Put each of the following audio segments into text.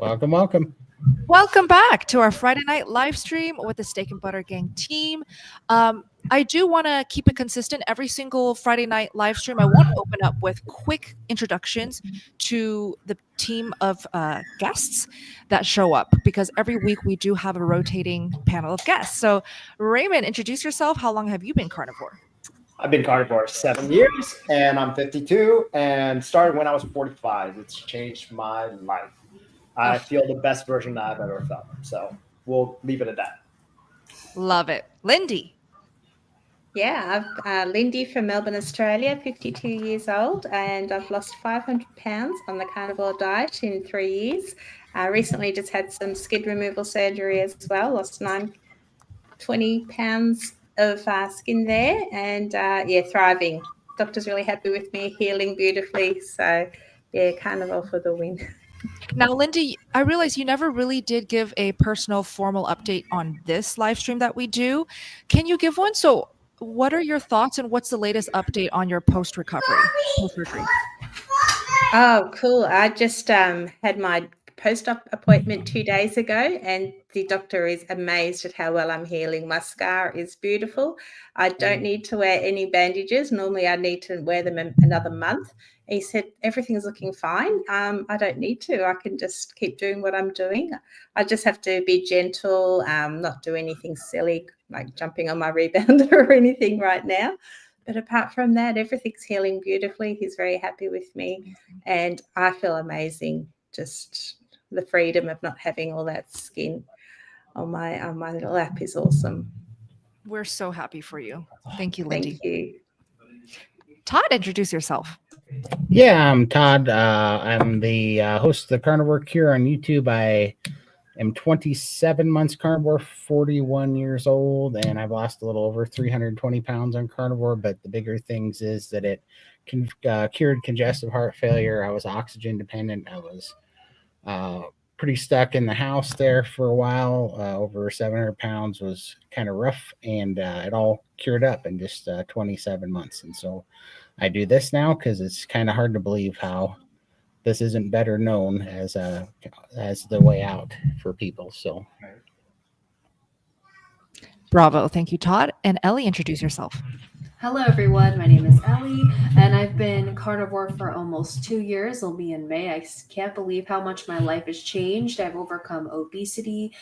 Welcome, welcome. Welcome back to our Friday night live stream with the Steak and Butter Gang team. I do want to keep it consistent. Every single Friday night live stream, I want to open up with quick introductions to the team of guests that show up, because every week we do have a rotating panel of guests. So Raymond, introduce yourself. How long have you been carnivore? I've been carnivore 7 years, and I'm 52, and started when I was 45. It's changed my life. I feel the best version that I've ever felt. So we'll leave it at that. Love it. Lindy. Yeah, I'm Lindy from Melbourne, Australia, 52 years old, and I've lost 500 pounds on the carnivore diet in 3 years. I recently just had some skin removal surgery as well, lost 20 pounds of skin there, and thriving. Doctor's really happy with me, healing beautifully. So yeah, carnivore for the win. Now, Lindy, I realize you never really did give a personal formal update on this live stream that we do. Can you give one? So what are your thoughts and what's the latest update on your post-surgery? Oh, cool. I just had my post-op appointment 2 days ago, and the doctor is amazed at how well I'm healing. My scar is beautiful. I don't need to wear any bandages. Normally I need to wear them another month. He said, everything's looking fine. I don't need to. I can just keep doing what I'm doing. I just have to be gentle, not do anything silly, like jumping on my rebounder or anything right now. But apart from that, everything's healing beautifully. He's very happy with me, and I feel amazing. Just the freedom of not having all that skin on my lap is awesome. We're so happy for you. Thank you, Lindy. Thank you. Todd, introduce yourself. Yeah, I'm Todd. I'm the host of the Carnivore Cure on YouTube. I am 27 months carnivore, 41 years old, and I've lost a little over 320 pounds on carnivore. But the bigger things is that it cured congestive heart failure. I was oxygen dependent. I was pretty stuck in the house there for a while. Over 700 pounds was kind of rough, and it all cured up in just 27 months. And so I do this now because it's kind of hard to believe how this isn't better known as the way out for people. So bravo. Thank you, Todd. And Ellie, introduce yourself. Hello, everyone. My name is Ellie, and I've been carnivore for almost 2 years. It'll be in May. I can't believe how much my life has changed. I've overcome obesity,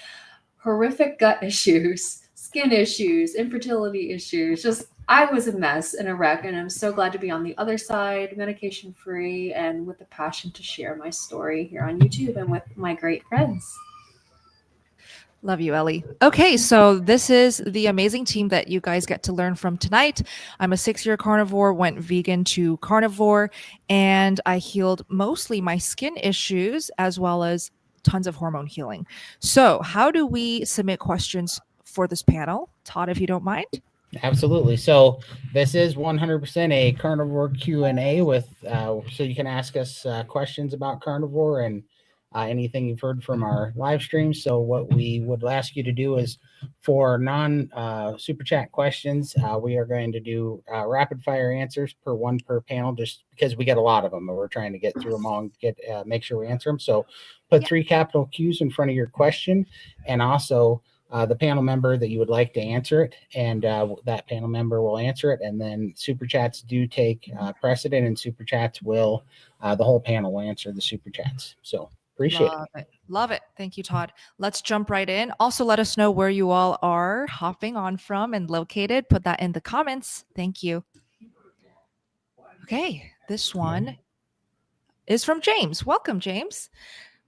horrific gut issues, skin issues, infertility issues. Just, I was a mess and a wreck, and I'm so glad to be on the other side, medication-free, and with the passion to share my story here on YouTube and with my great friends. Love you, Ellie. Okay, so this is the amazing team that you guys get to learn from tonight. I'm a 6-year carnivore, went vegan to carnivore, and I healed mostly my skin issues as well as tons of hormone healing. So how do we submit questions for this panel? Todd, if you don't mind. absolutely. So this is 100% a carnivore Q&A with so you can ask us questions about carnivore and anything you've heard from our live stream. So what we would ask you to do is, for super chat questions, we are going to do rapid fire answers per panel, just because we get a lot of them and we're trying to get through them all and make sure we answer them. So put 3 capital Q's in front of your question, and also the panel member that you would like to answer it, and that panel member will answer it. And then super chats do take precedent, and super chats will the whole panel will answer the super chats. So appreciate it. Love it. Thank you, Todd. Let's jump right in. Also, let us know where you all are hopping on from and located. Put that in the comments. Thank you. Okay, this one is from James. Welcome, James.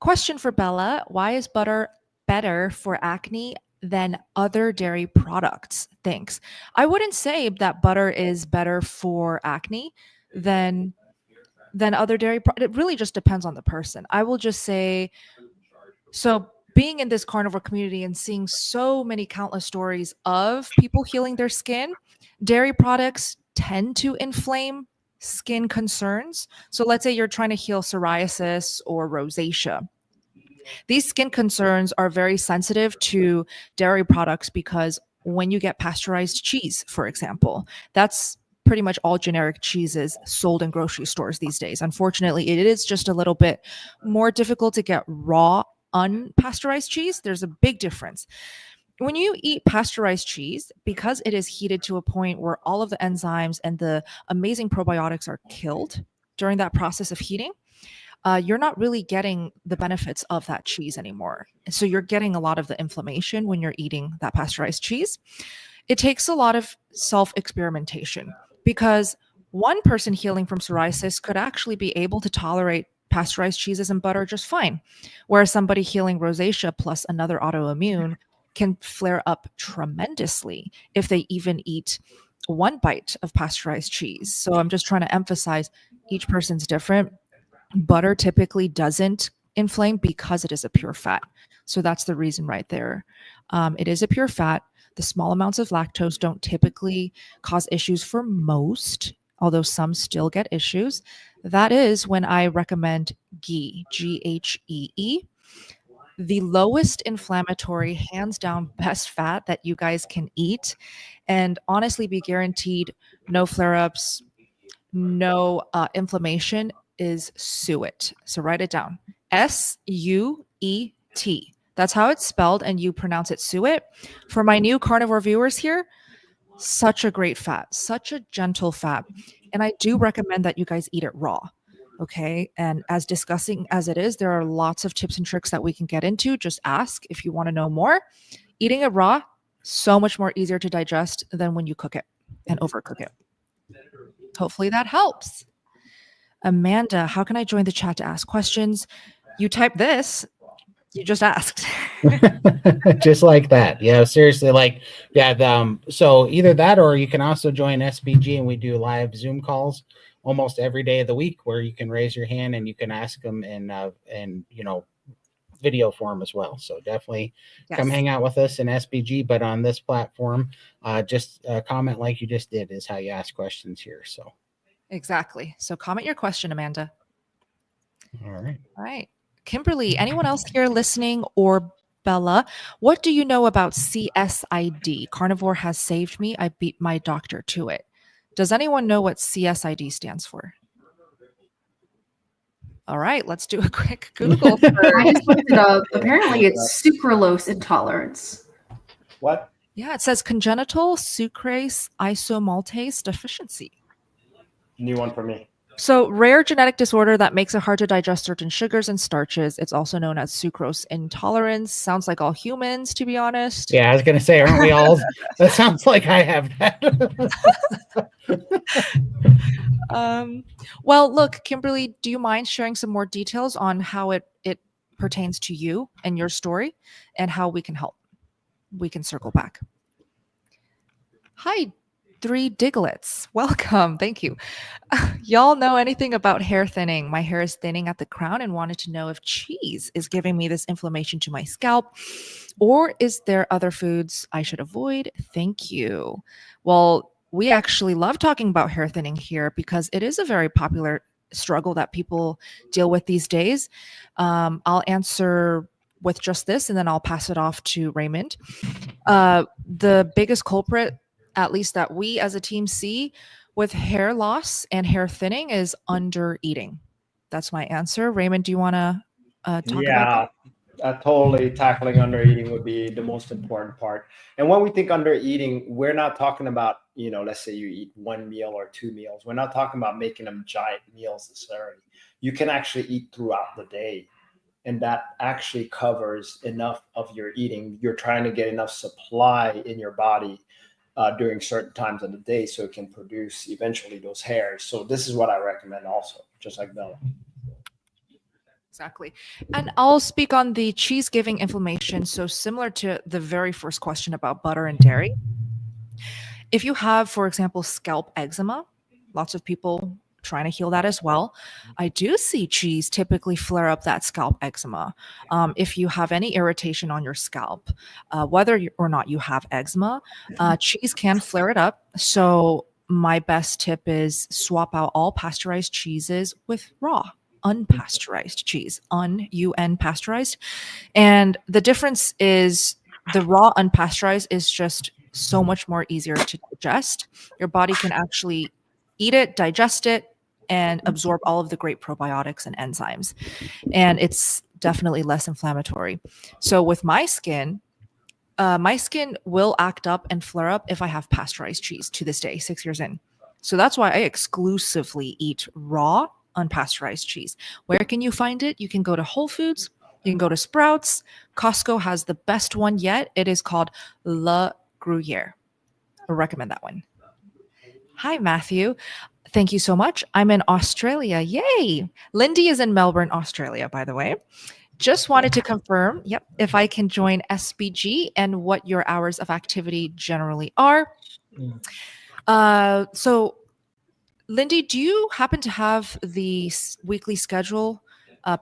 Question for Bella. Why is butter better for acne than other dairy products? Thanks. I wouldn't say that butter is better for acne than other dairy products. It really just depends on the person. I will just say, so being in this carnivore community and seeing so many countless stories of people healing their skin, dairy products tend to inflame skin concerns. So let's say you're trying to heal psoriasis or rosacea. These skin concerns are very sensitive to dairy products because when you get pasteurized cheese, for example, that's pretty much all generic cheeses sold in grocery stores these days. Unfortunately, it is just a little bit more difficult to get raw unpasteurized cheese, there's a big difference. When you eat pasteurized cheese, because it is heated to a point where all of the enzymes and the amazing probiotics are killed during that process of heating, you're not really getting the benefits of that cheese anymore. So you're getting a lot of the inflammation when you're eating that pasteurized cheese. It takes a lot of self-experimentation, because one person healing from psoriasis could actually be able to tolerate pasteurized cheeses and butter just fine, whereas somebody healing rosacea plus another autoimmune can flare up tremendously if they even eat one bite of pasteurized cheese. So I'm just trying to emphasize each person's different. Butter typically doesn't inflame because it is a pure fat. So that's the reason right there. It is a pure fat. The small amounts of lactose don't typically cause issues for most, although some still get issues. That is when I recommend ghee, Ghee. The lowest inflammatory, hands down best fat that you guys can eat, and honestly be guaranteed no flare-ups, no inflammation, is suet. So write it down. Suet. That's how it's spelled, and you pronounce it suet. For my new carnivore viewers here, such a great fat, such a gentle fat. And I do recommend that you guys eat it raw. Okay. And as disgusting as it is, there are lots of tips and tricks that we can get into. Just ask if you want to know more. Eating it raw, so much more easier to digest than when you cook it and overcook it. Hopefully that helps. Amanda, how can I join the chat to ask questions? You type this, you just asked. Just like that. Yeah, seriously. So either that, or you can also join SBG, and we do live Zoom calls almost every day of the week where you can raise your hand and you can ask them in video form as well. So definitely come hang out with us in SBG, but on this platform, just comment like you just did is how you ask questions here. So exactly. So comment your question, Amanda. All right. All right. Kimberly, anyone else here listening, or Bella, what do you know about CSID? Carnivore has saved me. I beat my doctor to it. Does anyone know what CSID stands for? All right, let's do a quick Google. I just looked it up. Apparently, it's sucralose intolerance. What? Yeah, it says congenital sucrase isomaltase deficiency. New one for me. So rare genetic disorder that makes it hard to digest certain sugars and starches. It's also known as sucrose intolerance. Sounds like all humans, to be honest. Yeah, I was going to say, aren't we all? That sounds like I have that. Well, look, Kimberly, do you mind sharing some more details on how it pertains to you and your story and how we can help? We can circle back. Hi, 3 Diglets. Welcome. Thank you. Y'all know anything about hair thinning? My hair is thinning at the crown and wanted to know if cheese is giving me this inflammation to my scalp, or is there other foods I should avoid? Thank you. Well, we actually love talking about hair thinning here because it is a very popular struggle that people deal with these days. I'll answer with just this, and then I'll pass it off to Raymond. The biggest culprit, at least that we as a team see with hair loss and hair thinning, is under eating. That's my answer. Raymond, do you want to talk about that? Totally tackling under eating would be the most important part. And when we think under eating, we're not talking about, let's say you eat 1 meal or 2 meals. We're not talking about making them giant meals necessarily. You can actually eat throughout the day, and that actually covers enough of your eating. You're trying to get enough supply in your body during certain times of the day so it can produce eventually those hairs. So this is what I recommend also, just like Bella. Exactly. And I'll speak on the cheese giving inflammation. So similar to the very first question about butter and dairy, if you have, for example, scalp eczema, lots of people trying to heal that as well. I do see cheese typically flare up that scalp eczema. If you have any irritation on your scalp, whether or not you have eczema, cheese can flare it up. So my best tip is swap out all pasteurized cheeses with raw, unpasteurized cheese, UN pasteurized. And the difference is the raw unpasteurized is just so much more easier to digest. Your body can actually eat it, digest it, and absorb all of the great probiotics and enzymes. And it's definitely less inflammatory. So with my skin will act up and flare up if I have pasteurized cheese to this day, 6 years in. So that's why I exclusively eat raw, unpasteurized cheese. Where can you find it? You can go to Whole Foods, you can go to Sprouts. Costco has the best one yet. It is called Le Gruyere. I recommend that one. Hi, Matthew. Thank you so much. I'm in Australia. Yay. Lindy is in Melbourne, Australia, by the way. Just wanted to confirm, if I can join SBG and what your hours of activity generally are. So, Lindy, do you happen to have the weekly schedule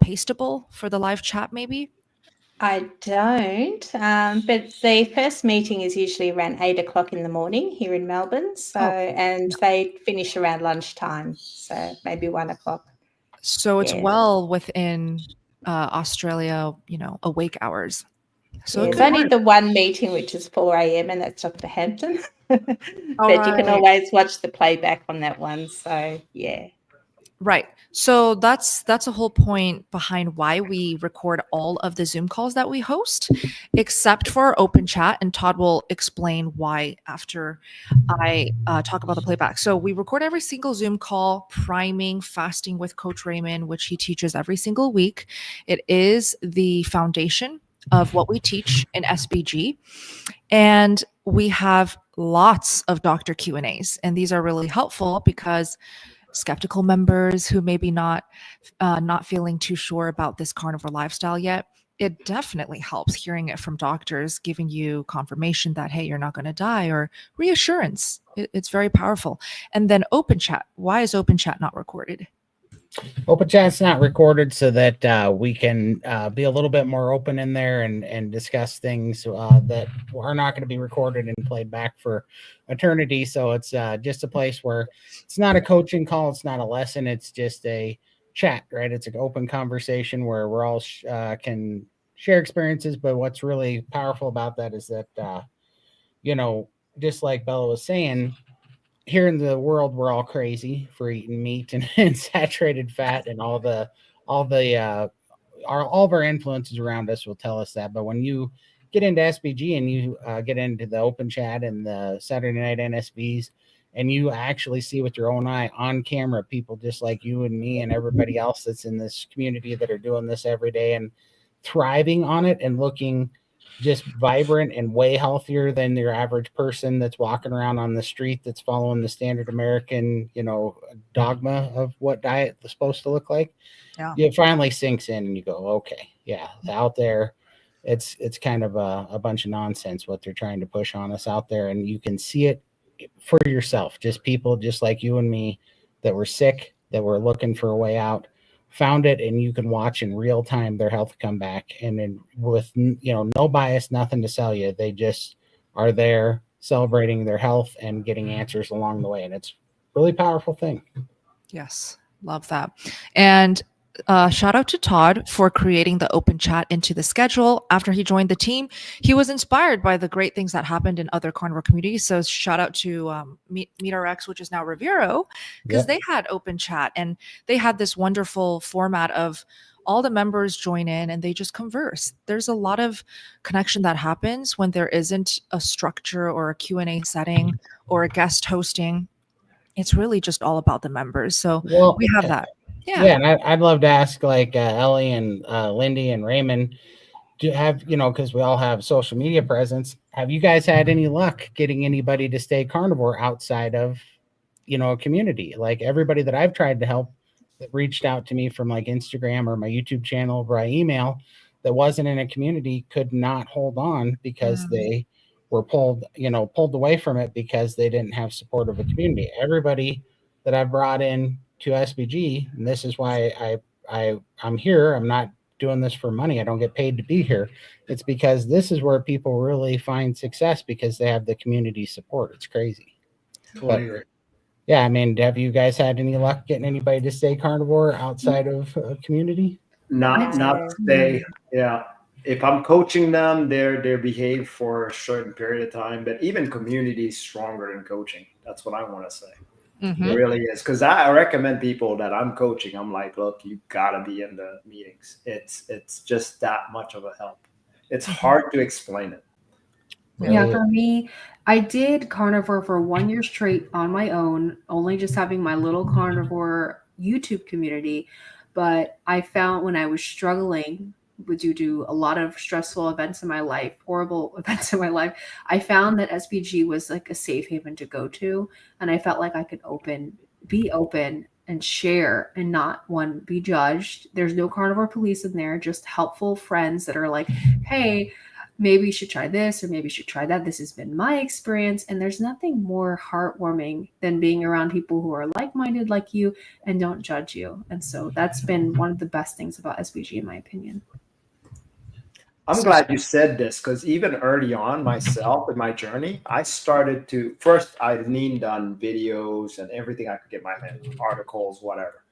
pastable for the live chat, maybe? I don't, but the first meeting is usually around 8 o'clock in the morning here in Melbourne. So, and they finish around lunchtime, so maybe 1 o'clock. So it's well within Australia, awake hours. So it's only the one meeting, which is 4 a.m., and that's Dr. Hampton. But you can always watch the playback on that one. So, yeah. Right. So that's a whole point behind why we record all of the Zoom calls that we host, except for our open chat. And Todd will explain why after I talk about the playback. So we record every single Zoom call, priming, fasting with Coach Raymond, which he teaches every single week. It is the foundation of what we teach in SBG. And we have lots of Dr. Q&As. And these are really helpful because skeptical members who maybe not feeling too sure about this carnivore lifestyle yet, it definitely helps hearing it from doctors, giving you confirmation that, hey, you're not going to die, or reassurance. It's very powerful. And then open chat. Why is open chat not recorded? Open chat's not recorded so that we can be a little bit more open in there and discuss things that are not going to be recorded and played back for eternity. So it's just a place where it's not a coaching call. It's not a lesson. It's just a chat, right? It's an open conversation where we're all can share experiences. But what's really powerful about that is that, just like Bella was saying, here in the world, we're all crazy for eating meat and saturated fat, and all of our influences around us will tell us that. But when you get into SBG and you get into the open chat and the Saturday night NSVs, and you actually see with your own eye on camera people just like you and me and everybody else that's in this community that are doing this every day and thriving on it and looking just vibrant and way healthier than your average person that's walking around on the street that's following the standard American, dogma of what diet is supposed to look like. Yeah. It finally sinks in and you go, okay, yeah, out there, it's kind of a bunch of nonsense what they're trying to push on us out there. And you can see it for yourself, just people just like you and me that were sick, that were looking for a way out, found it, and you can watch in real time their health come back, and then with no bias, nothing to sell you. They just are there celebrating their health and getting answers along the way, and it's a really powerful thing. Yes, love that. And shout out to Todd for creating the open chat into the schedule. After he joined the team, he was inspired by the great things that happened in other carnivore communities. So shout out to MeatRx, which is now Revero, because they had open chat and they had this wonderful format of all the members join in and they just converse. There's a lot of connection that happens when there isn't a structure or a Q&A setting or a guest hosting. It's really just all about the members. So we have that. Yeah, and I'd love to ask like Ellie and Lindy and Raymond, do you have, because we all have social media presence, have you guys had any luck getting anybody to stay carnivore outside of, a community? Like everybody that I've tried to help that reached out to me from like Instagram or my YouTube channel or by email that wasn't in a community could not hold on because they were pulled away from it because they didn't have support of a community. Everybody that I've brought in to SBG, and this is why I'm here. I'm not doing this for money. I don't get paid to be here. It's because this is where people really find success because they have the community support. It's crazy. But, yeah, I mean, have you guys had any luck getting anybody to stay carnivore outside of a community? Not stay. Yeah. If I'm coaching them, they behave for a certain period of time, but even community is stronger than coaching. That's what I want to say. Mhm. It really is. Because I recommend people that I'm coaching. I'm like, look, you gotta be in the meetings. It's just that much of a help. It's hard to explain it. Yeah, Really. for me, I did carnivore for 1 year straight on my own, only just having my little carnivore YouTube community. But I found when I was struggling due to a lot of stressful events in my life, horrible events in my life, I found that SPG was like a safe haven to go to. And I felt like I could be open and share and not be judged. There's no carnivore police in there, just helpful friends that are like, hey, maybe you should try this or maybe you should try that. This has been my experience. And there's nothing more heartwarming than being around people who are like-minded like you and don't judge you. And so that's been one of the best things about SBG, in my opinion. I'm glad you said this because even early on myself in my journey, I started to first I leaned on videos and everything I could get my hands on, articles, whatever.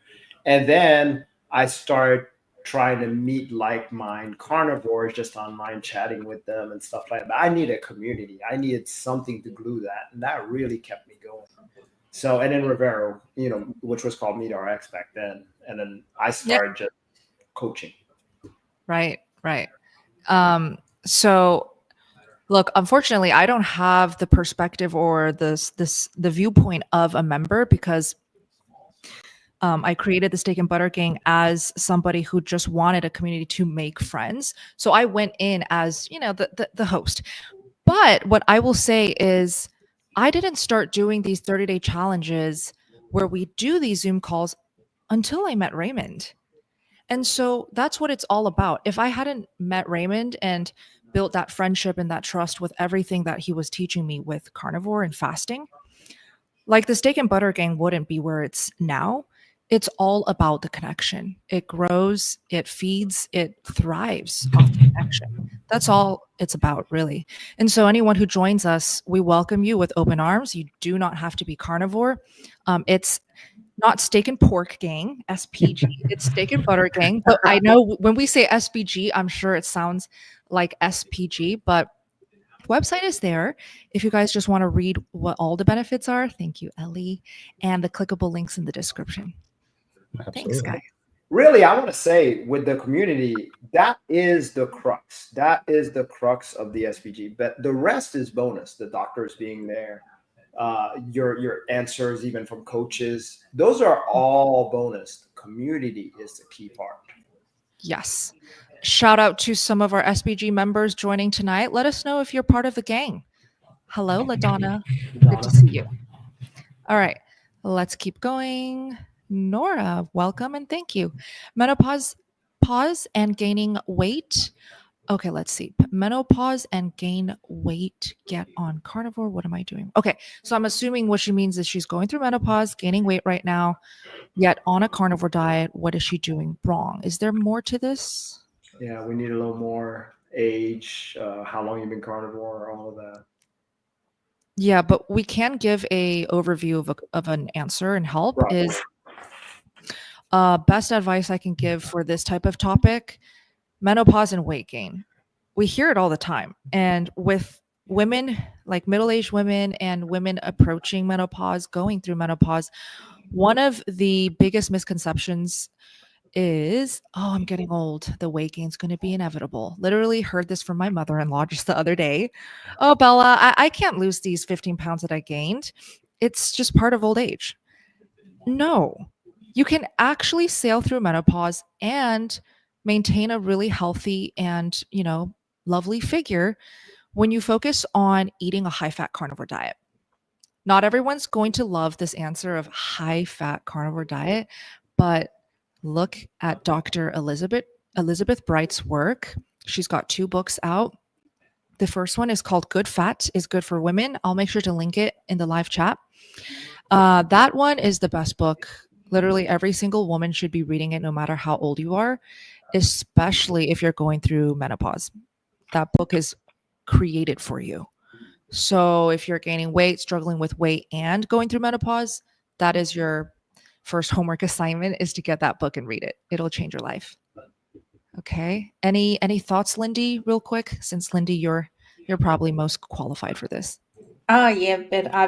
And then I started trying to meet like-minded carnivores just online, chatting with them and stuff like that. I needed a community. I needed something to glue that. And that really kept me going. So, and then Rivero, which was called Meet RX back then. And then I started just coaching. Right. So look, unfortunately, I don't have the perspective or the viewpoint of a member because I created the Steak and Butter Gang as somebody who just wanted a community to make friends. So I went in as, the host. But what I will say is I didn't start doing these 30-day challenges where we do these Zoom calls until I met Raymond. And so that's what it's all about. If I hadn't met Raymond and built that friendship and that trust with everything that he was teaching me with carnivore and fasting, like the Steak and Butter Gang wouldn't be where it's now. It's all about the connection. It grows, it feeds, it thrives off the connection. That's all it's about, really. And so anyone who joins us, we welcome you with open arms. You do not have to be carnivore. It's not Steak and Pork Gang, SPG. It's Steak and Butter Gang. But I know when we say SPG, I'm sure it sounds like SPG, but the website is there. If you guys just want to read what all the benefits are, thank you, Ellie, and the clickable links in the description. Absolutely. Thanks, guys. Really, I want to say with the community, that is the crux. That is the crux of the SPG. But the rest is bonus. The doctors being there, your answers even from coaches, those are all bonus. The community is the key part. Yes. Shout out to some of our SPG members joining tonight. Let us know if you're part of the gang. Hello, LaDonna. Good to see you. All right, let's keep going. Nora, welcome and thank you. Menopause, pause and gaining weight. Okay, let's see. Menopause and gain weight, get on carnivore. What am I doing? Okay, so I'm assuming what she means is she's going through menopause, gaining weight right now, yet on a carnivore diet. What is she doing wrong? Is there more to this? Yeah, we need a little more age, how long you've been carnivore, all of that. Yeah, but we can give a overview of an answer and help. Right. Is best advice I can give for this type of topic: menopause and weight gain. We hear it all the time. And with women, like middle-aged women and women approaching menopause, going through menopause, one of the biggest misconceptions is, oh, I'm getting old. The weight gain's going to be inevitable. Literally heard this from my mother-in-law just the other day. Oh, Bella, I can't lose these 15 pounds that I gained. It's just part of old age. No, you can actually sail through menopause and maintain a really healthy and, lovely figure when you focus on eating a high-fat carnivore diet. Not everyone's going to love this answer of high-fat carnivore diet, but look at Dr. Elizabeth Bright's work. She's got 2 books out. The first one is called Good Fat is Good for Women. I'll make sure to link it in the live chat. That one is the best book. Literally every single woman should be reading it no matter how old you are, especially if you're going through menopause. That book is created for you. So if you're gaining weight, struggling with weight, and going through menopause, that is your first homework assignment, is to get that book and read it. It'll change your life. Okay. Any thoughts, Lindy, real quick? Since Lindy, you're probably most qualified for this. Oh yeah, but I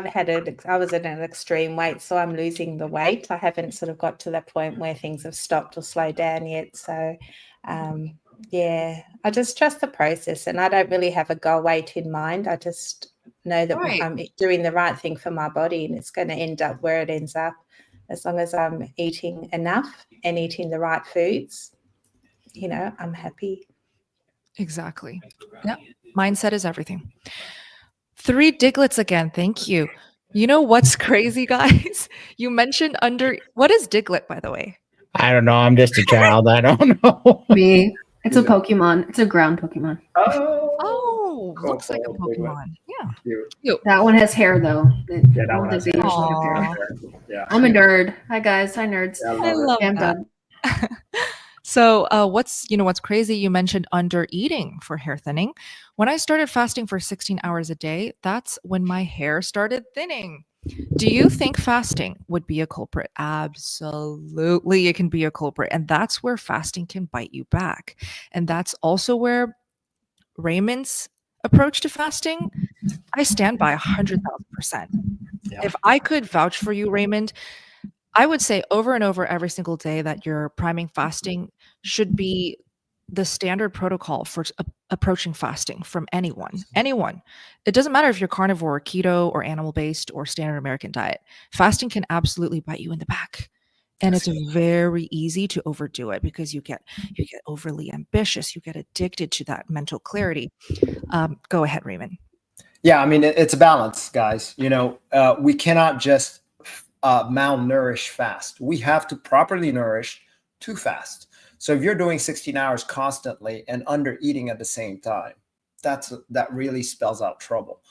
was at an extreme weight, so I'm losing the weight. I haven't sort of got to that point where things have stopped or slowed down yet. So yeah, I just trust the process, and I don't really have a goal weight in mind. I just know that Right. I'm doing the right thing for my body, and it's going to end up where it ends up, as long as I'm eating enough and eating the right foods. I'm happy. Exactly. Yeah. Mindset is everything. 3 Diglets again. Thank you. You know what's crazy, guys? You mentioned what is Diglet, by the way? I don't know. I'm just a child. I don't know. Me. It's a Yeah. Pokemon. It's a ground Pokemon. Oh, Cool, looks like a cool, Diglett. Pokemon. Yeah. Cute. Cute. That one has hair though. Yeah, that one has hair. Aw. Yeah. I'm a nerd. Hi guys. Hi nerds. Yeah, I it. love I'm that. done. So what's crazy, you mentioned under eating for hair thinning. When I started fasting for 16 hours a day, that's when my hair started thinning. Do you think fasting would be a culprit? Absolutely, it can be a culprit. And that's where fasting can bite you back. And that's also where Raymond's approach to fasting, I stand by 100,000%. Yeah. If I could vouch for you, Raymond, I would say over and over every single day that your priming fasting should be the standard protocol for approaching fasting from anyone. Anyone. It doesn't matter if you're carnivore or keto or animal-based or standard American diet. Fasting can absolutely bite you in the back. And it's very easy to overdo it because you get overly ambitious. You get addicted to that mental clarity. Go ahead, Raymond. Yeah, I mean, it's a balance, guys. We cannot just malnourish fast. We have to properly nourish to fast. So if you're doing 16 hours constantly and under eating at the same time, that really spells out trouble.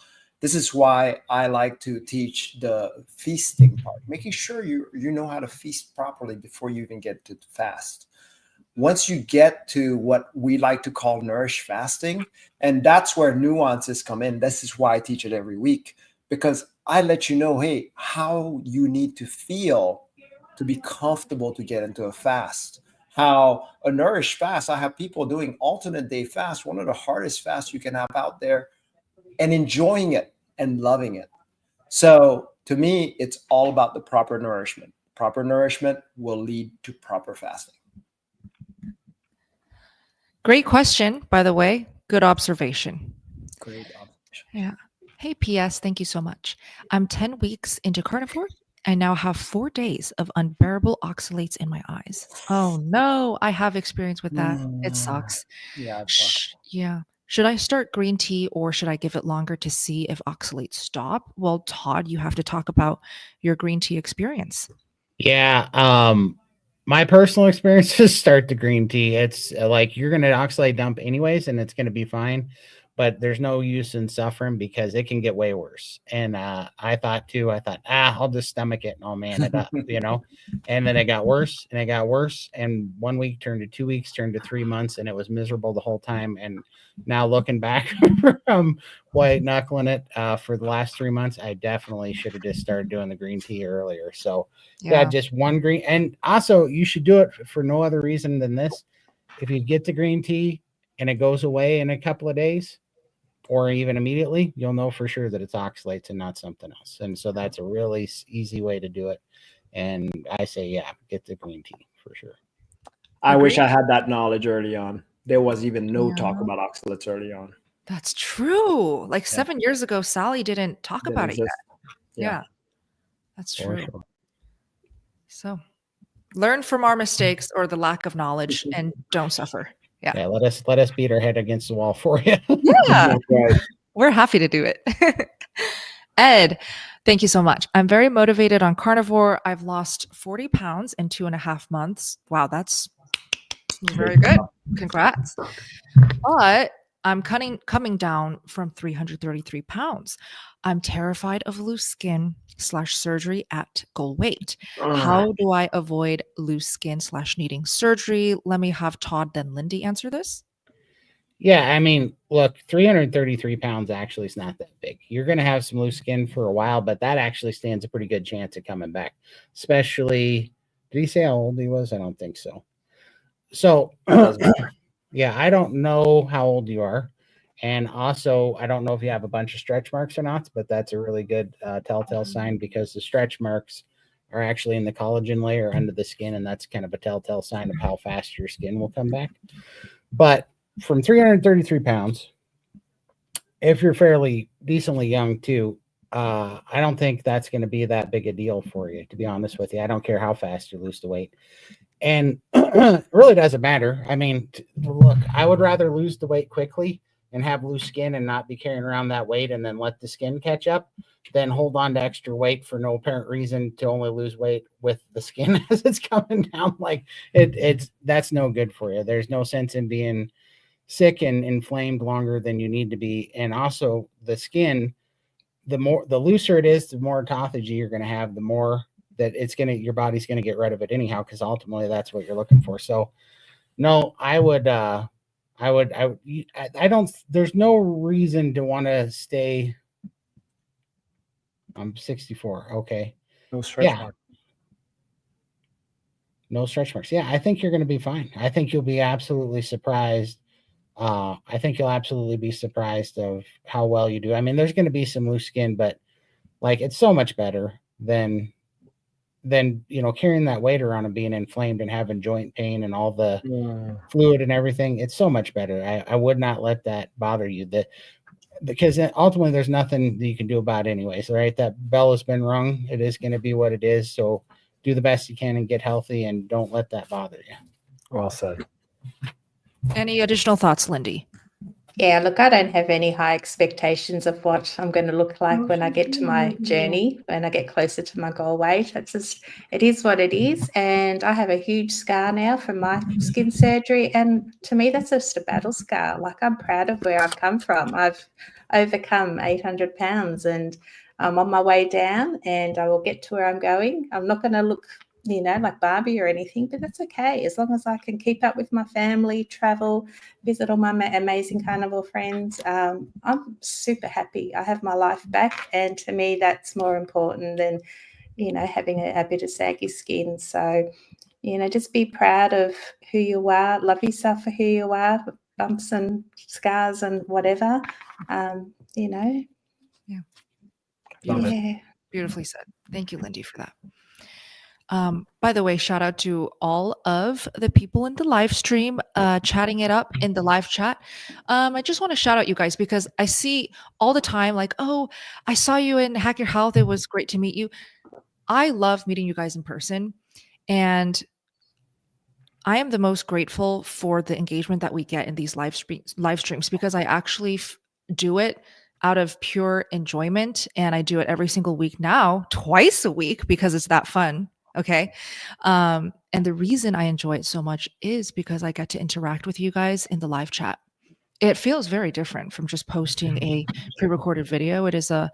This is why I like to teach the feasting part, making sure you know how to feast properly before you even get to fast. Once you get to what we like to call nourish fasting, and that's where nuances come in. This is why I teach it every week, because I let you know, hey, how you need to feel to be comfortable to get into a fast. How a nourish fast, I have people doing alternate day fast, one of the hardest fasts you can have out there, and enjoying it and loving it. So to me, it's all about the proper nourishment. Proper nourishment will lead to proper fasting. Great question, by the way. Good observation. Great observation. Yeah. Hey, PS, thank you so much. I'm 10 weeks into carnivore. I now have 4 days of unbearable oxalates in my eyes. Oh no, I have experience with that. It sucks. Yeah. Yeah. Should I start green tea or should I give it longer to see if oxalates stop? Well, Todd, you have to talk about your green tea experience. Yeah. My personal experience is start the green tea. It's like you're going to oxalate dump anyways, and it's going to be fine. But there's no use in suffering because it can get way worse. And I thought, I'll just stomach it and I'll man it up, And then it got worse and it got worse. And 1 week turned to 2 weeks, turned to 3 months, and it was miserable the whole time. And now looking back from white knuckling it for the last 3 months, I definitely should have just started doing the green tea earlier. So yeah, just one green. And also you should do it for no other reason than this. If you get the green tea and it goes away in a couple of days or even immediately, you'll know for sure that it's oxalates and not something else. And so that's a really easy way to do it. And I say, yeah, get the green tea for sure. I wish I had that knowledge early on. There was even no talk about oxalates early on. That's true. Like 7 years ago, Sally didn't talk about it yet. Yeah, that's true. Sure. So learn from our mistakes or the lack of knowledge and don't suffer. Yeah. Let us beat our head against the wall for you. Yeah. We're happy to do it. Ed, thank you so much. I'm very motivated on carnivore. I've lost 40 pounds in 2.5 months. Wow, that's very good. Congrats. But I'm coming down from 333 pounds. I'm terrified of loose skin / surgery at goal weight. How do I avoid loose skin / needing surgery? Let me have Todd, then Lindy answer this. Yeah, I mean, look, 333 pounds actually is not that big. You're going to have some loose skin for a while, but that actually stands a pretty good chance of coming back. Especially, did he say how old he was? I don't think so. So, yeah, I don't know how old you are. And also, I don't know if you have a bunch of stretch marks or not, but that's a really good telltale sign, because the stretch marks are actually in the collagen layer under the skin, and that's kind of a telltale sign of how fast your skin will come back. But from 333 pounds, if you're fairly decently young too, I don't think that's going to be that big a deal for you, to be honest with you. I don't care how fast you lose the weight. And it really doesn't matter. I mean, look, I would rather lose the weight quickly and have loose skin and not be carrying around that weight and then let the skin catch up than hold on to extra weight for no apparent reason to only lose weight with the skin as it's coming down. Like that's no good for you. There's no sense in being sick and inflamed longer than you need to be. And also the skin, the looser it is, the more autophagy you're going to have, the more that your body's going to get rid of it anyhow, because ultimately that's what you're looking for. So no, I don't, there's no reason to want to stay. I'm 64. Okay. No stretch mark. No stretch marks. Yeah, I think you're going to be fine. I think you'll be absolutely surprised. I think you'll absolutely be surprised of how well you do. I mean, there's going to be some loose skin, but like it's so much better than carrying that weight around and being inflamed and having joint pain and all the fluid and everything. It's so much better. I would not let that bother you. Because ultimately there's nothing that you can do about it anyways, right? That bell has been rung. It is going to be what it is. So do the best you can and get healthy, and don't let that bother you. Well said. Any additional thoughts, Lindy? Yeah, look, I don't have any high expectations of what I'm going to look like when I get to my journey, when I get closer to my goal weight. It is what it is. And I have a huge scar now from my skin surgery. And to me, that's just a battle scar. Like, I'm proud of where I've come from. I've overcome 800 pounds and I'm on my way down, and I will get to where I'm going. I'm not going to look like Barbie or anything, but that's okay. As long as I can keep up with my family, travel, visit all my amazing carnivore friends, I'm super happy. I have my life back. And to me, that's more important than, having a bit of saggy skin. So, just be proud of who you are. Love yourself for who you are, bumps and scars and whatever, Yeah. Yeah. Beautifully said. Thank you, Lindy, for that. By the way, shout out to all of the people in the live stream chatting it up in the live chat. I just want to shout out you guys, because I see all the time like, oh, I saw you in Hack Your Health. It was great to meet you. I love meeting you guys in person. And I am the most grateful for the engagement that we get in these live streams, because I actually do it out of pure enjoyment. And I do it every single week now, twice a week, because it's that fun. Okay. And the reason I enjoy it so much is because I get to interact with you guys in the live chat. It feels very different from just posting a pre-recorded video. It is a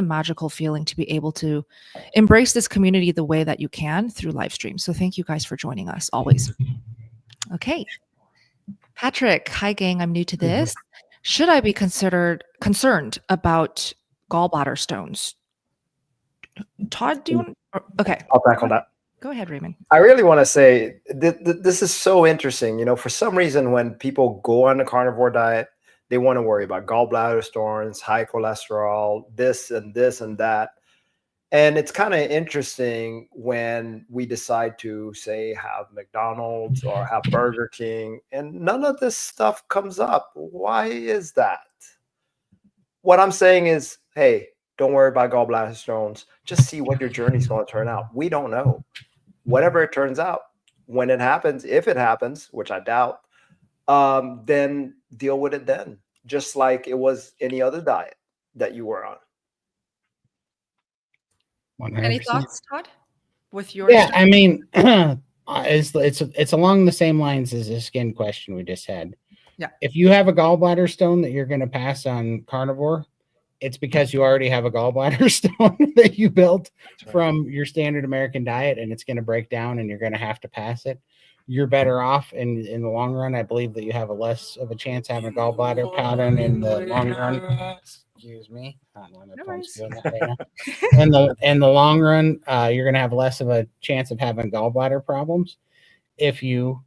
magical feeling to be able to embrace this community the way that you can through live streams. So thank you guys for joining us always. Okay. Patrick, hi gang, I'm new to this. Should I be concerned about gallbladder stones? Todd, do you want? Okay. I'll tackle that. Go ahead, Raymond. I really want to say this is so interesting. For some reason, when people go on the carnivore diet, they want to worry about gallbladder stones, high cholesterol, this and this and that. And it's kind of interesting when we decide to, say, have McDonald's or have Burger King, and none of this stuff comes up. Why is that? What I'm saying is, hey, don't worry about gallbladder stones. Just see what your journey is going to turn out. We don't know. Whatever it turns out, when it happens, if it happens, which I doubt, then deal with it then, just like it was any other diet that you were on. 100%. Any thoughts, Todd? With your I mean, it's along the same lines as the skin question we just had. Yeah. If you have a gallbladder stone that you're going to pass on carnivore, it's because you already have a gallbladder stone that you built from your standard American diet, and it's going to break down and you're going to have to pass it. You're better off in the long run. I believe that you have a less of a chance having a gallbladder pattern in the long run. Excuse me. I don't know why my phone's doing that right now. In the long run, you're going to have less of a chance of having gallbladder problems if you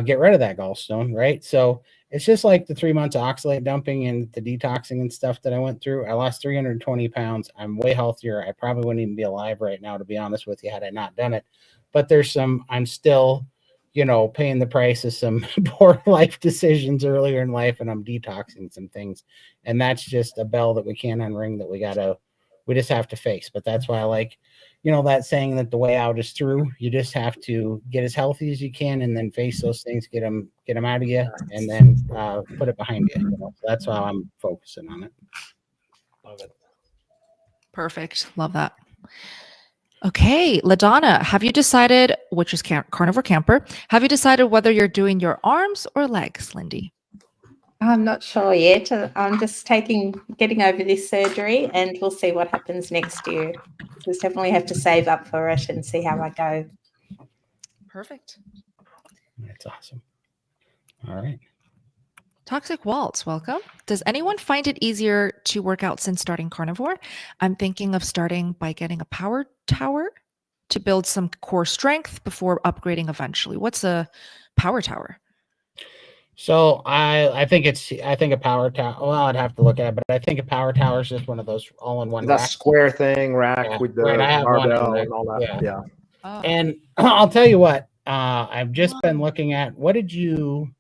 get rid of that gallstone, right? So it's just like the 3 months of oxalate dumping and the detoxing and stuff that I went through. I lost 320 pounds. I'm way healthier. I probably wouldn't even be alive right now, to be honest with you, had I not done it. But I'm still, paying the price of some poor life decisions earlier in life, and I'm detoxing some things. And that's just a bell that we can't unring, that we just have to face. But that's why I like, that saying that the way out is through. You just have to get as healthy as you can, and then face those things, get them out of you, and then put it behind you. So that's how I'm focusing on it. Love it. Perfect. Love that. Okay, LaDonna, have you decided, which is Carnivore Camper, have you decided whether you're doing your arms or legs, Lindy? I'm not sure yet. I'm just getting over this surgery, and we'll see what happens next year. Just definitely have to save up for it and see how I go. Perfect. That's awesome. All right. Toxic Waltz, welcome. Does anyone find it easier to work out since starting Carnivore? I'm thinking of starting by getting a power tower to build some core strength before upgrading eventually. What's a power tower? So I think a power tower. Well, I'd have to look at it, but I think a power tower is just one of those all-in-one That rack. square thing, rack Yeah, with the right, I have one barbell in there. and all that. Yeah. Oh. And I'll tell you what, I've just been looking at, what did you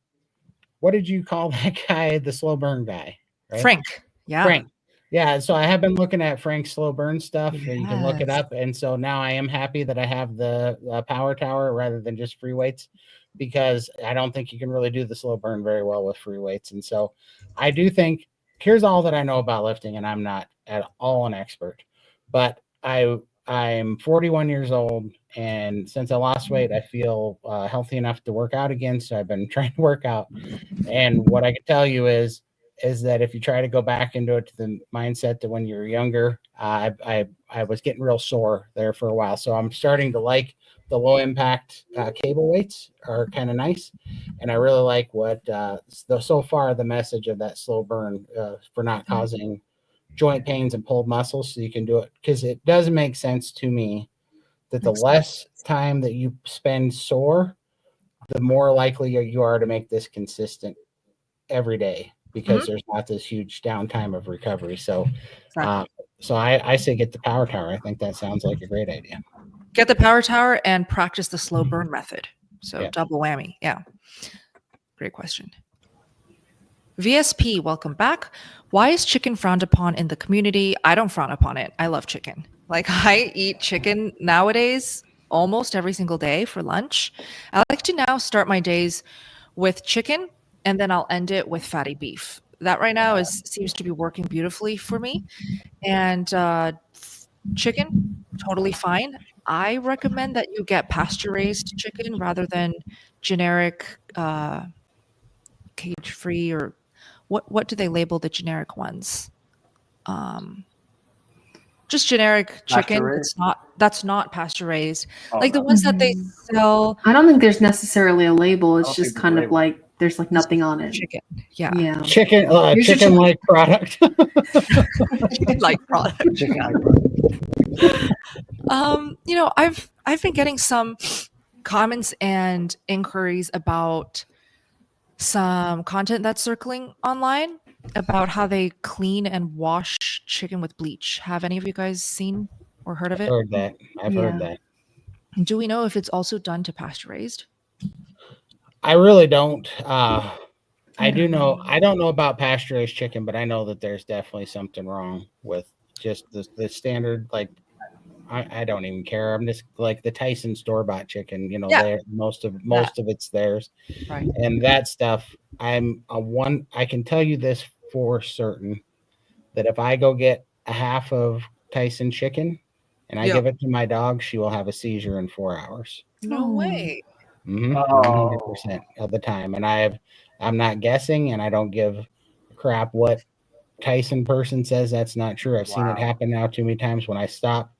call that guy, the slow burn guy? Right? Frank. Yeah. Frank. Yeah. So I have been looking at Frank's slow burn stuff. Yes. You can look it up. And so now I am happy that I have the power tower rather than just free weights, because I don't think you can really do the slow burn very well with free weights. And so I do think, here's all that I know about lifting, and I'm not at all an expert, but I'm 41 years old, and since I lost weight, I feel healthy enough to work out again. So I've been trying to work out. And what I can tell you is that if you try to go back into it, to the mindset that when you were younger, I was getting real sore there for a while. So I'm starting to like the low impact cable weights are kind of nice. And I really like what so far the message of that slow burn for not causing joint pains and pulled muscles, so you can do it, because it does make sense to me that the less time that you spend sore, the more likely you are to make this consistent every day, because there's not this huge downtime of recovery. So so I say get the power tower. I think that sounds like a great idea. Get the power tower and practice the slow burn method. So double whammy. Yeah. Great question. VSP, welcome back. Why is chicken frowned upon in the community? I don't frown upon it. I love chicken. Like, I eat chicken nowadays almost every single day for lunch. I like to now start my days with chicken, and then I'll end it with fatty beef. That right now seems to be working beautifully for me. And chicken, totally fine. I recommend that you get pasture-raised chicken rather than generic cage-free, or what do they label the generic ones? Just generic chicken that's not pasture raised. Like the ones that they sell. I don't think there's necessarily a label. It's just kind of like there's like nothing on it. Chicken. Yeah. Chicken like product. Like product. I've been getting some comments and inquiries about some content that's circling online about how they clean and wash chicken with bleach. Have any of you guys seen or heard of it? I've heard that. Do we know if it's also done to pasture raised? I really don't. I do know. I don't know about pasture raised chicken, but I know that there's definitely something wrong with just the standard. Like, I don't even care. I'm just like the Tyson store-bought chicken. Most of it's theirs, right? And that stuff. I can tell you this for certain, that if I go get a half of Tyson chicken and I give it to my dog, she will have a seizure in 4 hours. No way. 100% of the time. And I'm not guessing, and I don't give a crap what Tyson person says. That's not true. I've seen it happen now too many times. When I stop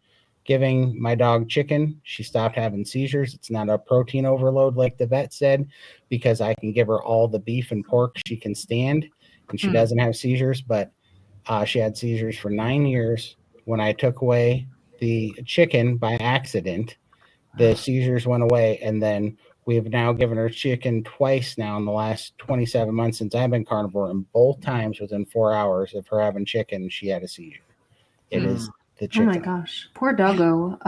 giving my dog chicken, she stopped having seizures. It's not a protein overload like the vet said, because I can give her all the beef and pork she can stand, and she doesn't have seizures. But she had seizures for 9 years. When I took away the chicken by accident, the seizures went away. And then we have now given her chicken twice now in the last 27 months since I've been carnivore, and both times within 4 hours of her having chicken, she had a seizure. It is the Oh chicken. my gosh, poor doggo.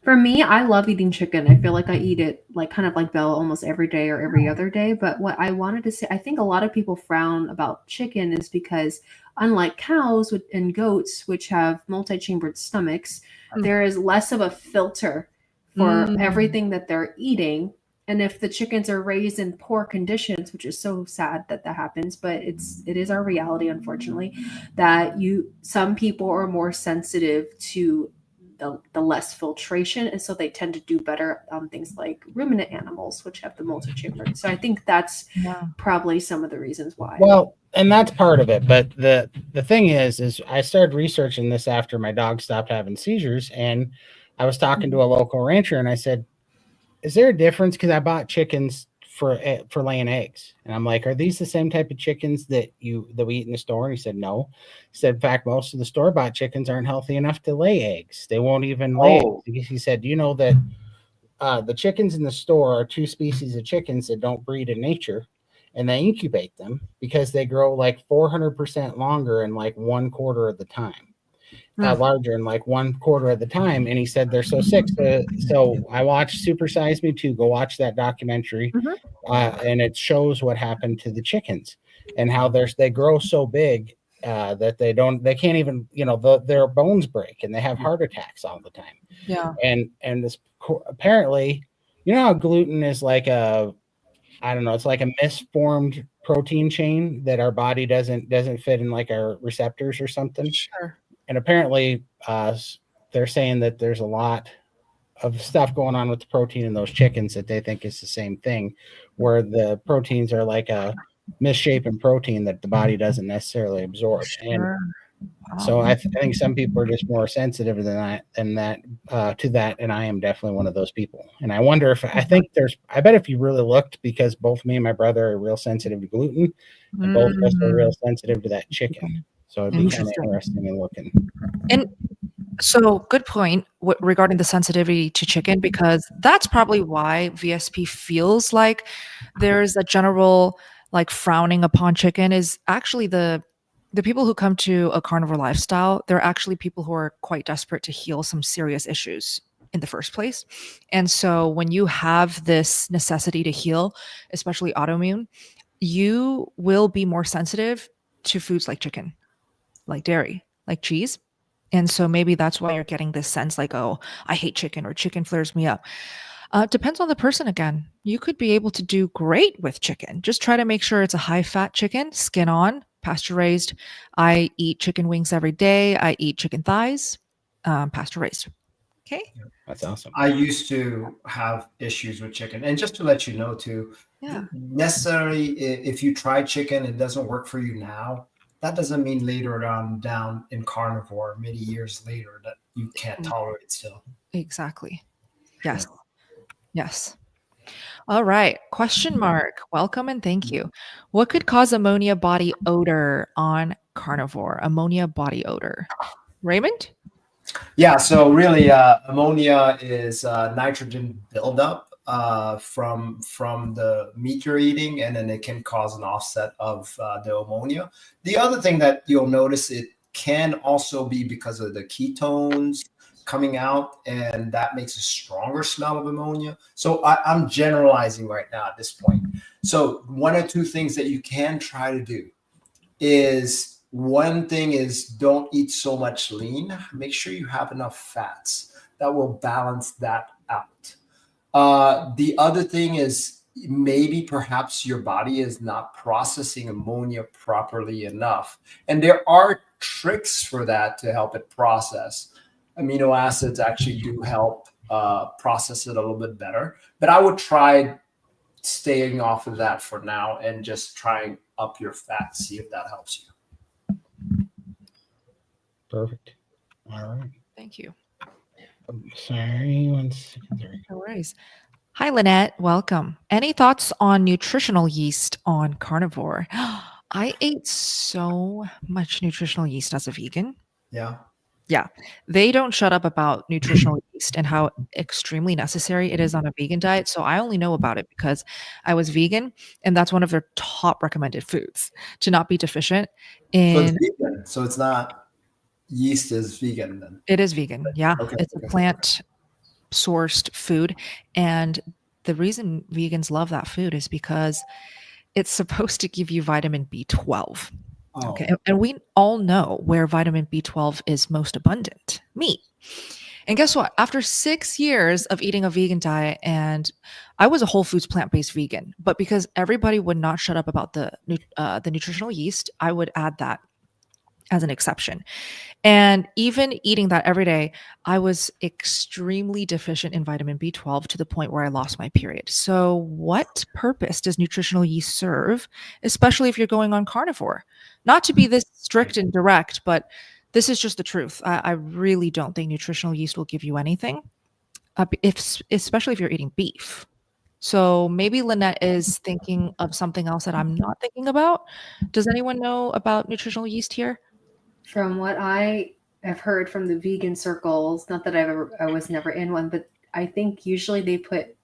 For me, I love eating chicken. I feel like I eat it like kind of like Bella almost every day or every other day. But what I wanted to say, I think a lot of people frown about chicken is because unlike cows and goats, which have multi-chambered stomachs, there is less of a filter for everything that they're eating. And if the chickens are raised in poor conditions, which is so sad that that happens, but it is our reality, unfortunately, that some people are more sensitive to the less filtration, and so they tend to do better on things like ruminant animals, which have the multi-chambered. So I think that's probably some of the reasons why. Well, and that's part of it. But the thing is I started researching this after my dog stopped having seizures, and I was talking to a local rancher, and I said, "Is there a difference?" Because I bought chickens for laying eggs, and I'm like, "Are these the same type of chickens that we eat in the store?" And he said, "No." He said, "In fact, most of the store bought chickens aren't healthy enough to lay eggs. They won't even lay eggs." He said, "Do you know that the chickens in the store are two species of chickens that don't breed in nature, and they incubate them because they grow like 400% longer in like 1/4 of the time." Larger in like 1/4 of the time, and he said they're so sick. So I watched Super Size Me 2. Go watch that documentary, and it shows what happened to the chickens and how they grow so big that they can't even, their bones break and they have heart attacks all the time. Yeah. And this apparently, how gluten is like I don't know, it's like a misformed protein chain that our body doesn't fit in like our receptors or something. Sure. And apparently, they're saying that there's a lot of stuff going on with the protein in those chickens that they think is the same thing, where the proteins are like a misshapen protein that the body doesn't necessarily absorb. Sure. And so I think some people are just more sensitive to that, and I am definitely one of those people. And I wonder I bet if you really looked, because both me and my brother are real sensitive to gluten, and both of us are real sensitive to that chicken. So it'd be kind of interesting in looking. And so, good point regarding the sensitivity to chicken, because that's probably why VSP feels like there's a general like frowning upon chicken. Is actually the people who come to a carnivore lifestyle, they're actually people who are quite desperate to heal some serious issues in the first place. And so when you have this necessity to heal, especially autoimmune, you will be more sensitive to foods like chicken, like dairy, like cheese. And so maybe that's why you're getting this sense like, oh, I hate chicken, or chicken flares me up. Depends on the person again. You could be able to do great with chicken. Just try to make sure it's a high fat chicken, skin on, pasture raised. I eat chicken wings every day. I eat chicken thighs, pasture raised. Okay. That's awesome. I used to have issues with chicken. And just to let you know too, necessarily if you try chicken, it doesn't work for you now. That doesn't mean later on down in carnivore, many years later, that you can't tolerate it still. Exactly. Yes. Sure. Yes. All right. Question mark. Welcome and thank you. What could cause ammonia body odor on carnivore? Ammonia body odor. Raymond? Yeah. So really, ammonia is nitrogen buildup from the meat you're eating, and then it can cause an offset of the ammonia. The other thing that you'll notice, it can also be because of the ketones coming out, and that makes a stronger smell of ammonia. So I'm generalizing right now at this point. So one or two things that you can try to do is, one thing is, don't eat so much lean. Make sure you have enough fats that will balance that out. The other thing is, maybe perhaps your body is not processing ammonia properly enough. And there are tricks for that to help it process. Amino acids actually do help process it a little bit better. But I would try staying off of that for now and just trying up your fat, see if that helps you. Perfect. All right. Thank you. Sorry, 1 second. No worries. Hi, Lynette. Welcome. Any thoughts on nutritional yeast on carnivore? I ate so much nutritional yeast as a vegan. Yeah. Yeah, they don't shut up about nutritional yeast and how extremely necessary it is on a vegan diet. So I only know about it because I was vegan, and that's one of their top recommended foods to not be deficient So it's in. vegan. So it's not yeast is vegan then. It is vegan. Yeah, Okay. it's a plant sourced food, and the reason vegans love that food is because it's supposed to give you vitamin B12. Oh. Okay. And we all know where vitamin B12 is most abundant: meat. And guess what? After 6 years of eating a vegan diet, and I was a whole foods plant-based vegan, but because everybody would not shut up about the nutritional yeast, I would add that as an exception. And even eating that every day, I was extremely deficient in vitamin B12 to the point where I lost my period. So, what purpose does nutritional yeast serve, especially if you're going on carnivore? Not to be this strict and direct, but this is just the truth. I really don't think nutritional yeast will give you anything, especially if you're eating beef. So maybe Lynette is thinking of something else that I'm not thinking about. Does anyone know about nutritional yeast here? From what I have heard from the vegan circles, not that I was never in one, but I think usually they put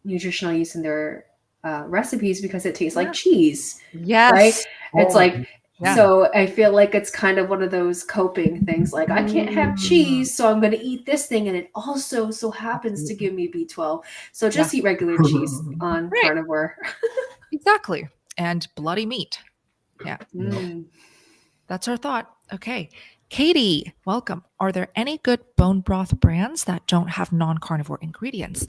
nutritional yeast in their recipes because it tastes like cheese. Yes. Right? It's like, Yeah. so I feel like it's kind of one of those coping things. Like, I can't have cheese, so I'm going to eat this thing. And it also so happens to give me B12. So just eat regular cheese on carnivore. Exactly. And bloody meat. Yeah. Mm. That's our thought. Okay. Katie, welcome. Are there any good bone broth brands that don't have non-carnivore ingredients?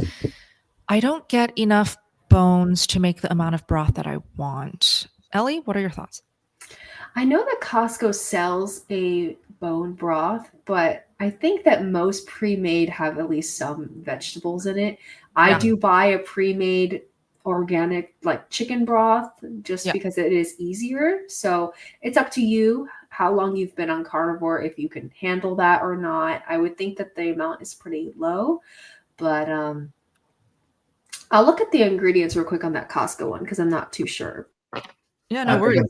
I don't get enough bones to make the amount of broth that I want. Ellie, what are your thoughts? I know that Costco sells a bone broth, but I think that most pre-made have at least some vegetables in it. I do buy a pre-made organic like chicken broth just because it is easier. So it's up to you how long you've been on carnivore, if you can handle that or not. I would think that the amount is pretty low, but I'll look at the ingredients real quick on that Costco one because I'm not too sure. Yeah, no worries.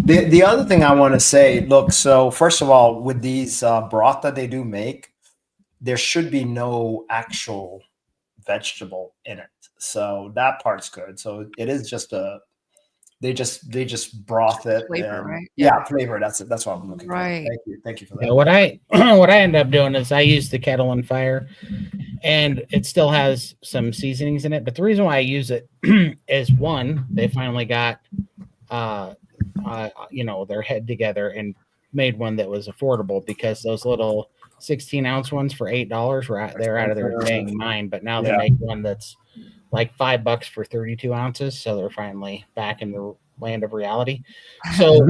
The other thing I want to say, look, so first of all, with these broth that they do make, there should be no actual vegetable in it. So that part's good. So it is just they just broth it. Flavor, and, right? Yeah, flavor. That's it. That's what I'm looking Right. for. Thank you for that. Yeah, what I end up doing is I use the kettle and fire, and it still has some seasonings in it. But the reason why I use it is, one, they finally got their head together and made one that was affordable, because those little 16-ounce ones for $8 they're out of their dang mind. But now they make one that's like $5 for 32 ounces. So they're finally back in the land of reality. So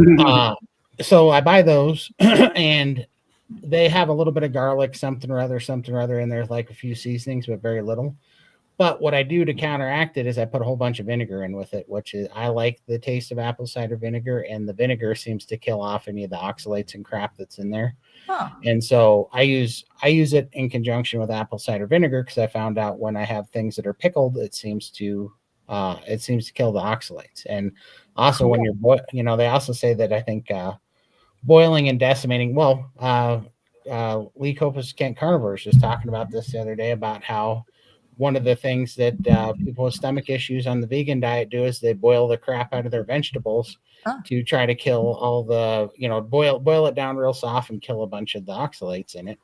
so I buy those and they have a little bit of garlic, something or other in there, like a few seasonings, but very little. But what I do to counteract it is I put a whole bunch of vinegar in with it, which is, I like the taste of apple cider vinegar, and the vinegar seems to kill off any of the oxalates and crap that's in there. Huh. And so I use it in conjunction with apple cider vinegar, because I found out when I have things that are pickled, it seems to kill the oxalates. And also when you're they also say that, I think, boiling and decimating. Well, Lee Copus Kent Carnivore was just talking about this the other day, about how one of the things that people with stomach issues on the vegan diet do is they boil the crap out of their vegetables to try to kill all the, boil it down real soft and kill a bunch of the oxalates in it.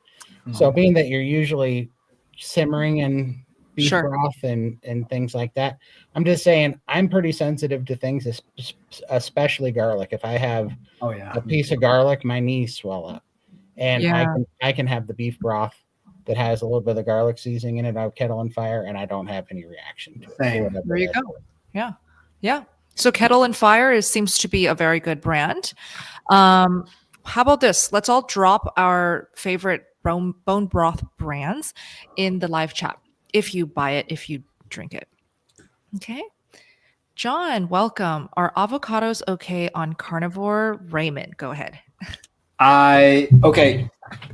So being that you're usually simmering in beef broth and things like that, I'm just saying I'm pretty sensitive to things, especially garlic. If I have a piece of garlic, my knees swell up. And I can have the beef broth that has a little bit of garlic seasoning in it out of kettle and fire, and I don't have any reaction to it. There you go. Yeah. So Kettle and Fire seems to be a very good brand. How about this? Let's all drop our favorite bone broth brands in the live chat. If you buy it, if you drink it. Okay. John, welcome. Are avocados okay on carnivore? Raymond, go ahead.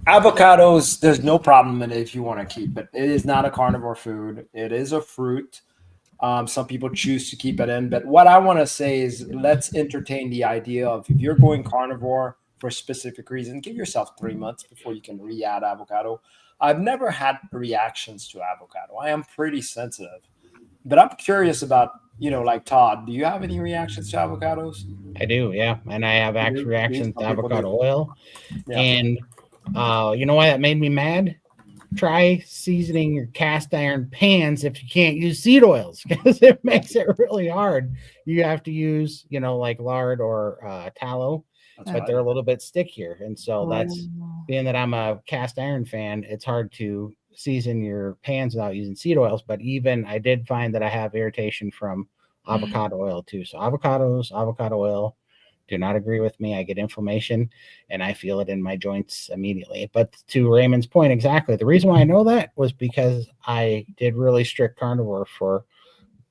Avocados, there's no problem in it if you want to keep it. It is not a carnivore food. It is a fruit. Some people choose to keep it in. But what I want to say is, let's entertain the idea of, if you're going carnivore for a specific reason, give yourself 3 months before you can re-add avocado. I've never had reactions to avocado. I am pretty sensitive, but I'm curious about, like Todd, do you have any reactions to avocados? I do, yeah. And I have actual reactions to avocado oil. Yeah. And you know why that made me mad? Try seasoning your cast iron pans if you can't use seed oils, because it makes it really hard. You have to use, like lard or tallow, but they're a little bit stickier. And so that's being that I'm a cast iron fan, it's hard to season your pans without using seed oils. But even I did find that I have irritation from avocado oil too. So avocado oil do not agree with me. I get inflammation and I feel it in my joints immediately. But to Raymond's point, exactly. The reason why I know that was because I did really strict carnivore for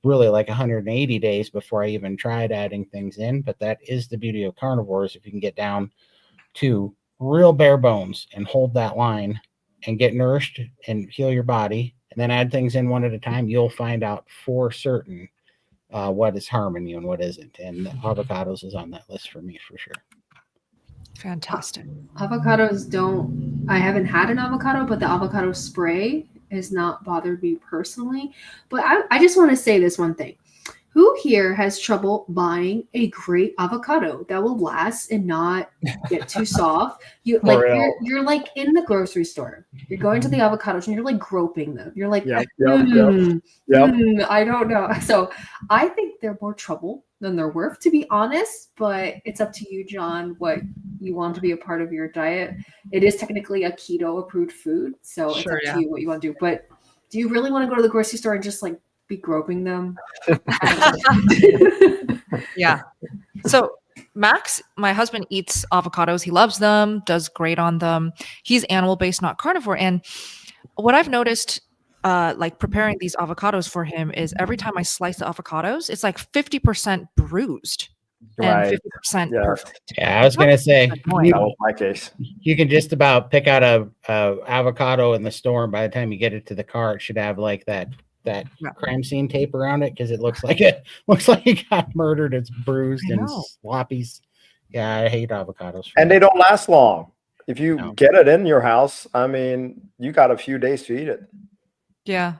really like 180 days before I even tried adding things in. But that is the beauty of carnivores. If you can get down to real bare bones and hold that line and get nourished and heal your body and then add things in one at a time, you'll find out for certain what is harming you and what isn't. And avocados is on that list for me for sure. Fantastic. Avocados I haven't had an avocado, but the avocado spray has not bothered me personally. But I just want to say this one thing. Who here has trouble buying a great avocado that will last and not get too soft? You're like in the grocery store. You're going to the avocados and you're like groping them. You're like, Yep. I don't know. So I think they're more trouble than they're worth, to be honest. But it's up to you, John, what you want to be a part of your diet. It is technically a keto approved food, so it's up to you what you want to do. But do you really want to go to the grocery store and just like be groping them? Yeah. So Max, my husband, eats avocados. He loves them, does great on them. He's animal-based, not carnivore. And what I've noticed, like preparing these avocados for him, is every time I slice the avocados, it's like 50% bruised and 50% perfect. Yeah, I was going to say, that was my case. You can just about pick out a avocado in the store, and by the time you get it to the car, it should have like that crime scene tape around it, because it looks like it got murdered. It's bruised and sloppy. Yeah, I hate avocados. And they don't last long. If you get it in your house, I mean, you got a few days to eat it. Yeah.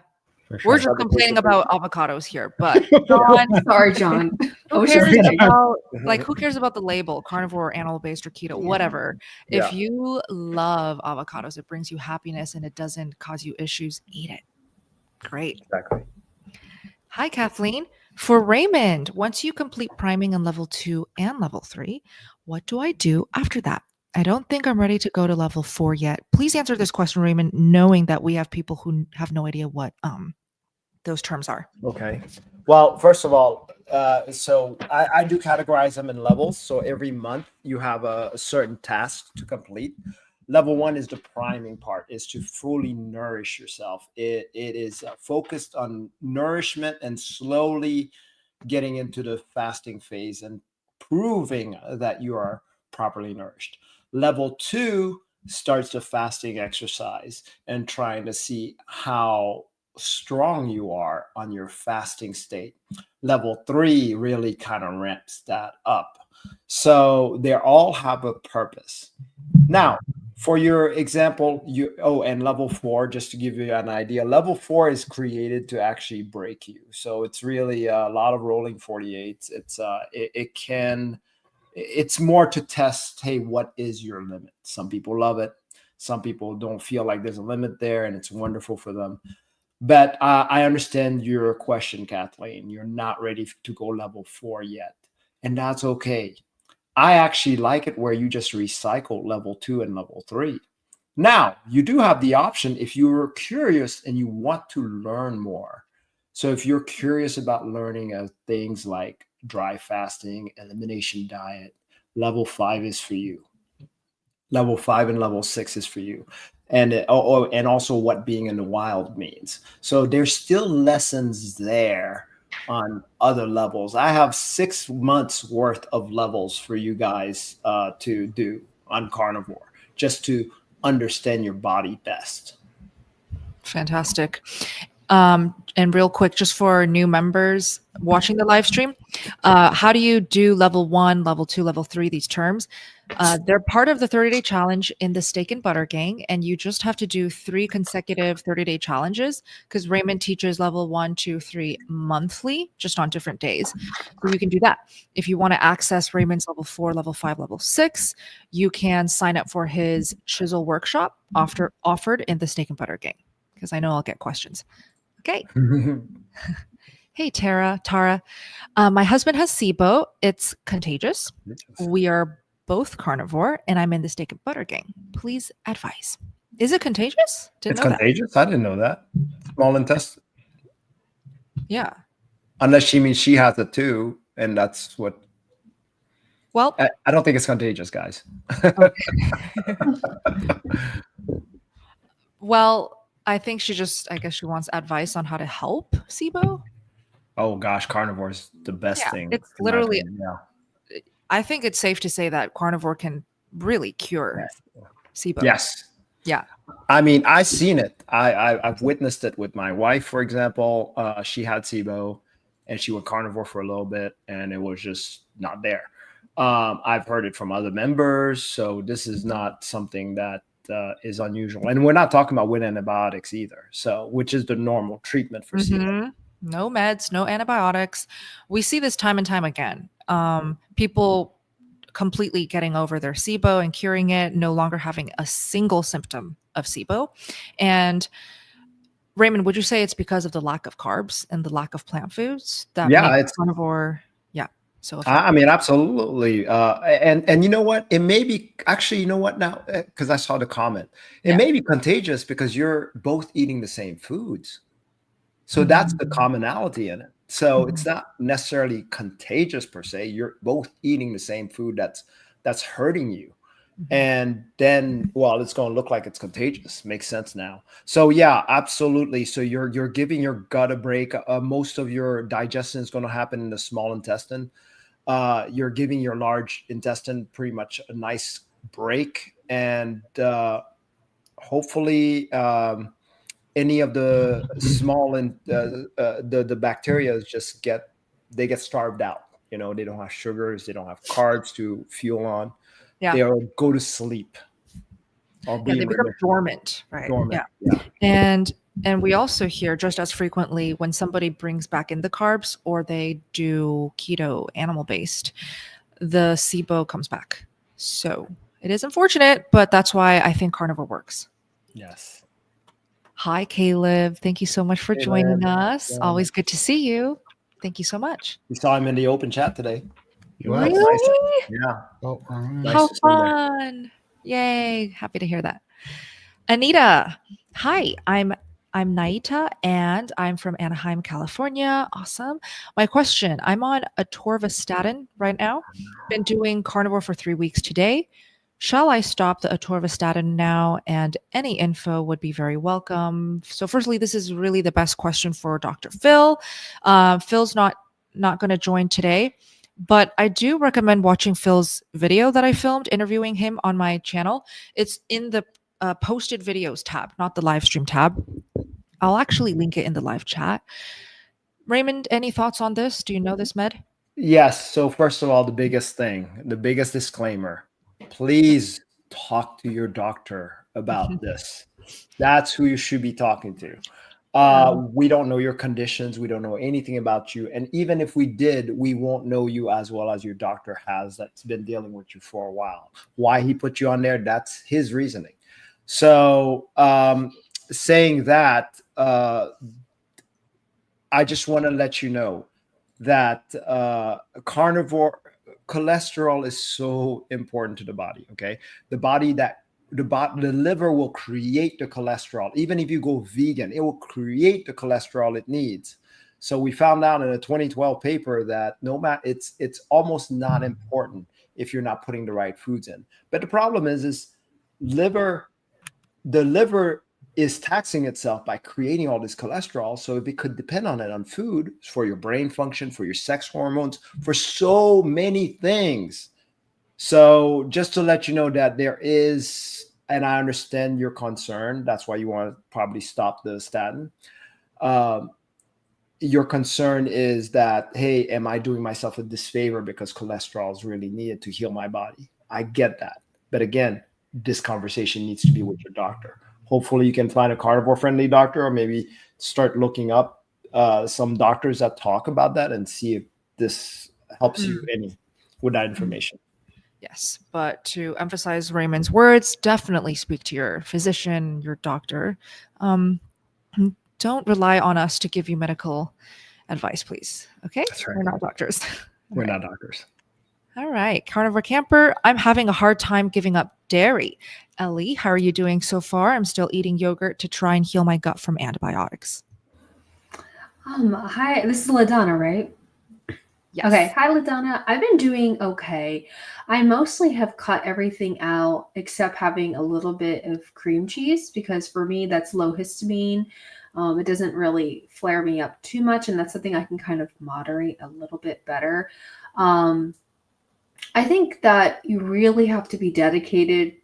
For sure. We're just complaining about avocados here, but sorry, John. Who cares about the label, carnivore, animal-based, or keto, whatever? Yeah. If you love avocados, it brings you happiness and it doesn't cause you issues, eat it. Great. Exactly. Hi, Kathleen. For Raymond, once you complete priming in level 2 and level 3, what do I do after that? I don't think I'm ready to go to level 4 yet. Please answer this question, Raymond, knowing that we have people who have no idea what those terms are. Okay. Well, first of all, so I do categorize them in levels. So every month you have a certain task to complete. Level 1 is the priming part, is to fully nourish yourself. It is focused on nourishment and slowly getting into the fasting phase and proving that you are properly nourished. Level 2 starts the fasting exercise and trying to see how strong you are on your fasting state. Level 3 really kind of ramps that up. So they all have a purpose. Now, for your example, and level 4, just to give you an idea, level 4 is created to actually break you. So it's really a lot of rolling 48s. It's more to test, hey, what is your limit? Some people love it. Some people don't feel like there's a limit there, and it's wonderful for them. But I understand your question, Kathleen. You're not ready to go level 4 yet, and that's okay. I actually like it where you just recycle level 2 and level 3. Now, you do have the option if you're curious and you want to learn more. So if you're curious about learning things like dry fasting, elimination diet, level 5 is for you. Level 5 and level 6 is for you. And also what being in the wild means. So there's still lessons there on other levels. I have 6 months worth of levels for you guys to do on carnivore, just to understand your body best. Fantastic. And real quick, just for new members watching the live stream, how do you do level 1, level 2, level 3, these terms? They're part of the 30-day challenge in the Steak and Butter Gang, and you just have to do 3 consecutive 30-day challenges because Raymond teaches level 1, 2, 3 monthly, just on different days. So you can do that. If you want to access Raymond's level 4, level 5, level 6, you can sign up for his chisel workshop offered in the Steak and Butter Gang, because I know I'll get questions. Okay. Hey, Tara. My husband has SIBO. It's contagious. We are both carnivore, and I'm in the Steak and Butter Gang. Please advise. Is it contagious? It's contagious? I didn't know that. Small intestine. Yeah. Unless she means she has it too, and that's what. Well, I don't think it's contagious, guys. Well, I think I guess she wants advice on how to help SIBO. Oh gosh, carnivore is the best thing. It's literally, I think it's safe to say that carnivore can really cure SIBO. Yes. Yeah. I mean, I've seen it. I've witnessed it with my wife, for example. She had SIBO and she went carnivore for a little bit and it was just not there. I've heard it from other members. So this is not something that is unusual. And we're not talking about with antibiotics either. So, which is the normal treatment for SIBO. No meds, no antibiotics. We see this time and time again. People completely getting over their SIBO and curing it, no longer having a single symptom of SIBO. And Raymond, would you say it's because of the lack of carbs and the lack of plant foods that make carnivore? Yeah. So I mean, absolutely. And you know what? It may be actually, you know what now? Because I saw the comment. It may be contagious because you're both eating the same foods. So that's the commonality in it. So it's not necessarily contagious per se. You're both eating the same food that's hurting you. And then, well, it's going to look like it's contagious. Makes sense now. So yeah, absolutely. So you're giving your gut a break. Most of your digestion is going to happen in the small intestine. You're giving your large intestine pretty much a nice break. And hopefully any of the small and the bacteria just get starved out. You know, they don't have sugars, they don't have carbs to fuel on. Yeah. They'll go to sleep. They become dormant, right? Dormant. Yeah. And we also hear just as frequently when somebody brings back in the carbs or they do keto animal-based, the SIBO comes back. So it is unfortunate, but that's why I think carnivore works. Yes. Hi, Caleb. Thank you so much for joining us. Always good to see you. Thank you so much. You saw him in the open chat today. Really? Nice. Yeah. Oh, Nice How to see you there. fun. Yay. Happy to hear that. Anita. Hi, I'm Naita and I'm from Anaheim, California. Awesome. My question, I'm on atorvastatin right now. Been doing carnivore for 3 weeks today. Shall I stop the atorvastatin now? And any info would be very welcome. So firstly, this is really the best question for Dr. Phil. Phil's not going to join today, but I do recommend watching Phil's video that I filmed interviewing him on my channel. It's in the posted videos tab, not the live stream tab. I'll actually link it in the live chat. Raymond, any thoughts on this? Do you know this med? Yes. So first of all, the biggest disclaimer, please talk to your doctor about this. That's who you should be talking to. We don't know your conditions. We don't know anything about you. And even if we did, we won't know you as well as your doctor has that's been dealing with you for a while. Why he put you on there, that's his reasoning. So saying that, I just want to let you know that carnivore cholesterol is so important to the body. Okay. The liver will create the cholesterol. Even if you go vegan, it will create the cholesterol it needs. So we found out in a 2012 paper that it's almost not important if you're not putting the right foods in. But the problem is the liver is taxing itself by creating all this cholesterol. So if it could depend on food for your brain function, for your sex hormones, for so many things. So just to let you know that there is, and I understand your concern. That's why you want to probably stop the statin. your concern is that, hey, am I doing myself a disfavor because cholesterol is really needed to heal my body? I get that. But again, this conversation needs to be with your doctor. Hopefully you can find a carnivore friendly doctor, or maybe start looking up some doctors that talk about that and see if this helps you any with that information. Yes, but to emphasize Raymond's words, definitely speak to your physician, your doctor. Don't rely on us to give you medical advice, please. Okay? That's right. We're not doctors. We're not doctors. All right. Carnivore Camper, I'm having a hard time giving up dairy. Ellie, how are you doing so far? I'm still eating yogurt to try and heal my gut from antibiotics. Hi, this is LaDonna, right? Yes. Okay. Hi, LaDonna. I've been doing okay. I mostly have cut everything out except having a little bit of cream cheese, because for me, that's low histamine. It doesn't really flare me up too much, and that's something I can kind of moderate a little bit better. I think that you really have to be dedicated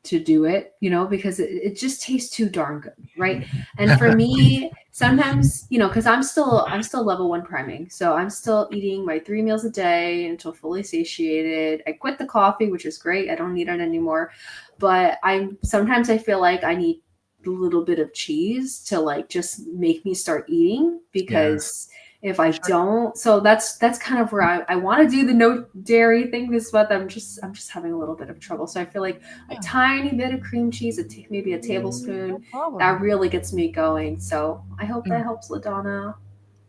to do it, because it just tastes too darn good, right? And for me, sometimes, because I'm still level 1 priming, so I'm still eating my 3 meals a day until fully satiated. I quit the coffee, which is great. I don't need it anymore, but sometimes I feel like I need a little bit of cheese to like just make me start eating, because if I don't, so that's kind of where I want to do the no dairy thing, but I'm just having a little bit of trouble. So I feel like a tiny bit of cream cheese, maybe a tablespoon, that really gets me going. So I hope that helps, LaDonna.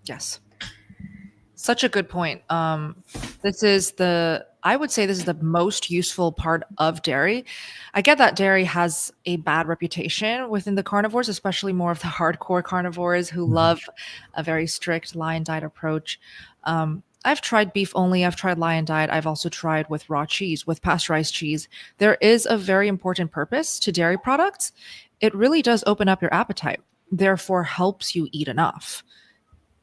Yes. Such a good point. I would say this is the most useful part of dairy. I get that dairy has a bad reputation within the carnivores, especially more of the hardcore carnivores who love a very strict lion diet approach. I've tried beef only. I've tried lion diet. I've also tried with raw cheese, with pasteurized cheese. There is a very important purpose to dairy products. It really does open up your appetite, therefore helps you eat enough.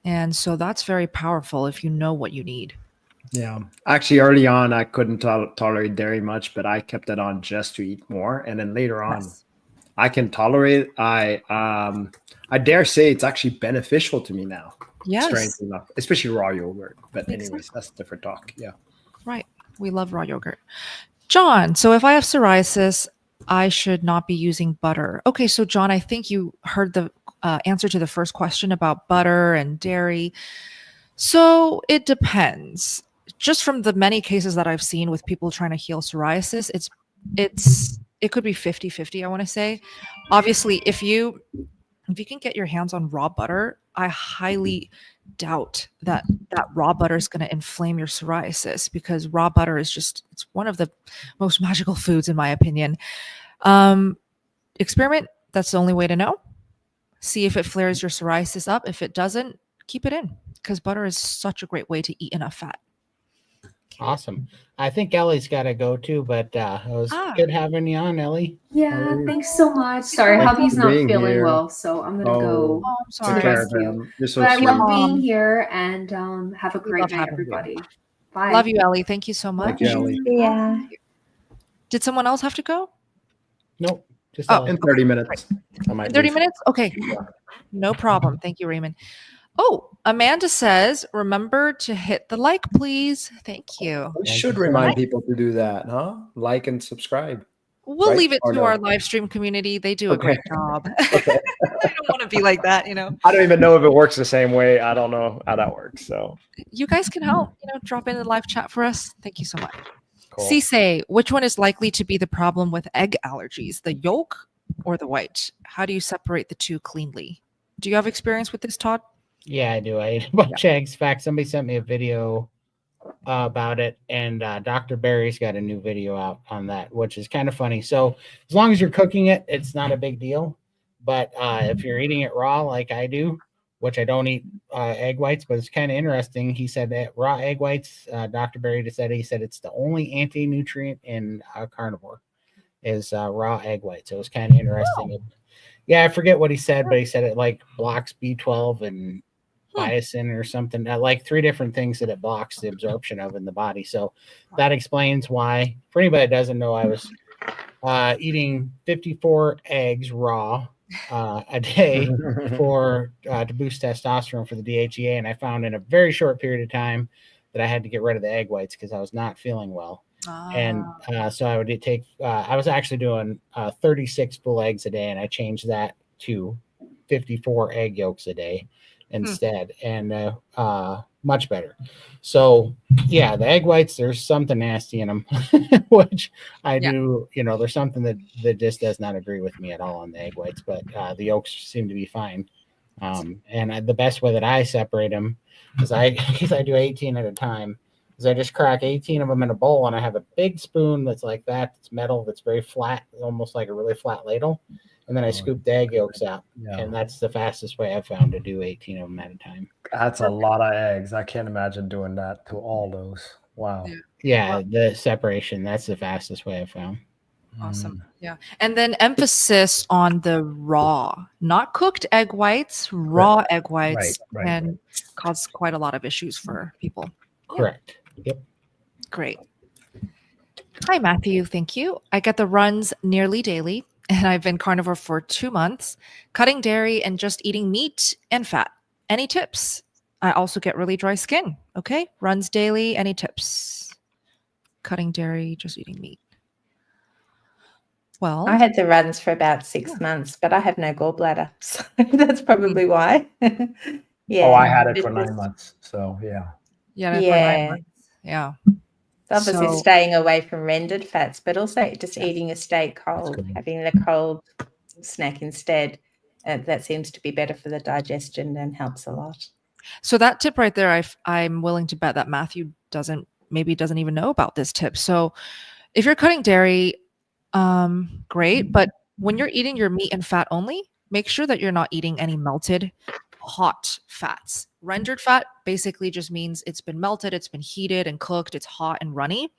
And so that's very powerful if you know what you need. Yeah. Actually, early on, I couldn't tolerate dairy much, but I kept it on just to eat more. And then later on, I can tolerate it. I dare say it's actually beneficial to me now. Yes. Strangely enough, especially raw yogurt. But anyways, that's a different talk. Yeah. Right. We love raw yogurt. John, so if I have psoriasis, I should not be using butter. Okay, so John, I think you heard the answer to the first question about butter and dairy. So it depends. Just from the many cases that I've seen with people trying to heal psoriasis, it could be 50-50, I want to say. Obviously, if you can get your hands on raw butter, I highly doubt that raw butter is going to inflame your psoriasis, because raw butter is it's one of the most magical foods, in my opinion. Experiment. That's the only way to know. See if it flares your psoriasis up. If it doesn't, keep it in, because butter is such a great way to eat enough fat. Awesome. I think Ellie's got to go too, but it was good having you on, Ellie. Yeah, thanks so much. Sorry, hubby's not feeling well, so I'm going to go to the rescue. So but I love being here, and have a great night, everybody. Bye. Love you, Ellie. Thank you so much. Thank you, Ellie. Yeah. Did someone else have to go? Nope. Just in 30 minutes. I might 30 minutes? Okay. No problem. Thank you, Raymond. Oh, Amanda says, remember to hit the like, please. Thank you. We should remind people to do that, huh? Like and subscribe. We'll leave it to our live stream community. They do a great job. I don't want to be like that, I don't even know if it works the same way. I don't know how that works. So you guys can help, drop in the live chat for us. Thank you so much. cool. Cisse, which one is likely to be the problem with egg allergies, the yolk or the white? How do you separate the two cleanly? Do you have experience with this, Todd? Yeah, I do. I ate a bunch of eggs. In fact, somebody sent me a video about it, and Dr. Barry's got a new video out on that, which is kind of funny. So as long as you're cooking it, it's not a big deal. But if you're eating it raw like I do, which I don't eat egg whites, but it's kind of interesting. He said that raw egg whites, Dr. Barry he said it's the only anti-nutrient in carnivore is raw egg whites. So it was kind of interesting. Yeah, I forget what he said, but he said it like blocks B12 and biotin or something, like 3 different things that it blocks the absorption of in the body. So that explains why. For anybody that doesn't know, I was eating 54 eggs raw a day for to boost testosterone for the DHEA, and I found in a very short period of time that I had to get rid of the egg whites because I was not feeling well. And so I would take. I was actually doing 36 full eggs a day, and I changed that to 54 egg yolks a day instead, and much better. So yeah, the egg whites, there's something nasty in them, which I do. You know, there's something that just does not agree with me at all on the egg whites, but the yolks seem to be fine. And the best way that I separate them is because I do 18 at a time. Is I just crack 18 of them in a bowl, and I have a big spoon that's like that. It's metal. That's very flat, almost like a really flat ladle. And then I scoop the egg yolks out, and that's the fastest way I've found to do 18 of them at a time. That's a lot of eggs. I can't imagine doing that to all those. Wow. Yeah, the separation, that's the fastest way I've found. Awesome. Yeah. And then emphasis on the raw, not cooked egg whites, raw egg whites can cause quite a lot of issues for people. Correct. Yep. Great. Hi, Matthew. Thank you. I get the runs nearly daily, and I've been carnivore for 2 months, cutting dairy and just eating meat and fat. Any tips? I also get really dry skin. Okay. Runs daily. Any tips? Cutting dairy, just eating meat. Well, I had the runs for about 6 months, but I have no gallbladder, so that's probably why. Oh, I had it for 9 months. So yeah. Yeah. For 9 months. Yeah. Obviously staying away from rendered fats, but also just eating a steak cold, having the cold snack instead. That seems to be better for the digestion and helps a lot. So that tip right there, I'm willing to bet that Matthew doesn't even know about this tip. So if you're cutting dairy, great. But when you're eating your meat and fat only, make sure that you're not eating any melted hot fats. Rendered fat basically just means it's been melted, it's been heated and cooked, it's hot and runny.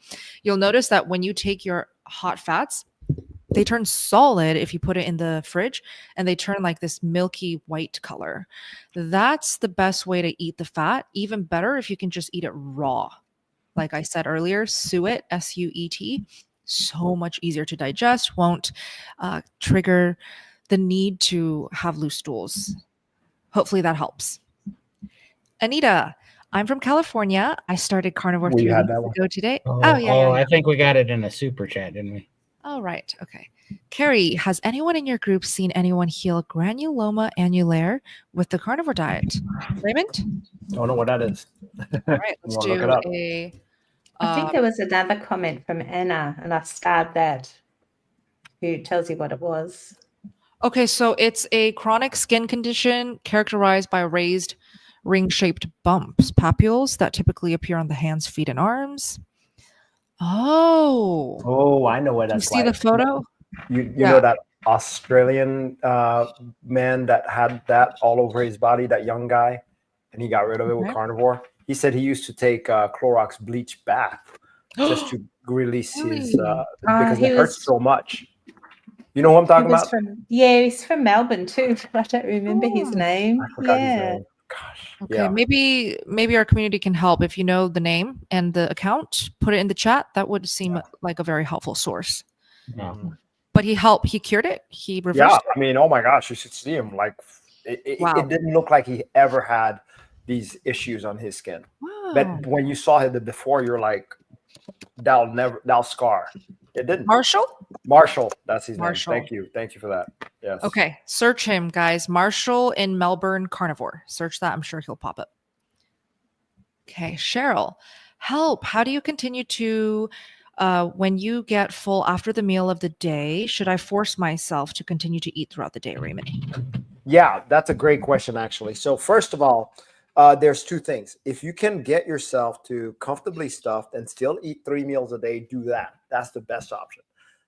You'll notice that when you take your hot fats, they turn solid if you put it in the fridge, and they turn like this milky white color. That's the best way to eat the fat. Even better if you can just eat it raw. Like I said earlier, suet, S-U-E-T, so much easier to digest, won't trigger the need to have loose stools. Hopefully that helps. Anita, I'm from California. I started carnivore 3 weeks ago today. Yeah. I think we got it in a super chat, didn't we? Oh, right. Okay. Carrie, has anyone in your group seen anyone heal granuloma annulare with the carnivore diet? Raymond? Don't know what that is. All right, let's do a... I think there was another comment from Anna, and I starred that, who tells you what it was. Okay, so it's a chronic skin condition characterized by raised ring-shaped bumps, papules that typically appear on the hands, feet, and arms. Oh, I know what that's like. You see the photo? You know that Australian man that had that all over his body, that young guy, and he got rid of it with carnivore. He said he used to take Clorox bleach bath just to release his because it hurts so much. You know what I'm talking about? He's from Melbourne too. I don't remember his name. I forgot his name. Gosh. Okay, maybe our community can help. If you know the name and the account, put it in the chat. That would seem like a very helpful source. But he cured it. He reversed it. I mean, oh my gosh, you should see him. Like it didn't look like he ever had these issues on his skin. Wow. But when you saw the before, you're like, that'll scar. It didn't. Marshall, that's his name. Thank you for that. Yes. Okay, search him, guys. Marshall in Melbourne carnivore. Search that. I'm sure he'll pop up. Okay, Cheryl, help. How do you continue to, when you get full after the meal of the day, should I force myself to continue to eat throughout the day, Raymond? Yeah, that's a great question, actually. So first of all, there's two things. If you can get yourself to comfortably stuffed and still eat 3 meals a day, do that. That's the best option.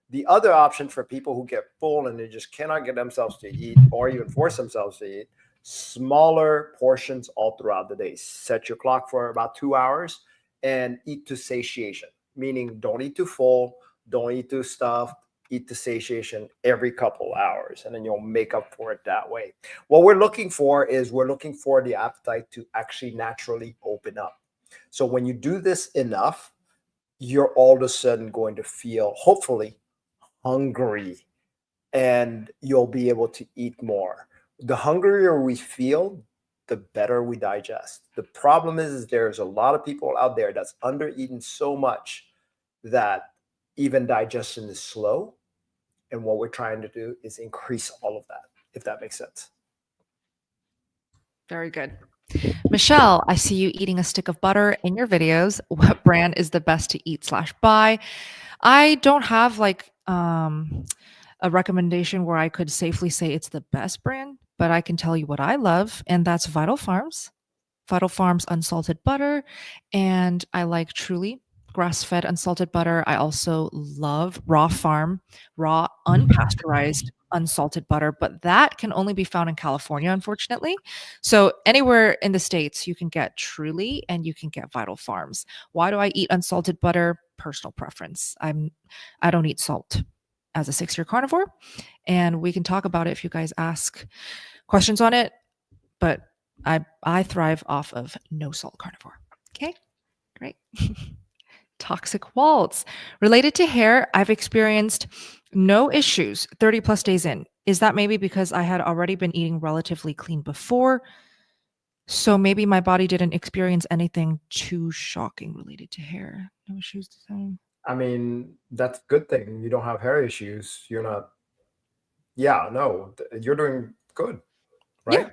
The other option for people who get full and they just cannot get themselves to eat or even force themselves to eat, smaller portions all throughout the day. Set your clock for about 2 hours and eat to satiation, meaning don't eat too full, don't eat too stuffed, eat to satiation every couple hours, and then you'll make up for it that way. What we're looking for is the appetite to actually naturally open up. So when you do this enough, you're all of a sudden going to feel, hopefully, hungry and you'll be able to eat more. The hungrier we feel, the better we digest. The problem is there's a lot of people out there that's under-eaten so much that even digestion is slow. And what we're trying to do is increase all of that, if that makes sense. Very good. Michelle, I see you eating a stick of butter in your videos. What brand is the best to eat / buy? I don't have like a recommendation where I could safely say it's the best brand, but I can tell you what I love, and that's Vital Farms. Vital Farms unsalted butter, and I like Truly grass-fed unsalted butter. I also love Raw Farm, raw unpasteurized unsalted butter, but that can only be found in California, unfortunately. So anywhere in the States, you can get Truly and you can get Vital Farms. Why do I eat unsalted butter? Personal preference. I don't eat salt as a 6-year carnivore, and we can talk about it if you guys ask questions on it, but I thrive off of no salt carnivore. Okay, great. Toxic waltz. Related to hair, I've experienced no issues 30 plus days in. Is that maybe because I had already been eating relatively clean before? So maybe my body didn't experience anything too shocking related to hair. No issues the same. I mean, that's a good thing. You don't have hair issues. You're not. Yeah, no, you're doing good, right?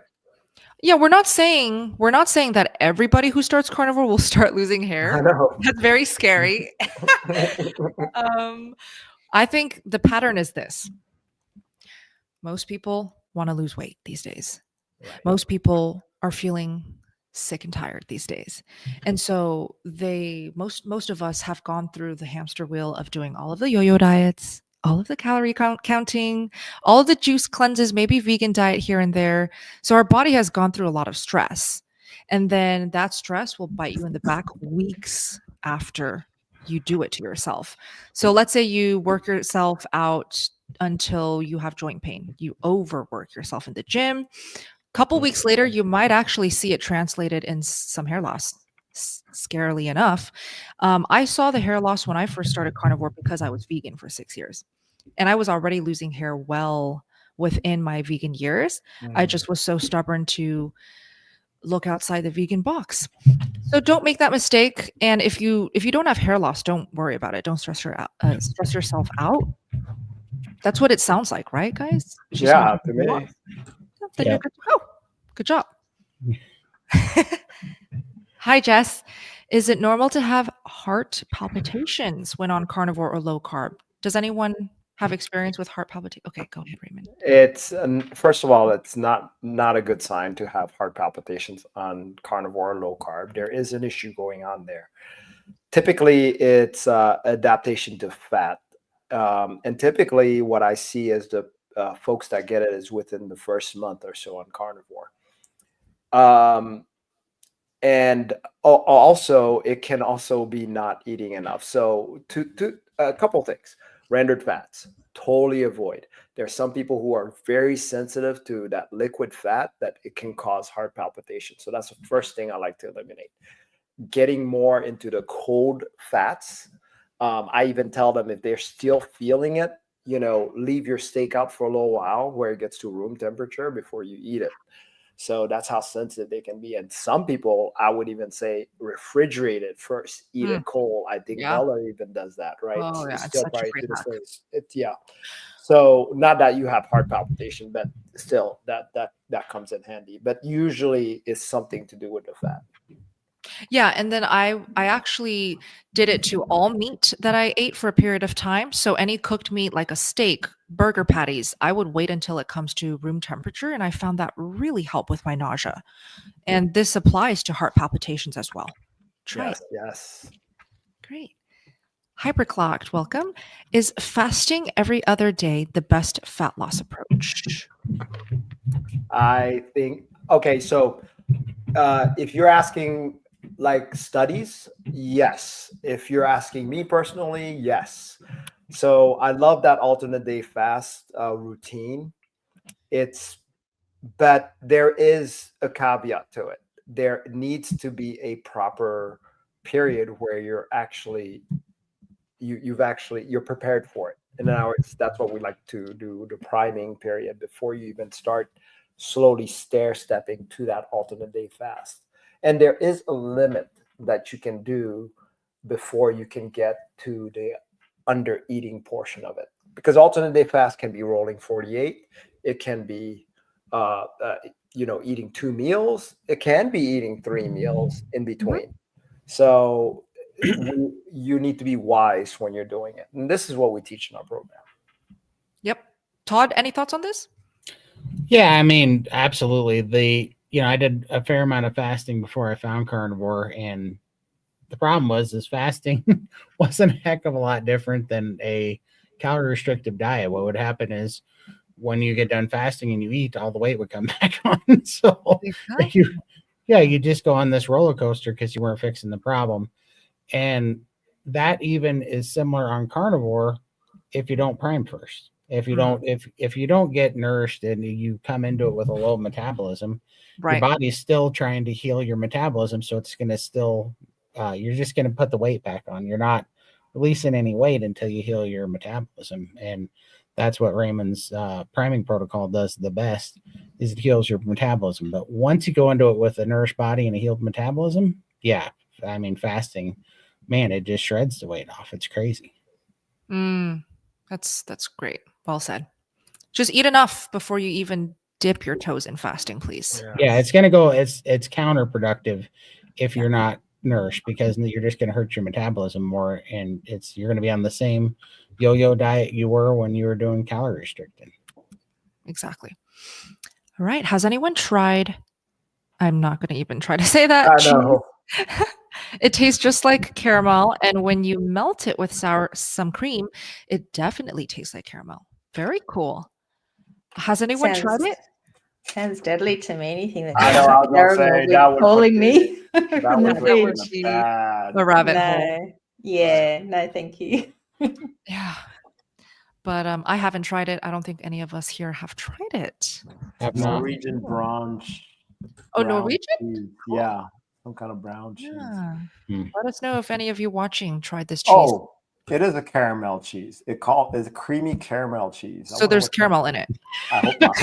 Yeah, we're not saying that everybody who starts carnivore will start losing I hair. know. That's very scary. I think the pattern is this. Most people want to lose weight these days. Right. Most people are feeling sick and tired these days. And so most of us have gone through the hamster wheel of doing all of the yo-yo diets, all of the calorie counting, all of the juice cleanses, maybe vegan diet here and there. So our body has gone through a lot of stress. And then that stress will bite you in the back weeks after you do it to yourself. So let's say you work yourself out until you have joint pain. You overwork yourself in the gym. Couple weeks later, you might actually see it translated in some hair loss. Scarily enough, I saw the hair loss when I first started carnivore because I was vegan for 6 years, and I was already losing hair well within my vegan years. I just was so stubborn to look outside the vegan box. So don't make that mistake. And if you don't have hair loss, don't worry about it. Don't stress yourself out. That's what it sounds like, right, guys? It's just Yeah, not to hair loss. me. Then Yeah. you're good to go. Good job. Hi, Jess. Is it normal to have heart palpitations when on carnivore or low carb? Does anyone have experience with heart palpitation? Okay, go ahead, Raymond. It's first of all, it's not a good sign to have heart palpitations on carnivore or low carb. There is an issue going on there. Typically, it's adaptation to fat, and typically, what I see is the folks that get it is within the first month or so on carnivore. And also, it can also be not eating enough. So, to a couple things, rendered fats, totally avoid. There are some people who are very sensitive to that liquid fat that it can cause heart palpitation. So that's the first thing I like to eliminate. Getting more into the cold fats. I even tell them if they're still feeling it, leave your steak out for a little while where it gets to room temperature before you eat it. So that's how sensitive they can be. And some people, I would even say, refrigerate it first, eat it cold. I think Yeah. Bella even does that, right? Oh, yeah, it's Still such a prior great to the hack. face. Yeah. So not that you have heart palpitation, but still that comes in handy. But usually it's something to do with the fat. Yeah, and then I actually did it to all meat that I ate for a period of time. So any cooked meat like a steak, burger patties, I would wait until it comes to room temperature, and I found that really helped with my nausea. And this applies to heart palpitations as well. Try it. Yes. Great. Hyperclocked, welcome. Is fasting every other day the best fat loss approach? I think, okay, so if you're asking like studies, yes. If you're asking me personally, yes. So I love that alternate day fast routine. But there is a caveat to it. There needs to be a proper period where you're actually you're prepared for it. in hours. That's what we like to do, the priming period, before you even start slowly stair stepping to that alternate day fast. And there is a limit that you can do before you can get to the under eating portion of it, because alternate day fast can be rolling 48. It can be eating 2 meals. It can be eating 3 meals in between. So you need to be wise when you're doing it, and this is what we teach in our program. Yep. Todd, any thoughts on this? Yeah, I mean, absolutely. I did a fair amount of fasting before I found carnivore, and the problem is fasting wasn't a heck of a lot different than a calorie restrictive diet. What would happen is when you get done fasting and you eat, all the weight would come back on. So you just go on this roller coaster because you weren't fixing the problem. And that even is similar on carnivore if you don't prime first. If you don't get nourished and you come into it with a low metabolism, your body's still trying to heal your metabolism. So it's going to still, you're just going to put the weight back on. You're not releasing any weight until you heal your metabolism. And that's what Raymond's priming protocol does the best, is it heals your metabolism. But once you go into it with a nourished body and a healed metabolism, yeah, I mean, fasting, man, it just shreds the weight off. It's crazy. That's great. Well said. Just eat enough before you even dip your toes in fasting, please. Yeah, it's counterproductive if you're not nourished, because you're just going to hurt your metabolism more, and you're going to be on the same yo-yo diet you were when you were doing calorie restricting. Exactly. All right. Has anyone tried? I'm not going to even try to say that. I know. It tastes just like caramel, and when you melt it with some cream, it definitely tastes like caramel. Very cool. Has anyone tried it? Sounds deadly to me. Anything that I know, I was gonna say, that would calling me. That would put you in a bad. A rabbit hole. Yeah, no, thank you. Yeah. But I haven't tried it. I don't think any of us here have tried it. Norwegian brunch. Oh, Norwegian? Cheese. Yeah, some kind of brown cheese. Yeah. Let us know if any of you watching tried this cheese. Oh, it is a caramel cheese. It's a creamy caramel cheese. So there's caramel in it. I hope not.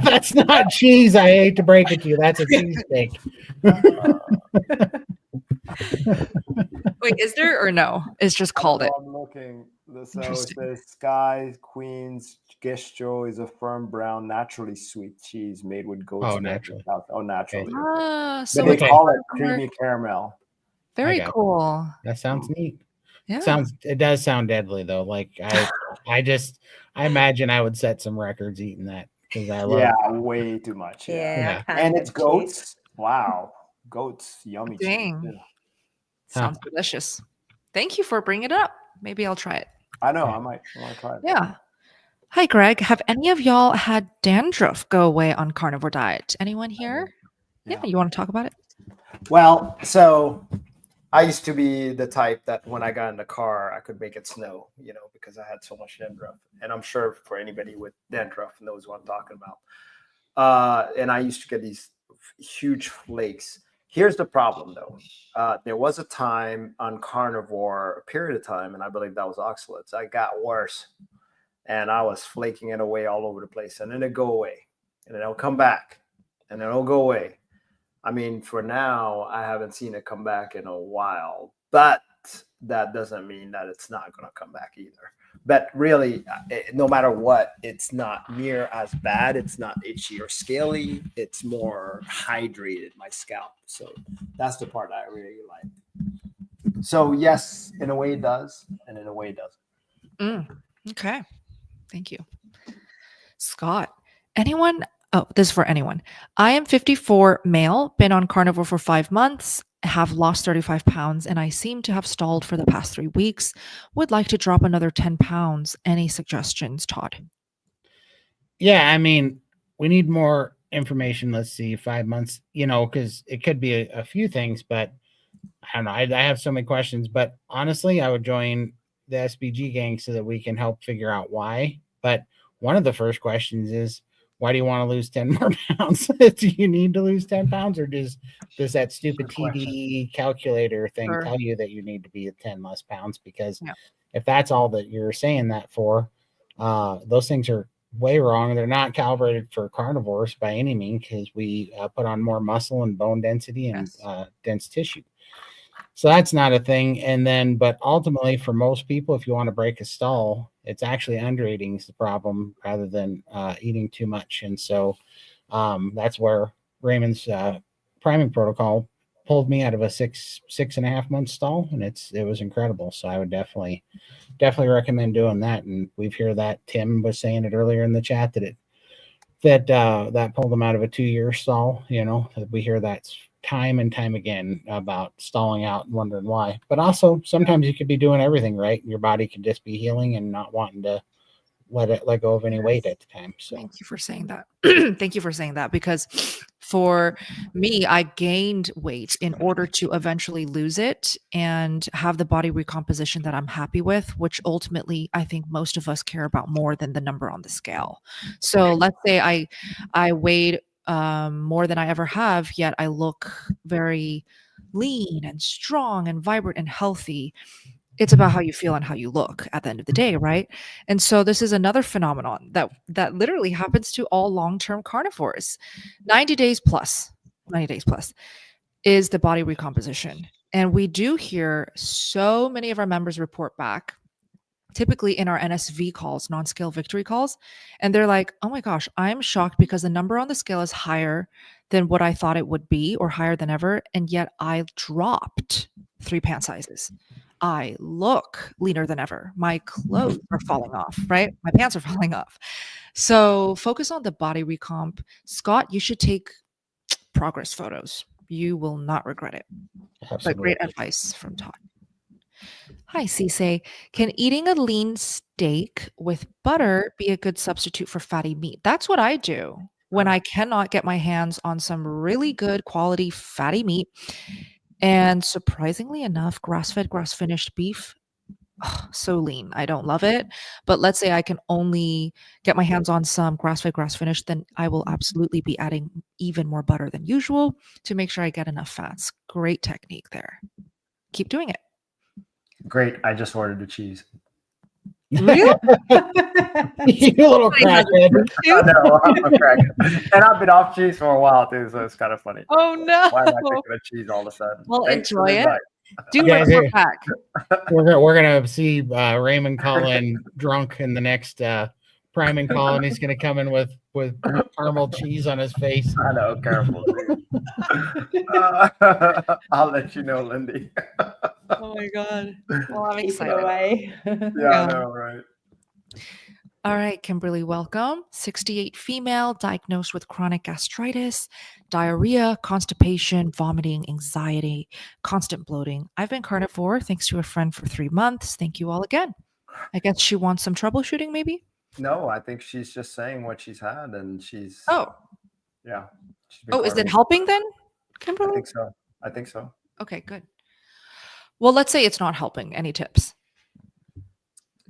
That's not cheese. I hate to break it to you. That's a cheesesteak. Wait, is there or no? It's just called it. I'm looking. So it says Sky Queen's Gestro is a firm brown, naturally sweet cheese made with goat's milk. Naturally. Oh, naturally. So But they call it creamy caramel. Very cool. That sounds neat. Yeah. It does sound deadly though. Like I imagine I would set some records eating that, because I love way too much. Yeah. And it's goats. Wow. Goats, yummy Dang. cheese. Sounds delicious. Thank you for bringing it up. Maybe I'll try it. I know. I might want to try it. Yeah. Hi, Greg. Have any of y'all had dandruff go away on carnivore diet? Anyone here? Yeah. You want to talk about it? Well, so I used to be the type that when I got in the car, I could make it snow, because I had so much dandruff. And I'm sure for anybody with dandruff knows what I'm talking about. And I used to get these huge flakes. Here's the problem, though. There was a time on carnivore, a period of time, and I believe that was oxalates. I got worse, and I was flaking it away all over the place. And then it'd go away, and then it'll come back, and then it'll go away. I mean, for now, I haven't seen it come back in a while, but that doesn't mean that it's not going to come back either. But really, no matter what, it's not near as bad. It's not itchy or scaly. It's more hydrated, my scalp. So that's the part I really like. So yes, in a way it does, and in a way it doesn't. Okay. Thank you. Scott, anyone? Oh, this is for anyone. I am 54, male, been on carnivore for 5 months, have lost 35 pounds, and I seem to have stalled for the past 3 weeks. Would like to drop another 10 pounds. Any suggestions, Todd? Yeah, I mean, we need more information. Let's see, 5 months, because it could be a few things, but I don't know. I have so many questions, but honestly, I would join the SBG gang so that we can help figure out why. But one of the first questions is, why do you want to lose 10 more pounds? Do you need to lose 10 pounds, or does that stupid Good question. TDE calculator thing Sure. tell you that you need to be at 10 less pounds? Because Yeah. if that's all that you're saying that for, those things are way wrong. They're not calibrated for carnivores by any means, because we put on more muscle and bone density and Yes. dense tissue. So that's not a thing. And then, but ultimately, for most people, if you want to break a stall, it's actually under eating is the problem rather than eating too much. And so that's where Raymond's priming protocol pulled me out of a 6.5 month stall, and it was incredible. So I would definitely recommend doing that. And we've heard that Tim was saying it earlier in the chat that pulled him out of a 2-year stall. We hear that time and time again about stalling out and wondering why. But also sometimes you could be doing everything right. Your body could just be healing and not wanting to let go of any weight at the time. So Thank you for saying that. Thank you for saying that, because for me, I gained weight in order to eventually lose it and have the body recomposition that I'm happy with, which ultimately I think most of us care about more than the number on the scale. So let's say I weighed more than I ever have, yet I look very lean and strong and vibrant and healthy. It's about how you feel and how you look at the end of the day, right? And so this is another phenomenon that literally happens to all long-term carnivores. 90 days plus is the body recomposition. And we do hear so many of our members report back, typically in our NSV calls, non-scale victory calls, and they're like, oh my gosh, I'm shocked because the number on the scale is higher than what I thought it would be, or higher than ever, and yet I dropped 3 pant sizes. I look leaner than ever. My clothes are falling off, right? My pants are falling off. So focus on the body recomp. Scott, you should take progress photos. You will not regret it. absolutely. But great advice from Todd. Hi, Cisse. Can eating a lean steak with butter be a good substitute for fatty meat? That's what I do when I cannot get my hands on some really good quality fatty meat. And surprisingly enough, grass-fed, grass-finished beef, so lean. I don't love it. But let's say I can only get my hands on some grass-fed, grass-finished, then I will absolutely be adding even more butter than usual to make sure I get enough fats. Great technique there. Keep doing it. Great. I just ordered the cheese. Really? You little crackhead. I know, I'm a crack. And I've been off cheese for a while too, so it's kind of funny. Oh no. Why am I thinking of cheese all of a sudden? Well, Thanks for enjoy the it. invite. Do Yeah, report back. We're gonna see Raymond call in drunk in the next priming call, and he's gonna come in with caramel cheese on his face. I know, careful. Dude. I'll let you know, Lindy. Oh my god. Well, I'm Keep it excited. away. Yeah, I know, right? All right, Kimberly, welcome. 68 female, diagnosed with chronic gastritis, diarrhea, constipation, vomiting, anxiety, constant bloating. I've been carnivore thanks to a friend for 3 months. Thank you all again. I guess she wants some troubleshooting, maybe? No, I think she's just saying what she's had, and she's Oh, yeah. She's been oh, is it carnivore. helping then, I Kimberly? think so. I think so. Okay, good. Well, let's say it's not helping. Any tips?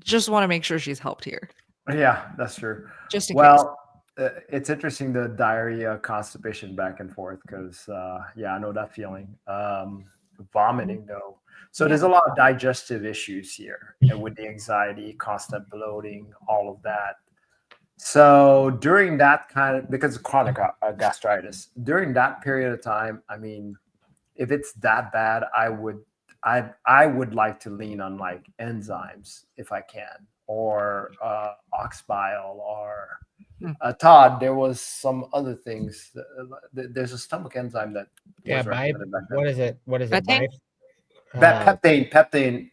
Just want to make sure she's helped here. Yeah, that's true. Just in case. Well, it's interesting, the diarrhea, constipation back and forth, because yeah, I know that feeling. Vomiting though, so there's a lot of digestive issues here, and with the anxiety, constant bloating, all of that. So during that because of chronic gastritis, during that period of time, I mean, if it's that bad, I would like to lean on like enzymes if I can, or ox bile, or Todd, there was some other things. There's a stomach enzyme that was recommended back then. What is it? Betaine? Peptane.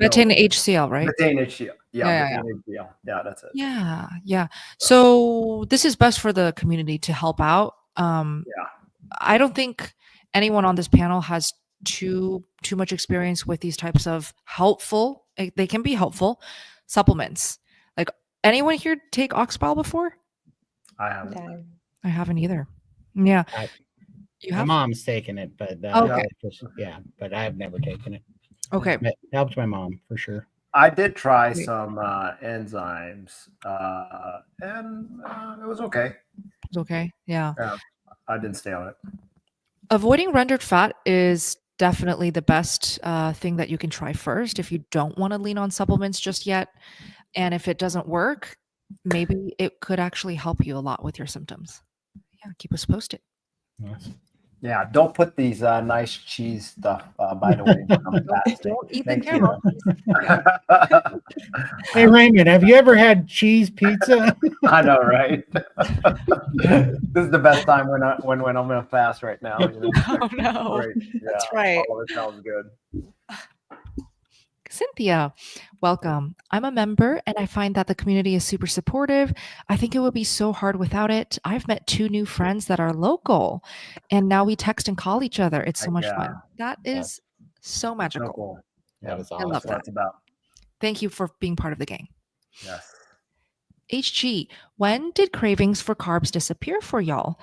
Betaine HCl, right? Betaine HCl. Yeah, Betaine HCl. Yeah, that's it. Yeah. So this is best for the community to help out. I don't think anyone on this panel has too much experience with these types of helpful. They can be helpful supplements. Like, anyone here take ox bile before? I haven't. No. I haven't either. Yeah. You My have? mom's taken it, but Okay. but I've never taken it. Okay. It helped my mom for sure. I did try some enzymes, and it was okay. It's okay. Yeah. I didn't stay on it. Avoiding rendered fat is definitely the best thing that you can try first if you don't want to lean on supplements just yet. And if it doesn't work, maybe it could actually help you a lot with your symptoms. Yeah, keep us posted. Yes. Yeah, don't put these nice cheese stuff, by the way. Don't eat the Thank caramel. you. Hey Raymond, have you ever had cheese pizza? I know, right? This is the best time when I'm on a fast right now. You know? Oh no. Great. Yeah, That's right. all of it sounds good. Cynthia, welcome. I'm a member and I find that the community is super supportive. I think it would be so hard without it. I've met 2 new friends that are local and now we text and call each other. It's so much fun. That is so magical. So cool. That is I awesome. love That's what that. it's about. Thank you for being part of the gang. Yes. HG, when did cravings for carbs disappear for y'all?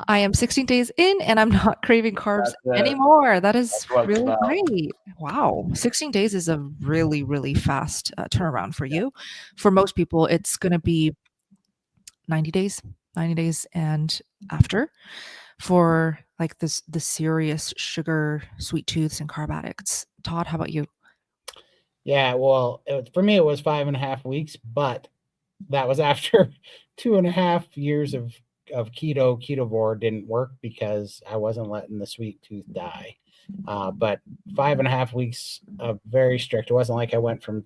I am 16 days in and I'm not craving carbs That's it. anymore. That is That's what it's really about. great. Wow. 16 days is a really, really fast turnaround for you. For most people, it's going to be 90 days and after for like the serious sugar, sweet tooths and carb addicts. Todd, how about you? Yeah, well, for me, it was 5.5 weeks, but that was after 2.5 years of ketovore didn't work because I wasn't letting the sweet tooth die. But 5.5 weeks of very strict. It wasn't like I went from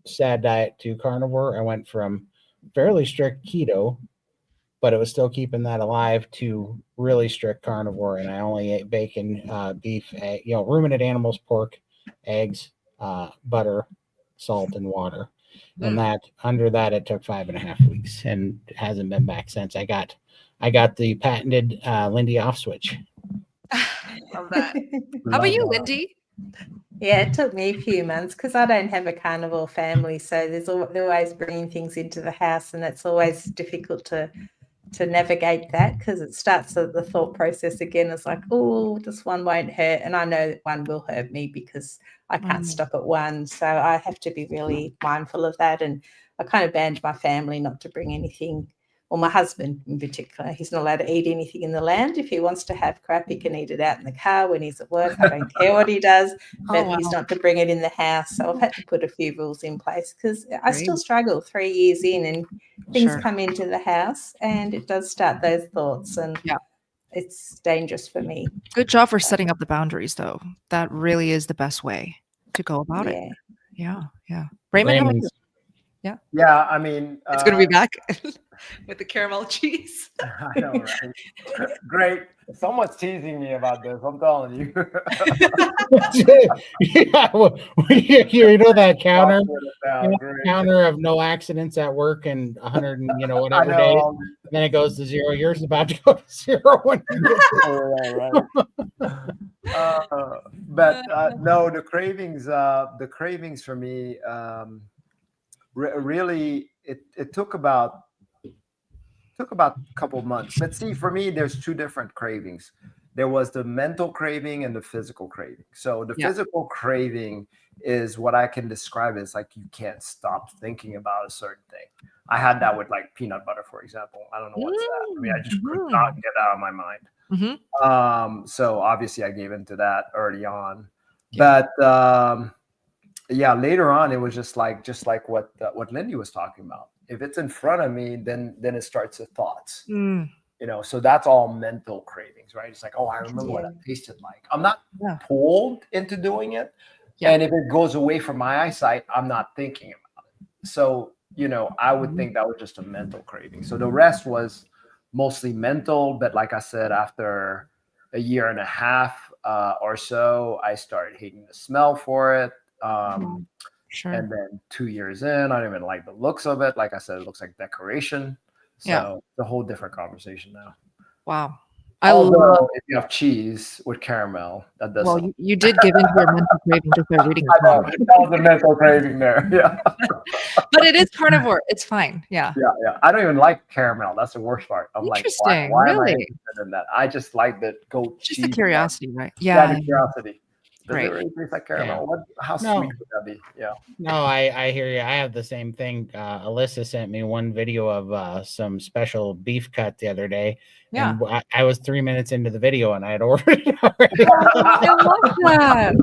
SAD diet to carnivore. I went from fairly strict keto, but it was still keeping that alive, to really strict carnivore. And I only ate bacon, beef, ruminant animals, pork, eggs, butter, salt, and water. And that under that it took 5.5 weeks and hasn't been back since. I got the patented Lindy off switch. Love that. How about you, Lindy? Yeah, it took me a few months because I don't have a carnivore family, so they're always bringing things into the house, and it's always difficult to navigate that because it starts the thought process again. It's like, oh, this one won't hurt, and I know that one will hurt me because I can't stop at one, so I have to be really mindful of that. And I kind of banned my family not to bring anything, or my husband in particular. He's not allowed to eat anything in the lounge. If he wants to have crap, he can eat it out in the car when he's at work. I don't care what he does, but he's not to bring it in the house. So I've had to put a few rules in place because I still struggle 3 years in, and things come into the house and it does start those thoughts, and it's dangerous for me. Good job for setting up the boundaries, though. That really is the best way to go about it. Yeah. Raymond, how about you? Yeah, I mean, it's going to be back with the caramel cheese. I know, right? Great. Someone's teasing me about this. I'm telling you. Yeah, well, you know that counter, counter of no accidents at work and 100 and whatever days. And then it goes to 0. Yours is about to go to 0 when you get but no, the cravings for me, really, it took about a couple of months. But see, for me, there's 2 different cravings. There was the mental craving and the physical craving. So the physical craving is what I can describe as like you can't stop thinking about a certain thing. I had that with like peanut butter, for example. I don't know what's that. I mean, I just could not get out of my mind. So obviously I gave into that early on. But later on it was just like what Lindy was talking about. If it's in front of me, then it starts with thoughts. So that's all mental cravings, right? It's like, oh, I remember what it tasted like. I'm not pulled into doing it. And if it goes away from my eyesight, I'm not thinking about it. So, I would think that was just a mental craving. So the rest was mostly mental. But like I said, after a year and a half or so, I started hating the smell for it. And then 2 years in, I don't even like the looks of it. Like I said, it looks like decoration. So it's a whole different conversation now. Wow. Although if you have cheese with caramel, that does. Well, you did give into your mental craving just by reading I know, that was a mental craving there. Yeah. But it is carnivore. It's fine. Yeah. I don't even like caramel. That's the worst part. I'm like, why really? am I interested in that? I just like the goat cheese. Just the curiosity, right? Yeah, the curiosity. Does Right. it really taste like caramel? What? How No. sweet would that be? Yeah. No, I hear you. I have the same thing. Alyssa sent me one video of some special beef cut the other day. Yeah. And I was 3 minutes into the video and I had ordered it already. I love that.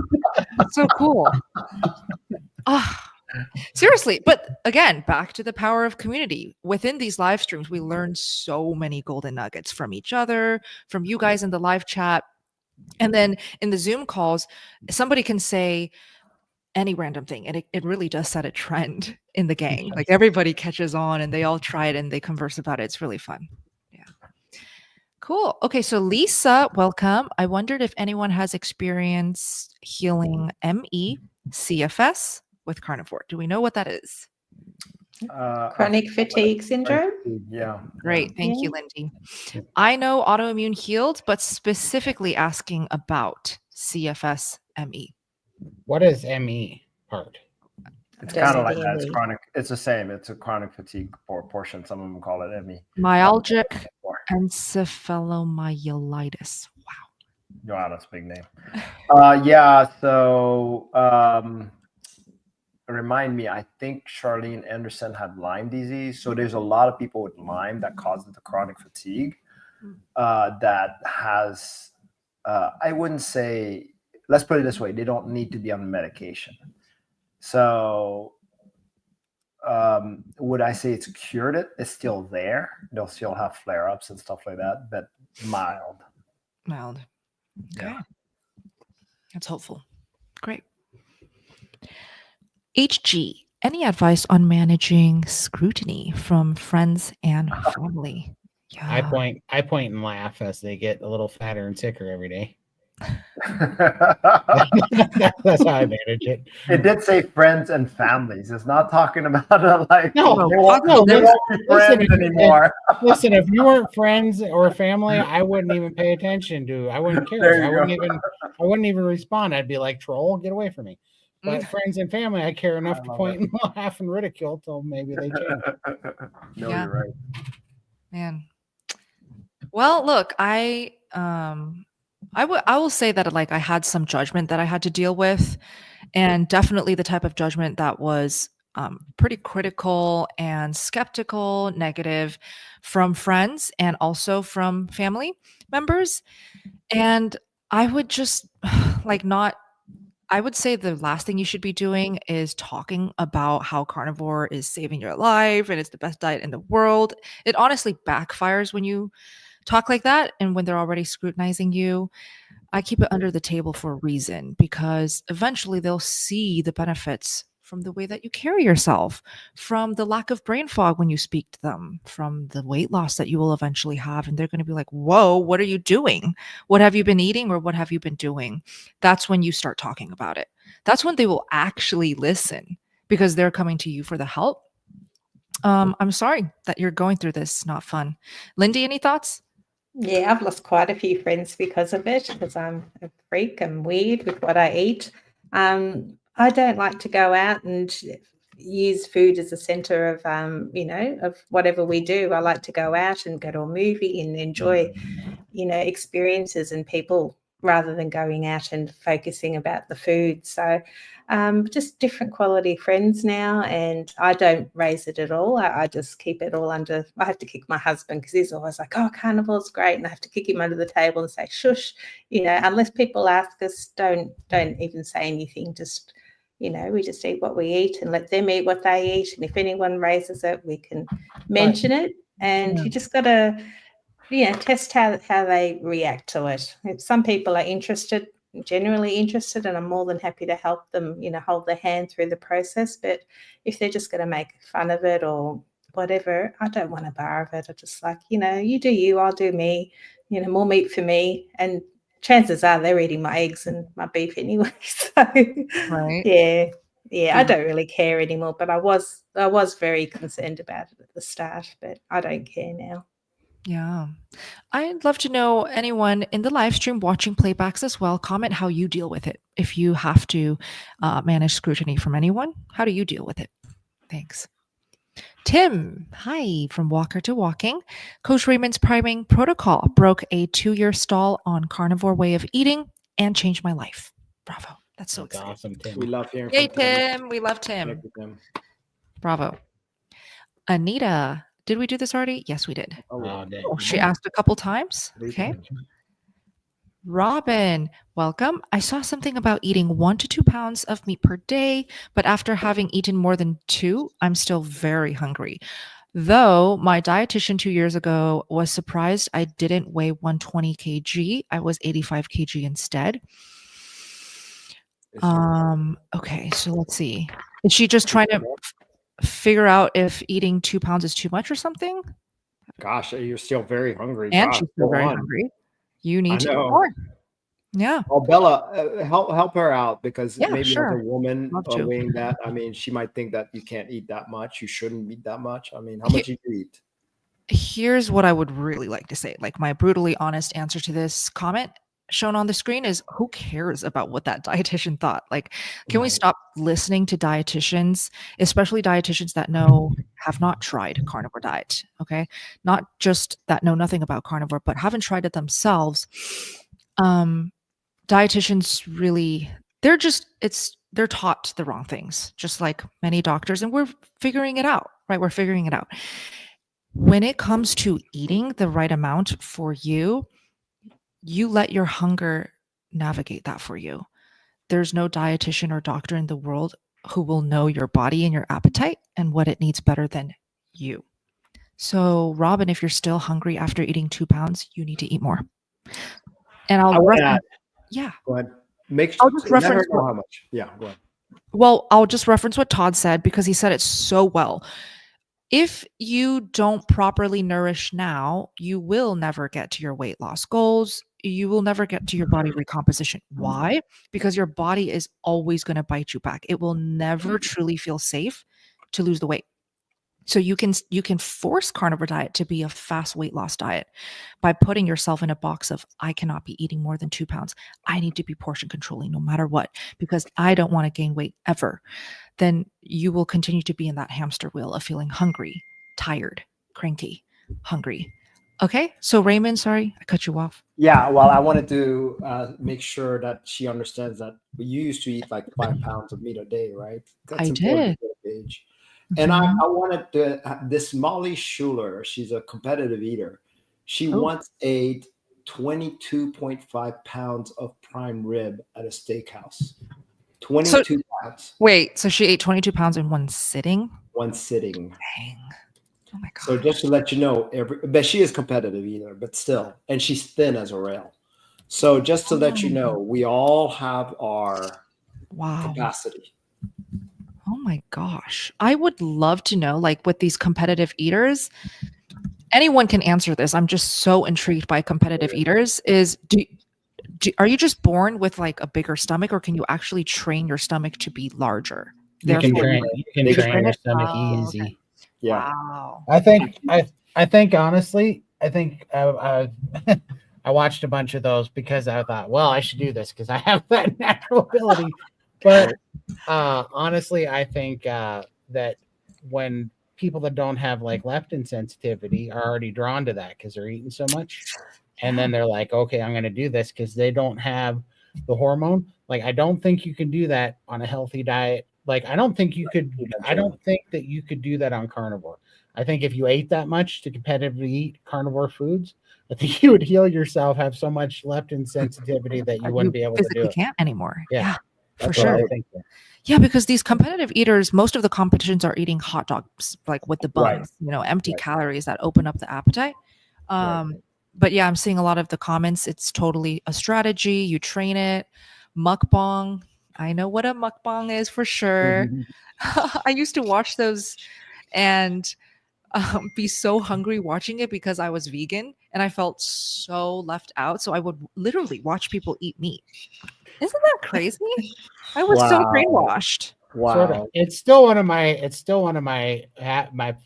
That's so cool. Seriously, but again, back to the power of community. Within these live streams, we learn so many golden nuggets from each other, from you guys in the live chat. And then in the Zoom calls, somebody can say any random thing, and it really does set a trend in the gang. Like everybody catches on and they all try it and they converse about it. It's really fun. Yeah. Cool. Okay, so Lisa, welcome. I wondered if anyone has experienced healing ME, CFS with carnivore. Do we know what that is? Chronic fatigue syndrome. Yeah. Great. Thank you, Lindy. I know autoimmune healed, but specifically asking about CFS ME. What is ME part? It's kind of like Doesn't that. It's really- chronic. It's the same. It's a chronic fatigue portion. Some of them call it ME. Myalgic encephalomyelitis. Wow, that's a big name. Yeah. So remind me. I think Charlene Anderson had Lyme disease. So there's a lot of people with Lyme that causes the chronic fatigue. That has. I wouldn't say. Let's put it this way: they don't need to be on medication. So, would I say it's cured? It's still there. They'll still have flare-ups and stuff like that, but mild. Mild. Okay. Yeah. That's hopeful. Great. HG, any advice on managing scrutiny from friends and family? Yeah. I point and laugh as they get a little fatter and sicker every day. That's how I manage it. It did say friends and families. It's not talking about like No, they won't, no, they won't be friends listen, anymore. Listen, if you weren't friends or family, I wouldn't even pay attention to. I wouldn't There care. you I wouldn't even respond. I'd be like, troll, get away from me. But friends and family, I care enough to love point and laugh and ridicule till maybe they change. No, Yeah. you're right. Man. Well, look, I will say that like I had some judgment that I had to deal with, and definitely the type of judgment that was pretty critical and skeptical, negative from friends and also from family members. And I would just like not. I would say the last thing you should be doing is talking about how carnivore is saving your life and it's the best diet in the world. It honestly backfires when you talk like that and when they're already scrutinizing you. I keep it under the table for a reason, because eventually they'll see the benefits from the way that you carry yourself, from the lack of brain fog when you speak to them, from the weight loss that you will eventually have. And they're going to be like, whoa, what are you doing? What have you been eating or what have you been doing? That's when you start talking about it. That's when they will actually listen, because they're coming to you for the help. I'm sorry that you're going through this. Not fun. Lindy, any thoughts? Yeah, I've lost quite a few friends because of it, because I'm a freak. I'm weird with what I eat. I don't like to go out and use food as a center of, of whatever we do. I like to go out and go to a movie and enjoy, experiences and people, rather than going out and focusing about the food. So just different quality friends now, and I don't raise it at all. I just keep it all under. I have to kick my husband, because he's always like, oh, carnivore's great, and I have to kick him under the table and say, shush, unless people ask us, don't even say anything. Just, we just eat what we eat and let them eat what they eat. And if anyone raises it, we can mention it. And you just got to, test how they react to it. If some people are genuinely interested, and I'm more than happy to help them, hold their hand through the process. But if they're just going to make fun of it or whatever, I don't want a bar of it. I just like, you do you, I'll do me, more meat for me. And chances are they're eating my eggs and my beef anyway. So Right. Yeah, I don't really care anymore. But I was very concerned about it at the start, but I don't care now. Yeah. I'd love to know anyone in the live stream watching playbacks as well. Comment how you deal with it. If you have to manage scrutiny from anyone, how do you deal with it? Thanks. Tim, hi, from Walker to Walking. Coach Raymond's priming protocol broke a 2-year stall on carnivore way of eating and changed my life. Bravo. That's so That's exciting. awesome, Tim. We love hearing Yay, from Tim. Tim. We love Tim. Thank you, Tim. Bravo. Anita, did we do this already? Yes, we did. Oh, Oh, she asked a couple times. Okay. Robin, welcome. I saw something about eating 1 to 2 pounds of meat per day, but after having eaten more than 2, I'm still very hungry. Though my dietitian 2 years ago was surprised I didn't weigh 120 kg. I was 85 kg instead. Okay, so let's see. Is she just trying to figure out if eating 2 pounds is too much or something? Gosh, you're still very hungry. And Gosh, she's still go very on. hungry. You need I to eat know. more. Yeah. Oh, Bella, help her out, because Yeah, maybe sure. as a woman Love to. weighing that, I mean, she might think that you can't eat that much. You shouldn't eat that much. I mean, how much do you eat? Here's what I would really like to say. Like, my brutally honest answer to this comment shown on the screen is, who cares about what that dietitian thought? Like, can we stop listening to dietitians, especially dietitians that have not tried carnivore diet? Okay. Not just that know nothing about carnivore, but haven't tried it themselves. Dietitians really, they're taught the wrong things, just like many doctors, and we're figuring it out, right? We're figuring it out. When it comes to eating the right amount for you, you let your hunger navigate that for you. There's no dietitian or doctor in the world who will know your body and your appetite and what it needs better than you. So, Robin, if you're still hungry after eating 2 pounds, you need to eat more. And I want to add. Yeah. Go ahead. I'll just Let her reference know how much. Yeah, go ahead. Well, I'll just reference what Todd said because he said it so well. If you don't properly nourish now, you will never get to your weight loss goals. You will never get to your body recomposition. Why? Because your body is always going to bite you back. It will never truly feel safe to lose the weight. So you can force carnivore diet to be a fast weight loss diet by putting yourself in a box of, I cannot be eating more than 2 pounds. I need to be portion controlling no matter what, because I don't want to gain weight ever. Then you will continue to be in that hamster wheel of feeling hungry, tired, cranky, hungry. Okay. So Raymond, sorry, I cut you off. Yeah, well, I wanted to make sure that she understands that you used to eat like 5 pounds of meat a day, right? That's I important did. to the age. And I wanted to, this Molly Schuler, she's a competitive eater. She once ate 22.5 pounds of prime rib at a steakhouse. 22 pounds. Wait, so she ate 22 pounds in one sitting? One sitting. Dang. Oh my God. So just to let you know, but she is competitive eater, but still, and she's thin as a rail. So just to let you know, we all have our capacity. Oh my gosh. I would love to know, like with these competitive eaters, anyone can answer this. I'm just so intrigued by competitive eaters. Are you just born with like a bigger stomach, or can you actually train your stomach to be larger? You can train your stomach easy. Okay. Yeah. Wow. I think honestly, I watched a bunch of those because I thought, well, I should do this because I have that natural ability. But honestly, I think that when people that don't have like leptin sensitivity are already drawn to that because they're eating so much, and then they're like, okay, I'm going to do this because they don't have the hormone. Like, I don't think you can do that on a healthy diet. Like, I don't think that you could do that on carnivore. I think if you ate that much to competitively eat carnivore foods, I think you would heal yourself, have so much leptin sensitivity that you wouldn't be able to do it. Can't anymore. Yeah. For sure. Yeah, because these competitive eaters, most of the competitions are eating hot dogs, like with the buns, empty calories that open up the appetite. But yeah, I'm seeing a lot of the comments. It's totally a strategy. You train it. Mukbang. I know what a mukbang is for sure. I used to watch those and be so hungry watching it because I was vegan and I felt so left out. So I would literally watch people eat meat. Isn't that crazy? I was so brainwashed. Wow. Sort of. It's still one of my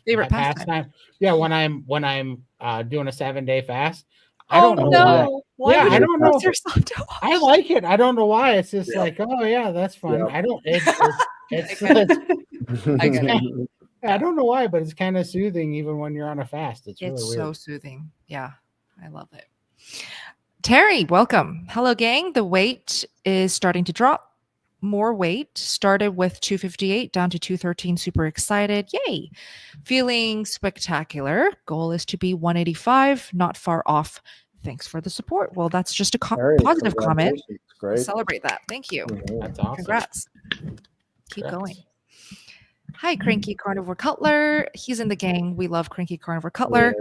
favorite pastime. Yeah, when I'm doing a 7-day fast. I don't know why. Yeah, I don't know. I like it. I don't know why. It's just like, oh yeah, that's fun. I don't. I get it. I don't know why, but it's kind of soothing even when you're on a fast. It's really weird. So soothing. Yeah, I love it. Terry, welcome. Hello, gang. The weight is starting to drop. More weight. Started with 258 down to 213. Super excited. Yay. Feeling spectacular. Goal is to be 185. Not far off. Thanks for the support. Well, that's just a Terry, positive comment. congratulations. Great. Celebrate that. Thank you. Mhm. That's awesome. Congrats. Keep Congrats. going. Hi, Cranky Carnivore Cutler. He's in the gang. We love Cranky Carnivore Cutler.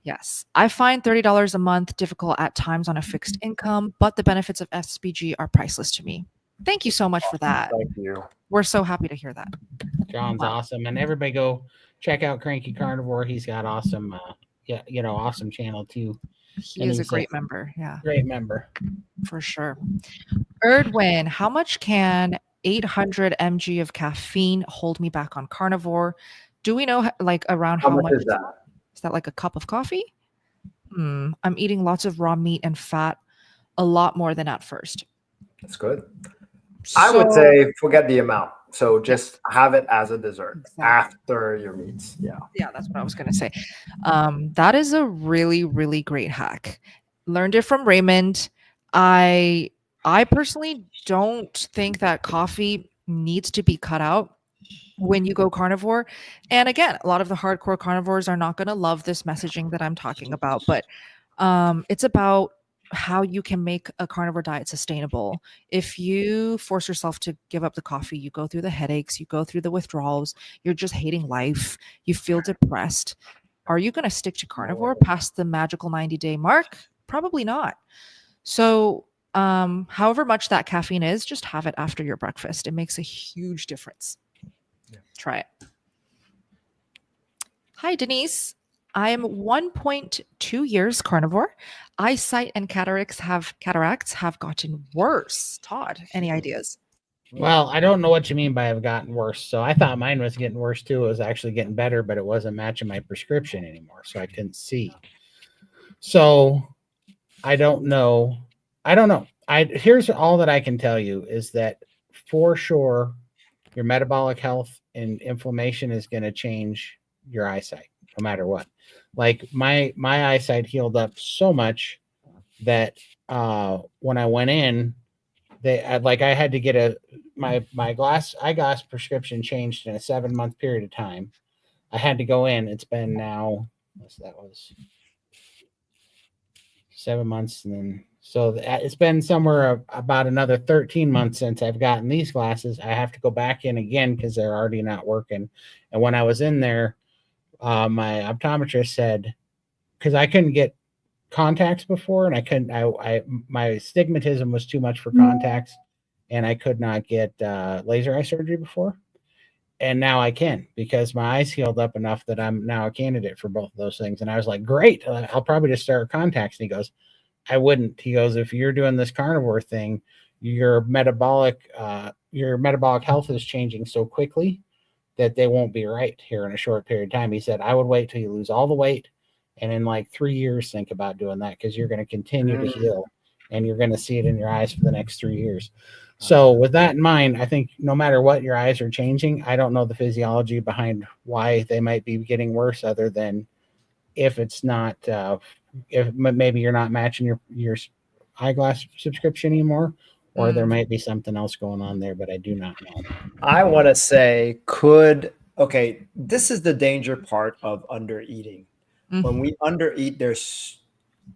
Yes. I find $30 a month difficult at times on a fixed income, but the benefits of SBG are priceless to me. Thank you so much for that. Thank you. We're so happy to hear that. John's Wow. awesome, and everybody go check out Cranky Carnivore. He's got awesome, awesome channel too. He And is a he's great member. Yeah, Great member. for sure. Erdwin, how much can 800 mg of caffeine hold me back on carnivore? Do we know like around How how much much is that? Is that like a cup of coffee? I'm eating lots of raw meat and fat, a lot more than at first. That's good. I would So- say forget the amount. So just have it as a dessert Exactly. after your meats. Yeah. Yeah, that's what I was going to say. That is a really, really great hack. Learned it from Raymond. I personally don't think that coffee needs to be cut out when you go carnivore. And again, a lot of the hardcore carnivores are not going to love this messaging that I'm talking about, but it's about how you can make a carnivore diet sustainable. If you force yourself to give up the coffee, you go through the headaches, you go through the withdrawals, you're just hating life, you feel depressed. Are you going to stick to carnivore past the magical 90-day mark? Probably not. So, however much that caffeine is, just have it after your breakfast. It makes a huge difference. Try it. Hi, Denise. I am 1.2 years carnivore. Eyesight and cataracts have gotten worse. Todd, any ideas? Well, I don't know what you mean by have gotten worse. So I thought mine was getting worse too. It was actually getting better, but it wasn't matching my prescription anymore. So I couldn't see. So I don't know. Here's all that I can tell you is that for sure your metabolic health and inflammation is going to change your eyesight no matter what. Like my eyesight healed up so much that when I went in, I had to get my eyeglass prescription changed in a 7-month period of time. I had to go in. It's been now, that was 7 months, and then it's been somewhere about another 13 months since I've gotten these glasses. I have to go back in again because they're already not working. And when I was in there, my optometrist said, because I couldn't get contacts before, and I couldn't. My stigmatism was too much for contacts, and I could not get laser eye surgery before. And now I can, because my eyes healed up enough that I'm now a candidate for both of those things. And I was like, great, I'll probably just start contacts. And he goes, I wouldn't. He goes, if you're doing this carnivore thing, your metabolic health is changing so quickly that they won't be right here in a short period of time. He said, I would wait till you lose all the weight, and in like 3 years, think about doing that, because you're going to continue to heal, and you're going to see it in your eyes for the next 3 years. So with that in mind, I think no matter what, your eyes are changing. I don't know the physiology behind why they might be getting worse, other than if it's not, if maybe you're not matching your eyeglass subscription anymore, or there might be something else going on there, but I do not know. I want to say, this is the danger part of under eating. When we undereat,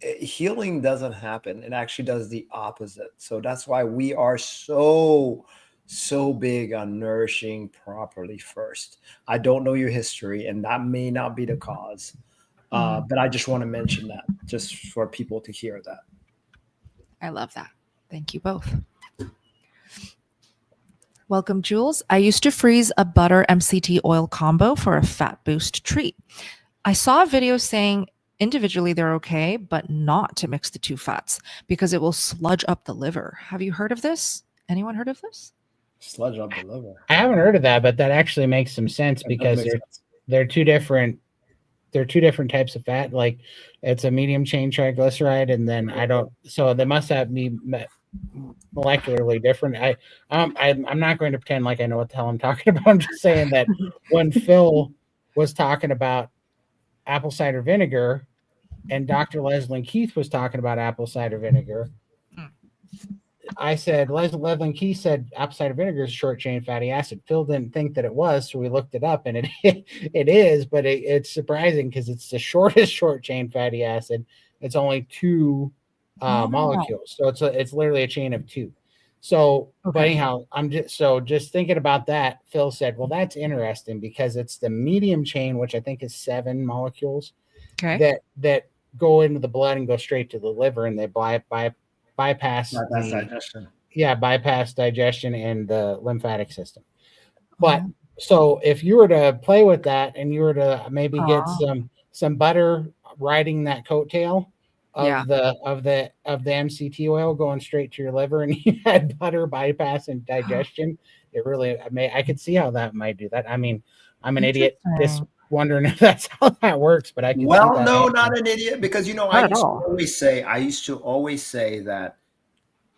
healing doesn't happen. It actually does the opposite. So that's why we are so big on nourishing properly first. I don't know your history, and that may not be the cause. But I just want to mention that just for people to hear that. I love that. Thank you both. Welcome, Jules. I used to freeze a butter MCT oil combo for a fat boost treat. I saw a video saying individually they're okay, but not to mix the two fats because it will sludge up the liver. Have you heard of this? Anyone heard of this? Sludge up the liver. I haven't heard of that, but that actually makes some sense, because they're two different types of fat. Like, it's a medium chain triglyceride, and then so they must have me molecularly different. I'm not going to pretend like I know what the hell I'm talking about. I'm just saying that when Phil was talking about apple cider vinegar, and Dr. Leslie Keith was talking about apple cider vinegar, I said, Leslie Keith said apple cider vinegar is short chain fatty acid. Phil didn't think that it was, so we looked it up, and it is, but it's surprising because it's the shortest short chain fatty acid. It's only 2 molecules, so it's literally a chain of 2. So, but anyhow, I'm just thinking about that. Phil said, well, that's interesting because it's the medium chain, which I think is 7 molecules that go into the blood and go straight to the liver, and they bypass digestion. Yeah, bypass digestion and the lymphatic system. But so if you were to play with that and you were to maybe get some butter riding that coattail of the MCT oil going straight to your liver, and you had butter bypassing digestion, it really I could see how that might do that. I mean, I'm an idiot just wondering if that's how that works, but I can see that. No, not an idiot, because I used to always say that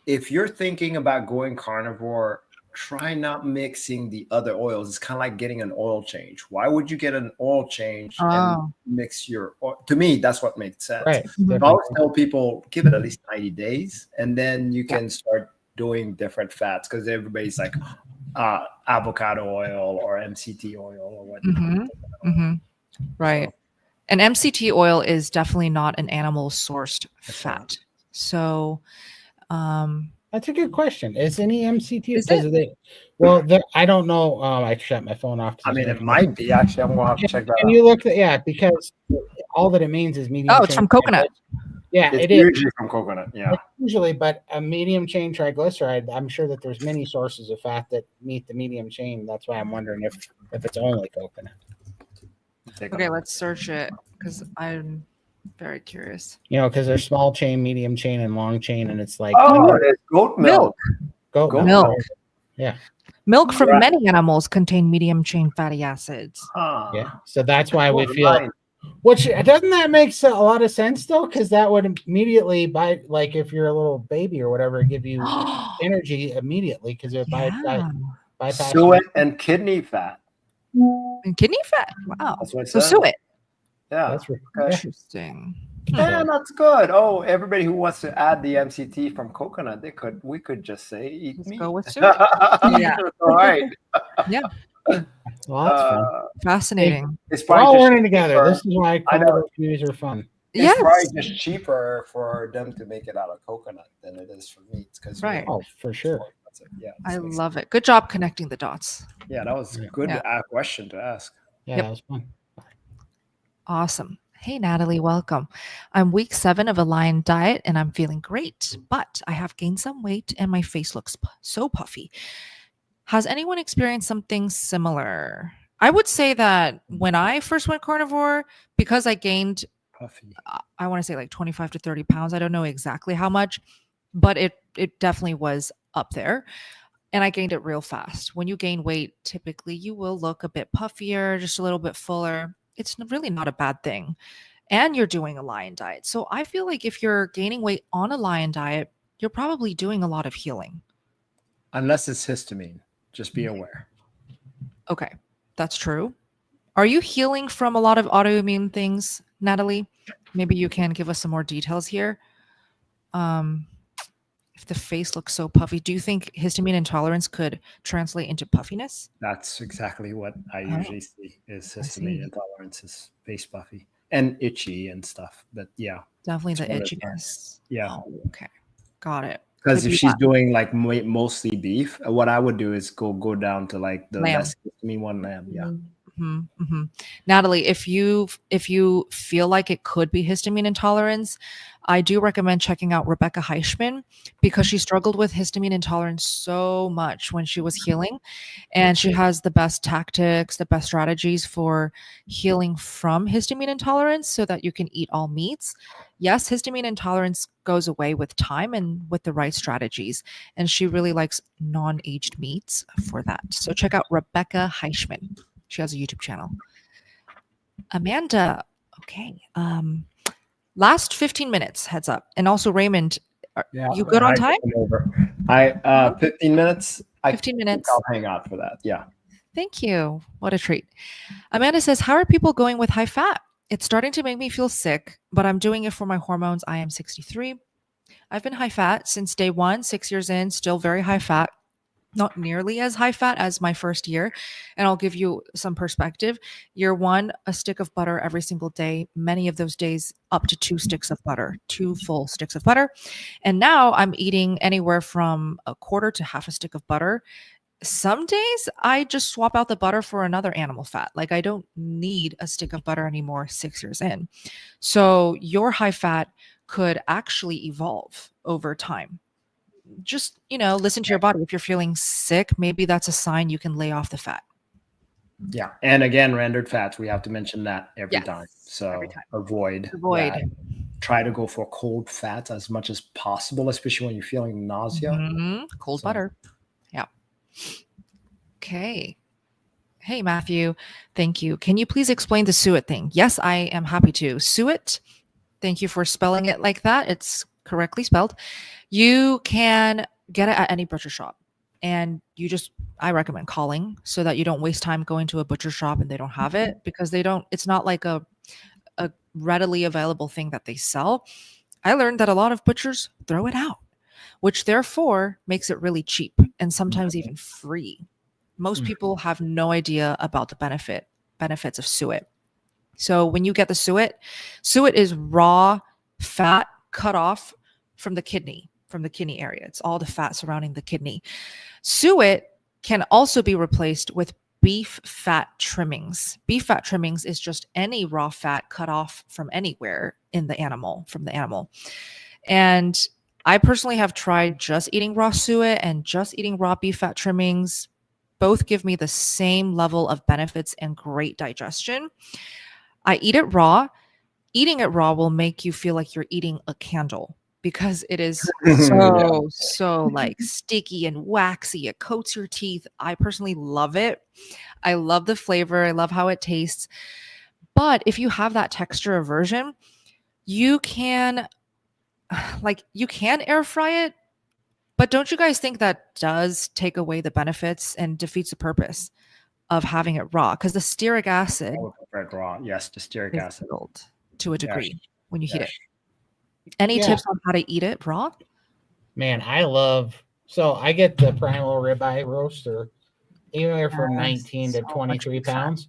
if you're thinking about going carnivore, try not mixing the other oils. It's kind of like getting an oil change. Why would you get an oil change and mix your oil? To me, that's what makes sense. Right. I always tell people, give it at least 90 days, and then you can start doing different fats, because everybody's like avocado oil or MCT oil or whatnot. Right. So. And MCT oil is definitely not an animal sourced fat. So that's a good question. Is any MCT? Well, I don't know. I shut my phone off. I mean, it might be. Actually, I'm going to have to check that out. You look at, because all that it means is medium. Oh, it's from coconut. Yeah, it's usually from coconut. Yeah, usually, but a medium chain triglyceride. I'm sure that there's many sources of fat that meet the medium chain. That's why I'm wondering if it's only coconut. Okay, let's search it because I'm very curious. Because there's small chain, medium chain, and long chain, and it's like it's goat milk. Goat milk. Yeah. Milk from many animals contain medium chain fatty acids. Yeah. So that's why we feel. Which doesn't that make a lot of sense though? Because that would immediately like if you're a little baby or whatever, give you energy immediately because it bypass suet and kidney fat. And kidney fat. Wow. That's what it so says. suet. Yeah. That's interesting. Yeah, that's good. Oh, everybody who wants to add the MCT from coconut, we could just say eat meat. Go with suet. Yeah. All right. Yeah. Well, that's fun. Fascinating. We're all learning together. This is why carnivore communities are fun. It's probably just cheaper for them to make it out of coconut than it is for meat. Oh, for sure. Yeah, I love it. Good job connecting the dots. Yeah, that was a good question to ask. Yeah, that was fun. Awesome. Hey, Natalie, welcome. I'm week 7 of a Lion diet and I'm feeling great, but I have gained some weight and my face looks so puffy. Has anyone experienced something similar? I would say that when I first went carnivore, because I gained, I want to say like 25 to 30 pounds. I don't know exactly how much, but it definitely was up there. And I gained it real fast. When you gain weight, typically you will look a bit puffier, just a little bit fuller. It's really not a bad thing. And you're doing a Lion diet. So I feel like if you're gaining weight on a Lion diet, you're probably doing a lot of healing. Unless it's histamine. Just be aware. Okay, that's true. Are you healing from a lot of autoimmune things, Natalie? Maybe you can give us some more details here. If the face looks so puffy, do you think histamine intolerance could translate into puffiness? That's exactly what I usually see is histamine intolerance is face puffy and itchy and stuff. But yeah. Definitely the itchiness. Yeah. Oh, okay. Got it. Because if she's doing like mostly beef, what I would do is go down to like the less histamine one lamb. Yeah. Mm-hmm, mm-hmm. Natalie, if you feel like it could be histamine intolerance, I do recommend checking out Rebecca Heischman because she struggled with histamine intolerance so much when she was healing, and she has the best tactics, the best strategies for healing from histamine intolerance so that you can eat all meats. Yes, histamine intolerance goes away with time and with the right strategies, and she really likes non-aged meats for that. So check out Rebecca Heischman. She has a YouTube channel. Amanda, okay. Last 15 minutes, heads up. And also Raymond, you good on time? 15 minutes. 15 minutes. I'll hang out for that. Yeah. Thank you. What a treat. Amanda says, how are people going with high fat? It's starting to make me feel sick, but I'm doing it for my hormones. I am 63. I've been high fat since day one, 6 years in, still very high fat. Not nearly as high fat as my first year. And I'll give you some perspective. Year one, a stick of butter every single day. Many of those days, up to 2 sticks of butter, 2 full sticks of butter. And now I'm eating anywhere from a quarter to half a stick of butter. Some days I just swap out the butter for another animal fat. Like I don't need a stick of butter anymore 6 years in. So your high fat could actually evolve over time. Just, listen to your body. If you're feeling sick, maybe that's a sign you can lay off the fat. Yeah. And again, rendered fats, we have to mention that every Yes, time. So every time. avoid. That. Try to go for cold fats as much as possible, especially when you're feeling nausea. Cold butter. Yeah. Okay. Hey, Matthew. Thank you. Can you please explain the suet thing? Yes, I am happy to. Suet. Thank you for spelling it like that. It's correctly spelled. You can get it at any butcher shop. And I recommend calling so that you don't waste time going to a butcher shop and they don't have it, because it's not like a readily available thing that they sell. I learned that a lot of butchers throw it out, which therefore makes it really cheap and sometimes even free. Most people have no idea about the benefits of suet. So when you get the suet is raw fat cut off from the kidney area. It's all the fat surrounding the kidney. Suet can also be replaced with beef fat trimmings. Beef fat trimmings is just any raw fat cut off from anywhere from the animal. And I personally have tried just eating raw suet and just eating raw beef fat trimmings. Both give me the same level of benefits and great digestion. I eat it raw. Eating it raw will make you feel like you're eating a candle, because it is so like sticky and waxy. It coats your teeth. I personally love it. I love the flavor. I love how it tastes. But if you have that texture aversion, you can air fry it. But don't you guys think that does take away the benefits and defeats the purpose of having it raw? Because the stearic acid raw. Yes, the stearic acid to a degree when you heat it. Any tips on how to eat it raw? Man, so I get the primal ribeye roaster anywhere from 19 to 23 pounds,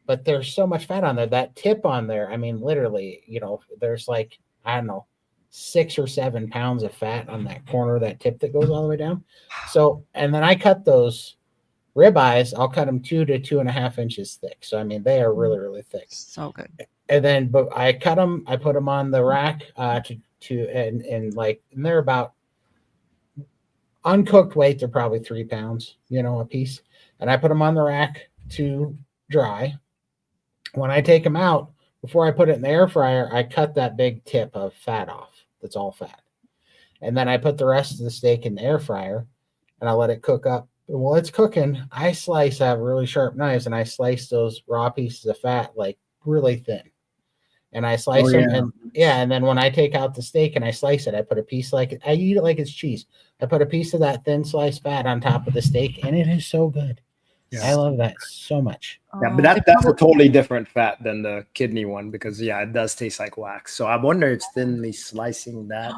but there's so much fat on there. That tip on there, I mean, literally, there's like, I don't know, 6 or 7 pounds of fat on that corner of that tip that goes all the way down. So, and then I cut those ribeyes, I'll cut them 2 to 2.5 inches thick. So, I mean, they are really, really thick. So good. And then, but I cut them, I put them on the rack and they're about uncooked weight. They're probably 3 pounds, a piece. And I put them on the rack to dry. When I take them out, before I put it in the air fryer, I cut that big tip of fat off. That's all fat. And then I put the rest of the steak in the air fryer and I let it cook up. And while it's cooking, I have really sharp knives and I slice those raw pieces of fat like really thin. And I slice them. And then when I take out the steak and I slice it, I put a piece I eat it like it's cheese. I put a piece of that thin sliced fat on top of the steak and it is so good. Yeah. I love that so much. Yeah, but that's a totally different fat than the kidney one, because it does taste like wax. So I wonder if thinly slicing that.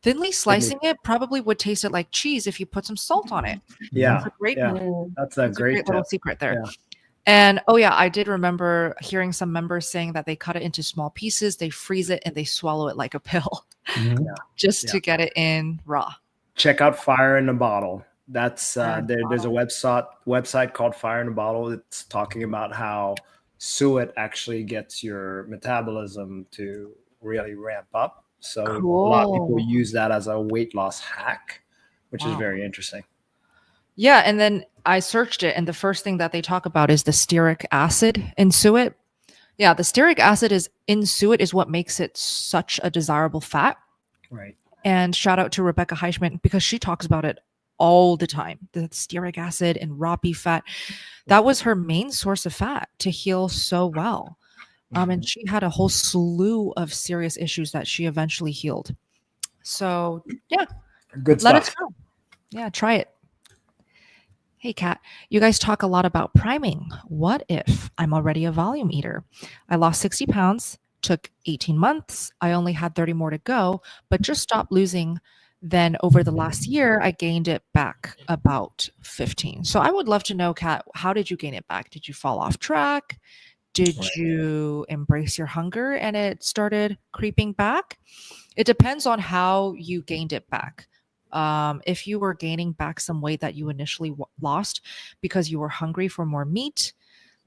It probably would taste it like cheese if you put some salt on it. Yeah. That's a great little secret there. Yeah. And I did remember hearing some members saying that they cut it into small pieces, they freeze it, and they swallow it like a pill just to get it in raw. Check out Fire in a Bottle. That's there's a website called Fire in a Bottle. It's talking about how suet actually gets your metabolism to really ramp up. So a lot of people use that as a weight loss hack, which is very interesting. Yeah, and then I searched it, and the first thing that they talk about is the stearic acid in suet. Yeah, the stearic acid in suet is what makes it such a desirable fat. Right. And shout out to Rebecca Heichman, because she talks about it all the time. The stearic acid and raw beef fat, that was her main source of fat to heal so well. And she had a whole slew of serious issues that she eventually healed. So good stuff. Let us know. Yeah, try it. Hey, Kat, you guys talk a lot about priming. What if I'm already a volume eater? I lost 60 pounds, took 18 months. I only had 30 more to go, but just stopped losing. Then over the last year, I gained it back about 15. So I would love to know, Kat, how did you gain it back? Did you fall off track? Did you embrace your hunger and it started creeping back? It depends on how you gained it back. If you were gaining back some weight that you initially lost because you were hungry for more meat,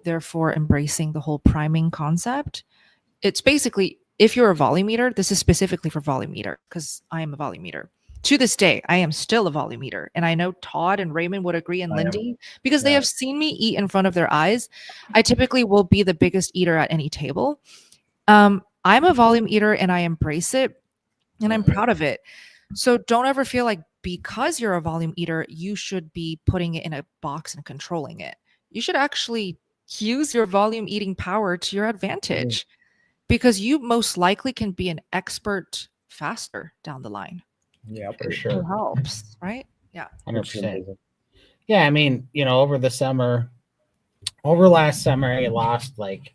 therefore embracing the whole priming concept, it's basically, if you're a volume eater, this is specifically for volume eater because I am a volume eater. To this day, I am still a volume eater. And I know Todd and Raymond would agree, and Lindy, because they have seen me eat in front of their eyes. I typically will be the biggest eater at any table. I'm a volume eater and I embrace it and I'm proud of it. So don't ever feel like because you're a volume eater, you should be putting it in a box and controlling it. You should actually use your volume eating power to your advantage because you most likely can be an expert faster down the line. Yeah, for It sure. helps, right? Yeah. 100%. Yeah, I mean, over the summer, over last summer, I lost like,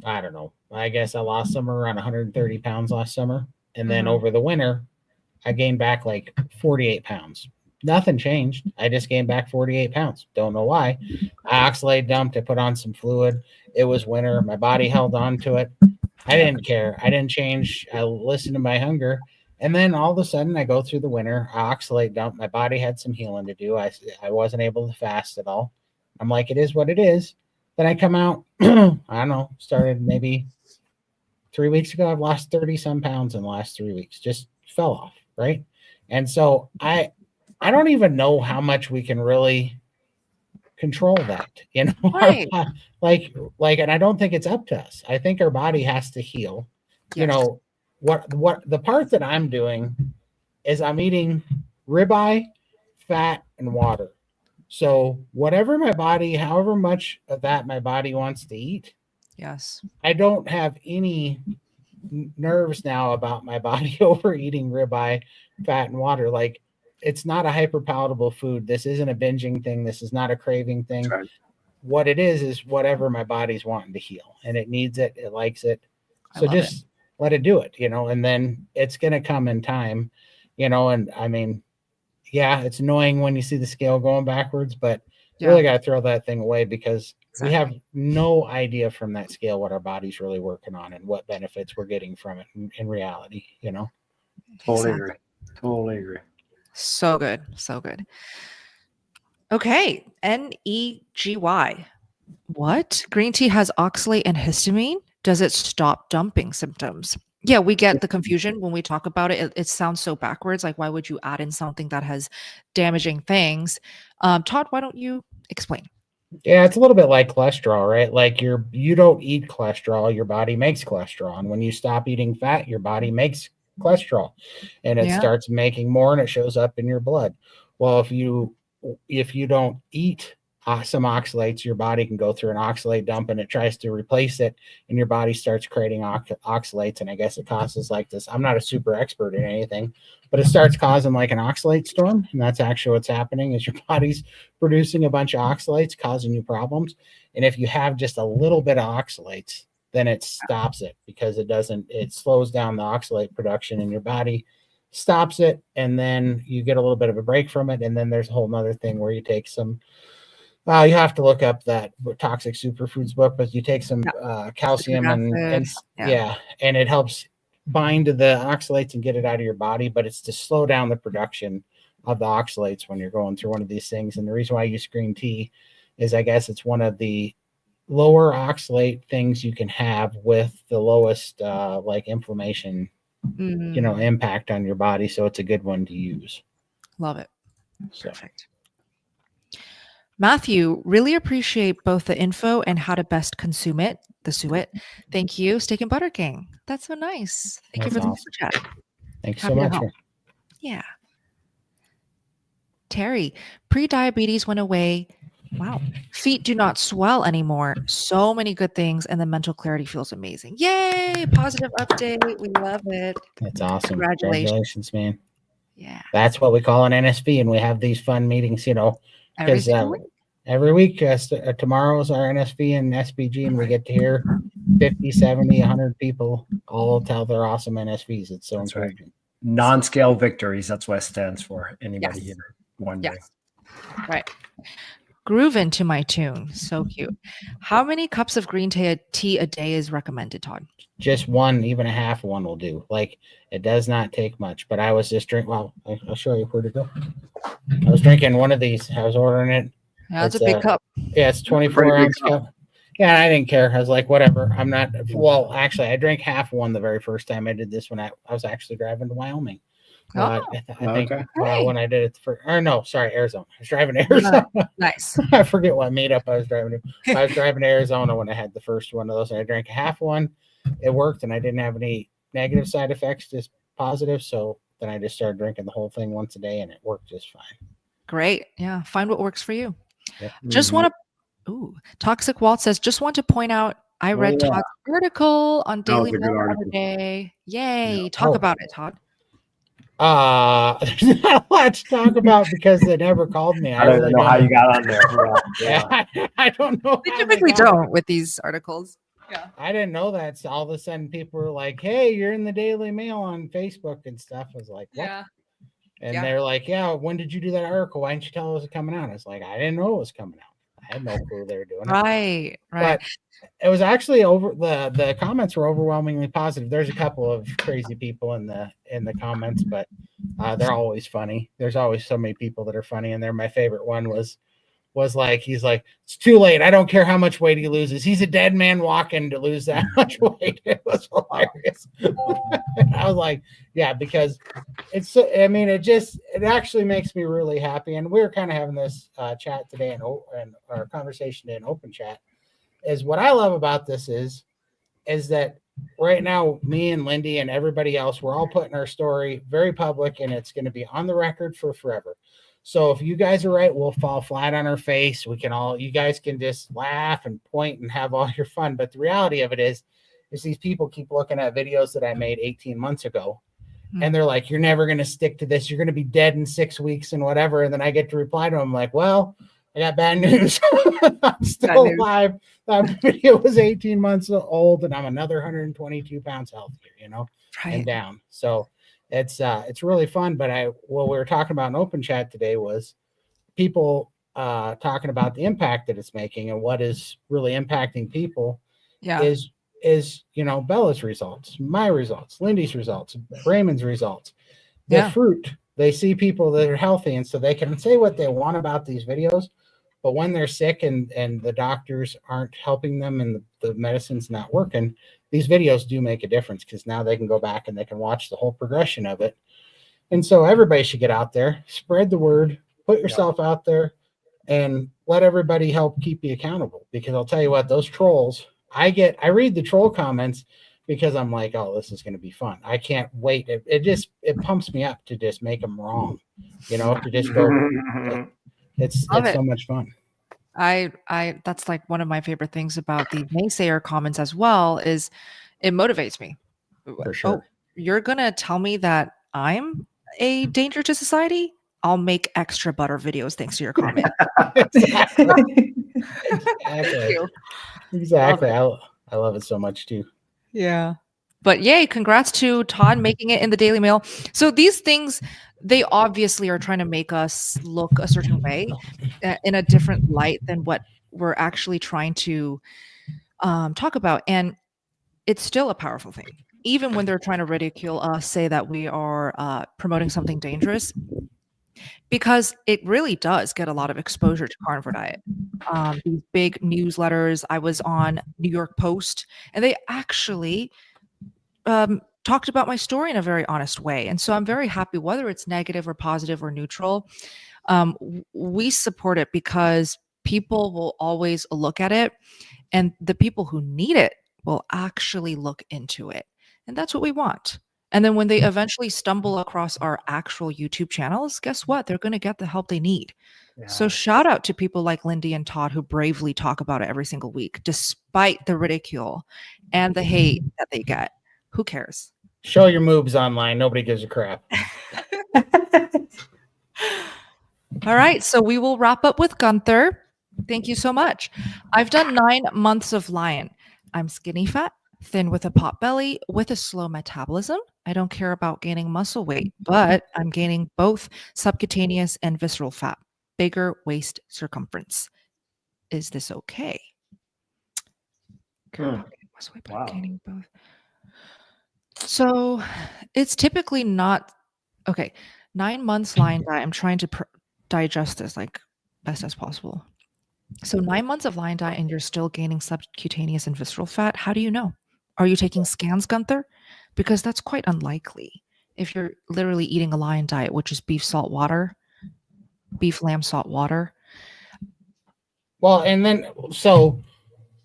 I don't know, I guess I lost somewhere around 130 pounds last summer. And then over the winter, I gained back like 48 pounds. Nothing changed. I just gained back 48 pounds. Don't know why. I oxalate dumped. I put on some fluid. It was winter. My body held on to it. I didn't care. I didn't change. I listened to my hunger. And then all of a sudden, I go through the winter. I oxalate dump. My body had some healing to do. I wasn't able to fast at all. I'm like, it is what it is. Then I come out, I don't know, started maybe 3 weeks ago. I've lost 30 some pounds in the last 3 weeks. Just fell off, right? And so I don't even know how much we can really control that, Right. like, and I don't think it's up to us. I think our body has to heal. Yes. What the part that I'm doing is I'm eating ribeye, fat, and water. So whatever my body, however much of that my body wants to eat, Yes. I don't have any nerves now about my body overeating ribeye, fat, and water. Like, it's not a hyper palatable food. This isn't a binging thing. This is not a craving thing. Right. What it is whatever my body's wanting to heal, and it needs it. It likes it. So just let it do it, and then it's going to come in time, and I mean, yeah, it's annoying when you see the scale going backwards, but you really got to throw that thing away because we have no idea from that scale what our body's really working on and what benefits we're getting from it in reality, Totally agree. Totally agree. So good. So good. Okay. NEGY. What? Green tea has oxalate and histamine? Does it stop dumping symptoms? Yeah, we get the confusion when we talk about it. It sounds so backwards. Like, why would you add in something that has damaging things? Todd, why don't you explain? Yeah, it's a little bit like cholesterol, right? Like you don't eat cholesterol, your body makes cholesterol. And when you stop eating fat, your body makes cholesterol and it starts making more and it shows up in your blood. Well, if you don't eat some oxalates, your body can go through an oxalate dump and it tries to replace it and your body starts creating oxalates. And I guess it causes like this. I'm not a super expert in anything, but it starts causing like an oxalate storm. And that's actually what's happening is your body's producing a bunch of oxalates, causing you problems. And if you have just a little bit of oxalates, then it stops it because it slows down the oxalate production in your body, stops it. And then you get a little bit of a break from it. And then there's a whole nother thing where you take some, you have to look up that Toxic Superfoods book, but you take some calcium and and it helps bind to the oxalates and get it out of your body, but it's to slow down the production of the oxalates when you're going through one of these things. And the reason why I use green tea is I guess it's one of the lower oxalate things you can have with the lowest like inflammation, impact on your body. So it's a good one to use. Love it. Perfect. Matthew, really appreciate both the info and how to best consume it, the suet. Thank you, Steak and Butter Gang. That's so nice. Thank you for the super chat. Thanks so much. Yeah. Terry, pre-diabetes went away. Wow. Feet do not swell anymore. So many good things, and the mental clarity feels amazing. Yay! Positive update. We love it. That's awesome. Congratulations, man. Yeah. That's what we call an NSP, and we have these fun meetings, because every week tomorrow is our NSP and SBG, and we get to hear 50, 70, 100 people all tell they're awesome NSVs. It's so That's right. encouraging. Non-scale victories. That's what it stands for. Anybody Yes. here wondering? Yes. Right. Groove into my tune. So cute. How many cups of green tea a day is recommended, Todd? Just one, even a half one will do. Like, it does not take much. But I was just drinking. Well, I'll show you where to go. I was drinking one of these. I was ordering it. Yeah, that's a big cup. Yeah, it's 24-ounce cup. Yeah, I didn't care. I was like, whatever. I'm not. Well, actually, I drank half one the very first time I did this when I was actually driving to Wyoming. I think when I did it Arizona. I was driving to Arizona. Nice. I forget what meetup I was driving to. I was driving to Arizona when I had the first one of those, and I drank a half one. It worked, and I didn't have any negative side effects, just positive. So then I just started drinking the whole thing once a day, and it worked just fine. Great. Yeah. Find what works for you. Yep. Just want to. Toxic Walt says, just want to point out, I read Todd's article on Daily Mail the other day. Yay. Yeah. Talk about it, Todd. There's not a lot to talk about because they never called me. I don't even know how you got on there. Yeah. I don't know. We typically don't with these articles. Yeah. I didn't know that. So all of a sudden people were like, hey, you're in the Daily Mail on Facebook and stuff. I was like, what? Yeah. And they're like, yeah, when did you do that article? Why didn't you tell us it was coming out? I was like, I didn't know it was coming out. I had no clue they were doing it. Right. But it was actually the comments were overwhelmingly positive. There's a couple of crazy people in the comments, but they're always funny. There's always so many people that are funny in there. My favorite one was like, he's like, it's too late. I don't care how much weight he loses. He's a dead man walking to lose that much weight. It was hilarious. I was like, yeah, because it actually makes me really happy. And we were kind of having this chat today and our conversation today in open chat. Is what I love about this is that right now, me and Lindy and everybody else, we're all putting our story very public, and it's going to be on the record for forever. So if you guys are right, we'll fall flat on our face. You guys can just laugh and point and have all your fun. But the reality of it is these people keep looking at videos that I made 18 months ago. And they're like, you're never going to stick to this. You're going to be dead in 6 weeks and whatever. And then I get to reply to them like, well, I got bad news. I'm still alive. That video was 18 months old, and I'm another 122 pounds healthier, and down. So it's really fun. But what we were talking about in open chat today was people talking about the impact that it's making, and what is really impacting people is Bella's results, my results, Lindy's results, Raymond's results, the fruit. They see people that are healthy, and so they can say what they want about these videos. But when they're sick and the doctors aren't helping them and the medicine's not working, these videos do make a difference, because now they can go back and they can watch the whole progression of it. And so everybody should get out there, spread the word, put yourself out there, and let everybody help keep you accountable. Because I'll tell you what, those trolls, I read the troll comments because I'm like, oh, this is going to be fun. I can't wait. It pumps me up to just make them wrong, to just go. It's so much fun. I that's like one of my favorite things about the naysayer comments as well, is it motivates me. For sure. Oh, you're gonna tell me that I'm a danger to society? I'll make extra butter videos thanks to your comment. Exactly. I love it so much too. Yeah. But yay, congrats to Todd making it in the Daily Mail. So these things, they obviously are trying to make us look a certain way in a different light than what we're actually trying to talk about. And it's still a powerful thing. Even when they're trying to ridicule us, say that we are promoting something dangerous, because it really does get a lot of exposure to Carnivore Diet. These big newsletters. I was on New York Post, and they actually talked about my story in a very honest way. And so I'm very happy, whether it's negative or positive or neutral. We support it because people will always look at it, and the people who need it will actually look into it. And that's what we want. And then when they eventually stumble across our actual YouTube channels, guess what? They're going to get the help they need. Yeah. So shout out to people like Lindy and Todd, who bravely talk about it every single week, despite the ridicule and the hate that they get. Who cares? Show your moves online. Nobody gives a crap. All right. So we will wrap up with Gunther. Thank you so much. I've done 9 months of Lion. I'm skinny fat, thin with a pot belly, with a slow metabolism. I don't care about gaining muscle weight, but I'm gaining both subcutaneous and visceral fat, bigger waist circumference. Is this okay? Care Hmm. about gaining muscle weight, but I'm Wow. gaining both. So it's typically not okay. 9 months line diet. I'm trying to digest this like best as possible. So 9 months of line diet and you're still gaining subcutaneous and visceral fat. How do you know? Are you taking scans, Gunther? Because that's quite unlikely. If you're literally eating a lion diet, which is beef, salt, water, beef, lamb, salt, water. Well, and then so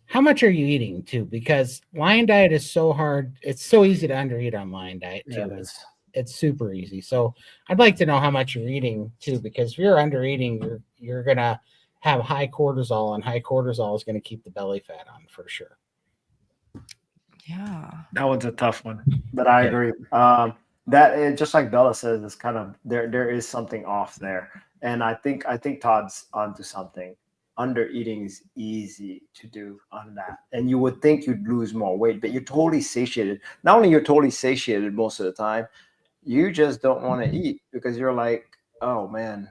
how much are you eating too? Because lion diet is so hard. It's so easy to undereat on lion diet too. Yeah, it is. It's super easy. So I'd like to know how much you're eating too, because if you're undereating, you're gonna have high cortisol, and high cortisol is gonna keep the belly fat on for sure. Yeah. That one's a tough one, but I Yeah. agree. That is, just like Bella says, it's kind of there is something off there, and I think Todd's onto something. Under eating is easy to do on that, and you would think you'd lose more weight, but you're totally satiated. Not only you're totally satiated most of the time, you just don't want to eat because you're like, oh man,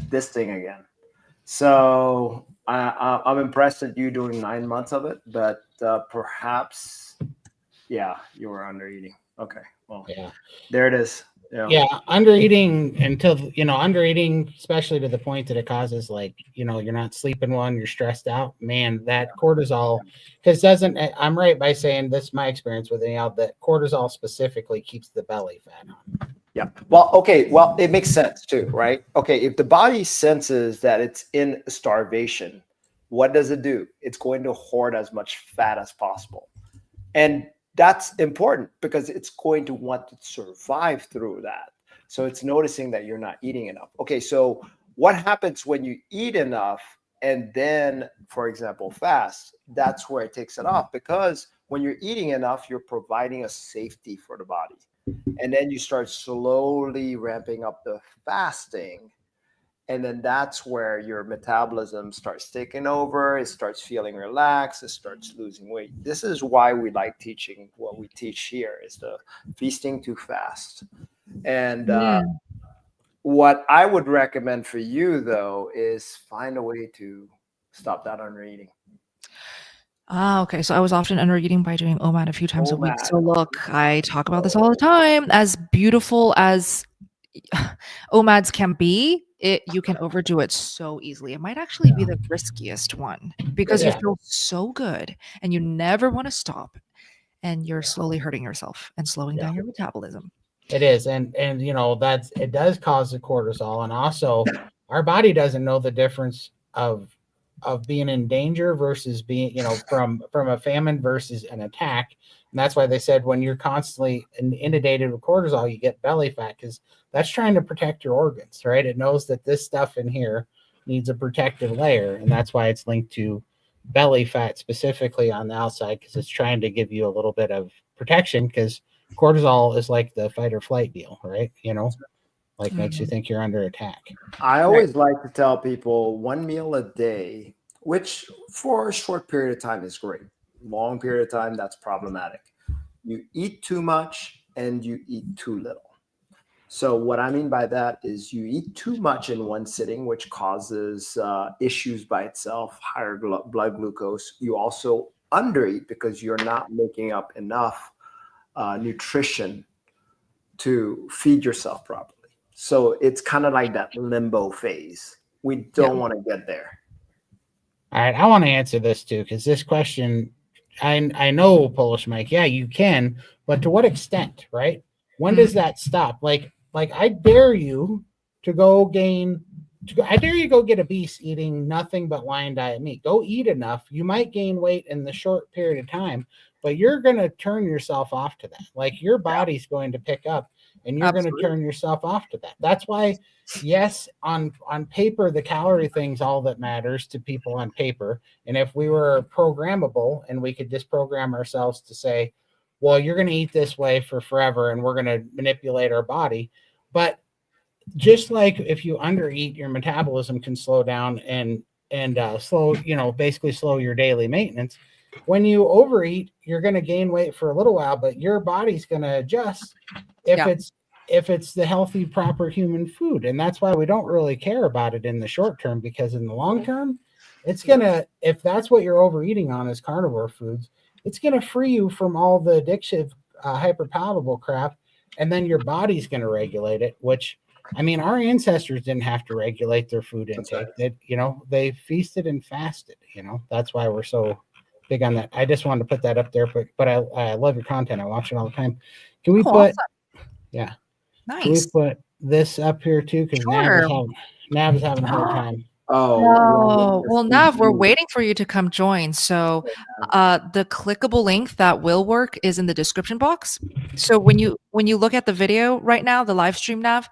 this thing again. So I'm impressed at you doing 9 months of it, but perhaps, yeah, you were under eating. Okay, well, Yeah. there it is. Yeah, undereating until undereating, especially to the point that it causes you're not sleeping well, you're stressed out. Man, that cortisol, because I'm right by saying this. My experience with it, that cortisol specifically keeps the belly fat on. Yeah. Well, okay. Well, it makes sense too, right? Okay. If the body senses that it's in starvation, what does it do? It's going to hoard as much fat as possible. And that's important because it's going to want to survive through that. So it's noticing that you're not eating enough. Okay. So what happens when you eat enough and then, for example, fast? That's where it takes it off, because when you're eating enough, you're providing a safety for the body. And then you start slowly ramping up the fasting. And then that's where your metabolism starts taking over. It starts feeling relaxed. It starts losing weight. This is why we like teaching what we teach here, is the feasting too fast. And what I would recommend for you, though, is find a way to stop that under eating. Okay. So I was often under eating by doing OMAD a few times a week. OMAD. So look, I talk about this all the time. As beautiful as OMADs can be, you can overdo it so easily. It might actually be the riskiest one because you feel so good and you never want to stop, and you're slowly hurting yourself and slowing down your metabolism. It is, and it does cause the cortisol, and also our body doesn't know the difference of being in danger versus being, from a famine versus an attack. And that's why they said when you're constantly inundated with cortisol, you get belly fat, because that's trying to protect your organs, right? It knows that this stuff in here needs a protective layer, and that's why it's linked to belly fat specifically on the outside, because it's trying to give you a little bit of protection, because cortisol is like the fight or flight deal, right? Makes you think you're under attack. I always like to tell people 1 meal a day, which for a short period of time is great. Long period of time, that's problematic. You eat too much and you eat too little. So what I mean by that is you eat too much in one sitting, which causes issues by itself, higher blood glucose. You also undereat because you're not making up enough nutrition to feed yourself properly. So it's kind of like that limbo phase. We don't want to get there. All right, I want to answer this too, because this question, I know, Polish Mike, yeah, you can, but to what extent, right? When does that stop? Like I dare you to go I dare you go get a beast eating nothing but lion diet meat. Go eat enough. You might gain weight in the short period of time, but you're going to turn yourself off to that. Like your body's going to pick up, and you're going to turn yourself off to that. That's why, yes, on paper, the calorie thing's all that matters to people on paper. And if we were programmable and we could just program ourselves to say, well, you're going to eat this way for forever, and we're going to manipulate our body. But just like if you undereat, your metabolism can slow down and slow, basically slow your daily maintenance. when you overeat, you're going to gain weight for a little while, but your body's going to adjust if Yeah. it's the healthy, proper human food. And that's why we don't really care about it in the short term, because in the long term, it's going to, if that's what you're overeating on is carnivore foods, it's going to free you from all the addictive, hyperpalatable crap. And then your body's going to regulate it, which, I mean, our ancestors didn't have to regulate their food intake. They, they feasted and fasted, that's why we're so big on that. I just wanted to put that up there, but I love your content. I watch it all the time. Can we put, awesome. yeah. Nice. Can we put this up here too? Because Sure. Nav is having a hard time. Oh, well, Nav, we're waiting for you to come join. So the clickable link that will work is in the description box. So when you look at the video right now, the live stream, Nav,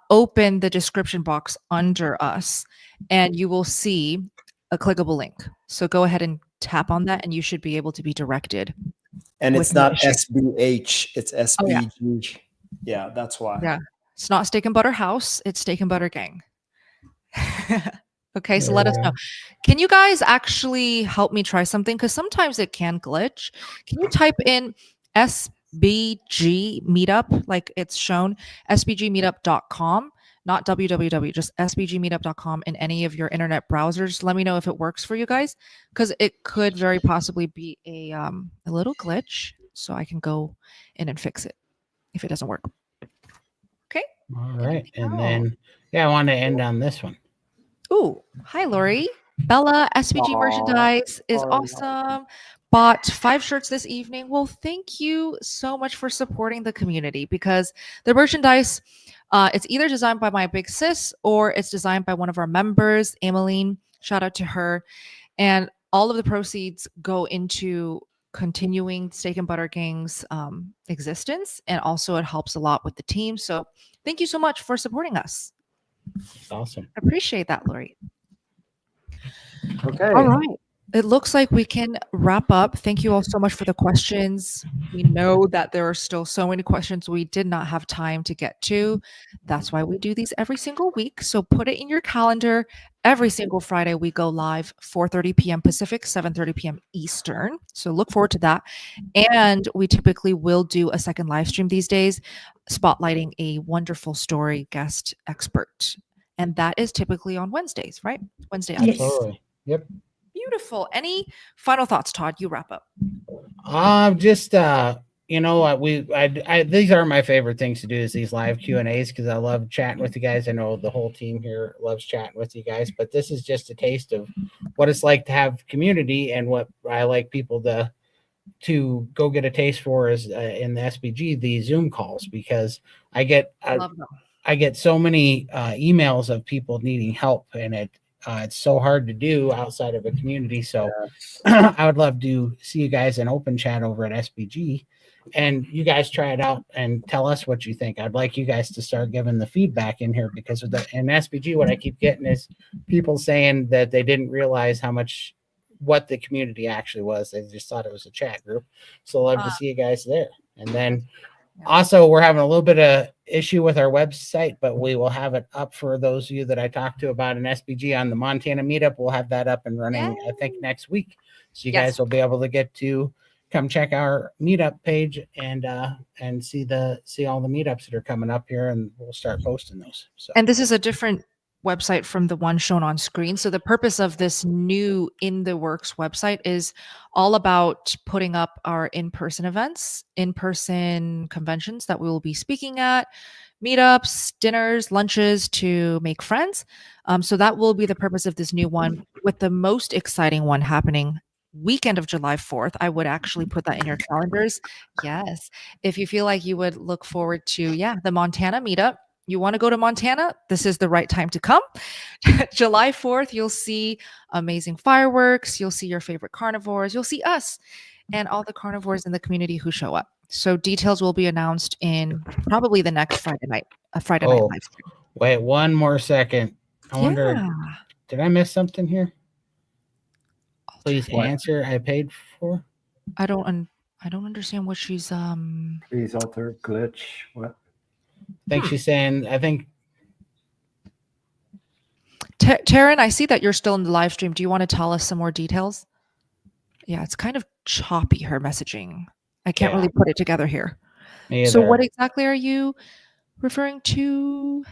open the description box under us and you will see a clickable link. So go ahead and tap on that and you should be able to be directed. And it's with no not issue. SBH, it's SBG. yeah. Yeah, that's why. Yeah. It's not Steak and Butter House, it's Steak and Butter Gang. Okay, so let us know. Can you guys actually help me try something? Because sometimes it can glitch. Can you type in SBG Meetup, like it's shown, sbgmeetup.com, not www, just sbgmeetup.com in any of your internet browsers? Let me know if it works for you guys, because it could very possibly be a little glitch, so I can go in and fix it if it doesn't work. Okay. All right. And then, I want to end on this one. Ooh, hi, Lori. Bella, SBG merchandise is awesome. Bought 5 shirts this evening. Well, thank you so much for supporting the community, because the merchandise, it's either designed by my big sis or it's designed by one of our members, Emmeline. Shout out to her. And all of the proceeds go into continuing Steak and Butter Gang's existence. And also it helps a lot with the team. So thank you so much for supporting us. Awesome. Appreciate that, Lori. Okay. All right. It looks like we can wrap up. Thank you all so much for the questions. We know that there are still so many questions we did not have time to get to. That's why we do these every single week. So put it in your calendar. Every single Friday, we go live 4:30 p.m. Pacific, 7:30 p.m. Eastern. So look forward to that. And we typically will do a second live stream these days, spotlighting a wonderful story guest expert. And that is typically on Wednesdays, right? Wednesday. Yes. Absolutely. Yep. Beautiful. Any final thoughts, Todd? You wrap up. Just you know what, these are my favorite things to do, is these live Q&As, because I love chatting with you guys. I know the whole team here loves chatting with you guys, but this is just a taste of what it's like to have community, and what I like people to go get a taste for is in the SBG, the Zoom calls, because I get so many emails of people needing help, and it's so hard to do outside of a community. So I would love to see you guys in open chat over at SBG, and you guys try it out and tell us what you think. I'd like you guys to start giving the feedback in here, because in SBG, what I keep getting is people saying that they didn't realize what the community actually was. They just thought it was a chat group. So I'd love to see you guys there. And then also, we're having a little bit of issue with our website, but we will have it up for those of you that I talked to about an SBG on the Montana meetup. We'll have that up and running, I think, next week. So you guys will be able to get to come check our meetup page and see all the meetups that are coming up here, and we'll start posting those. So. And this is a different website from the one shown on screen. So the purpose of this new In the Works website is all about putting up our in-person events, in-person conventions that we will be speaking at, meetups, dinners, lunches to make friends. So that will be the purpose of this new one, with the most exciting one happening weekend of July 4th. I would actually put that in your calendars. Yes. If you feel like you would look forward to, the Montana meetup, you want to go to Montana, this is the right time to come. July 4th, you'll see amazing fireworks. You'll see your favorite carnivores. You'll see us and all the carnivores in the community who show up. So details will be announced in probably the next Friday night live stream. Wait, one more second. I wonder, did I miss something here? Please answer. I paid for. I don't understand what she's Please alter glitch. What? I think she's saying. I think. Taryn, I see that you're still in the live stream. Do you want to tell us some more details? Yeah, it's kind of choppy, her messaging. I can't Yeah. really put it together here. Me So either. what exactly are you referring to?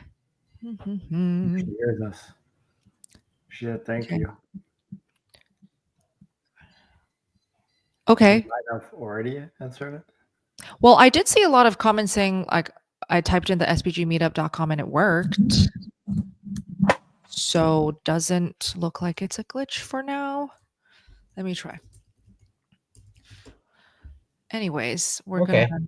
She hears us. Shit, thank Okay. you. Okay. You might have already answered it. Well, I did see a lot of comments saying, like, I typed in the sbgmeetup.com and it worked. So doesn't look like it's a glitch for now. Let me try. Anyways, we're Okay. gonna.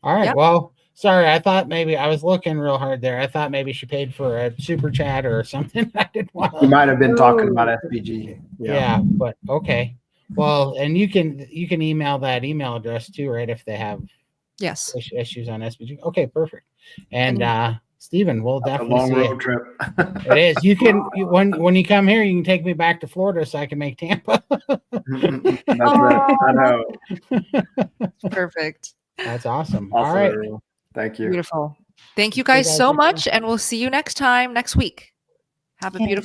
All right. Yep. Well, sorry. I thought maybe I was looking real hard there. I thought maybe she paid for a super chat or something. I didn't want. You might have been talking about SPG. Yeah, but okay. Well, and you can email that email address too, right? If they have Yes. issues on SPG. Okay, perfect. And Stephen, we'll That's a definitely long see road it. trip. It is. You can when you come here, you can take me back to Florida so I can make Tampa. That's it. I know. Perfect. That's awesome. Awesome, All right. everyone. Thank you. Beautiful. Thank you See you guys guys so next much, and we'll see you next week. Have a Okay. beautiful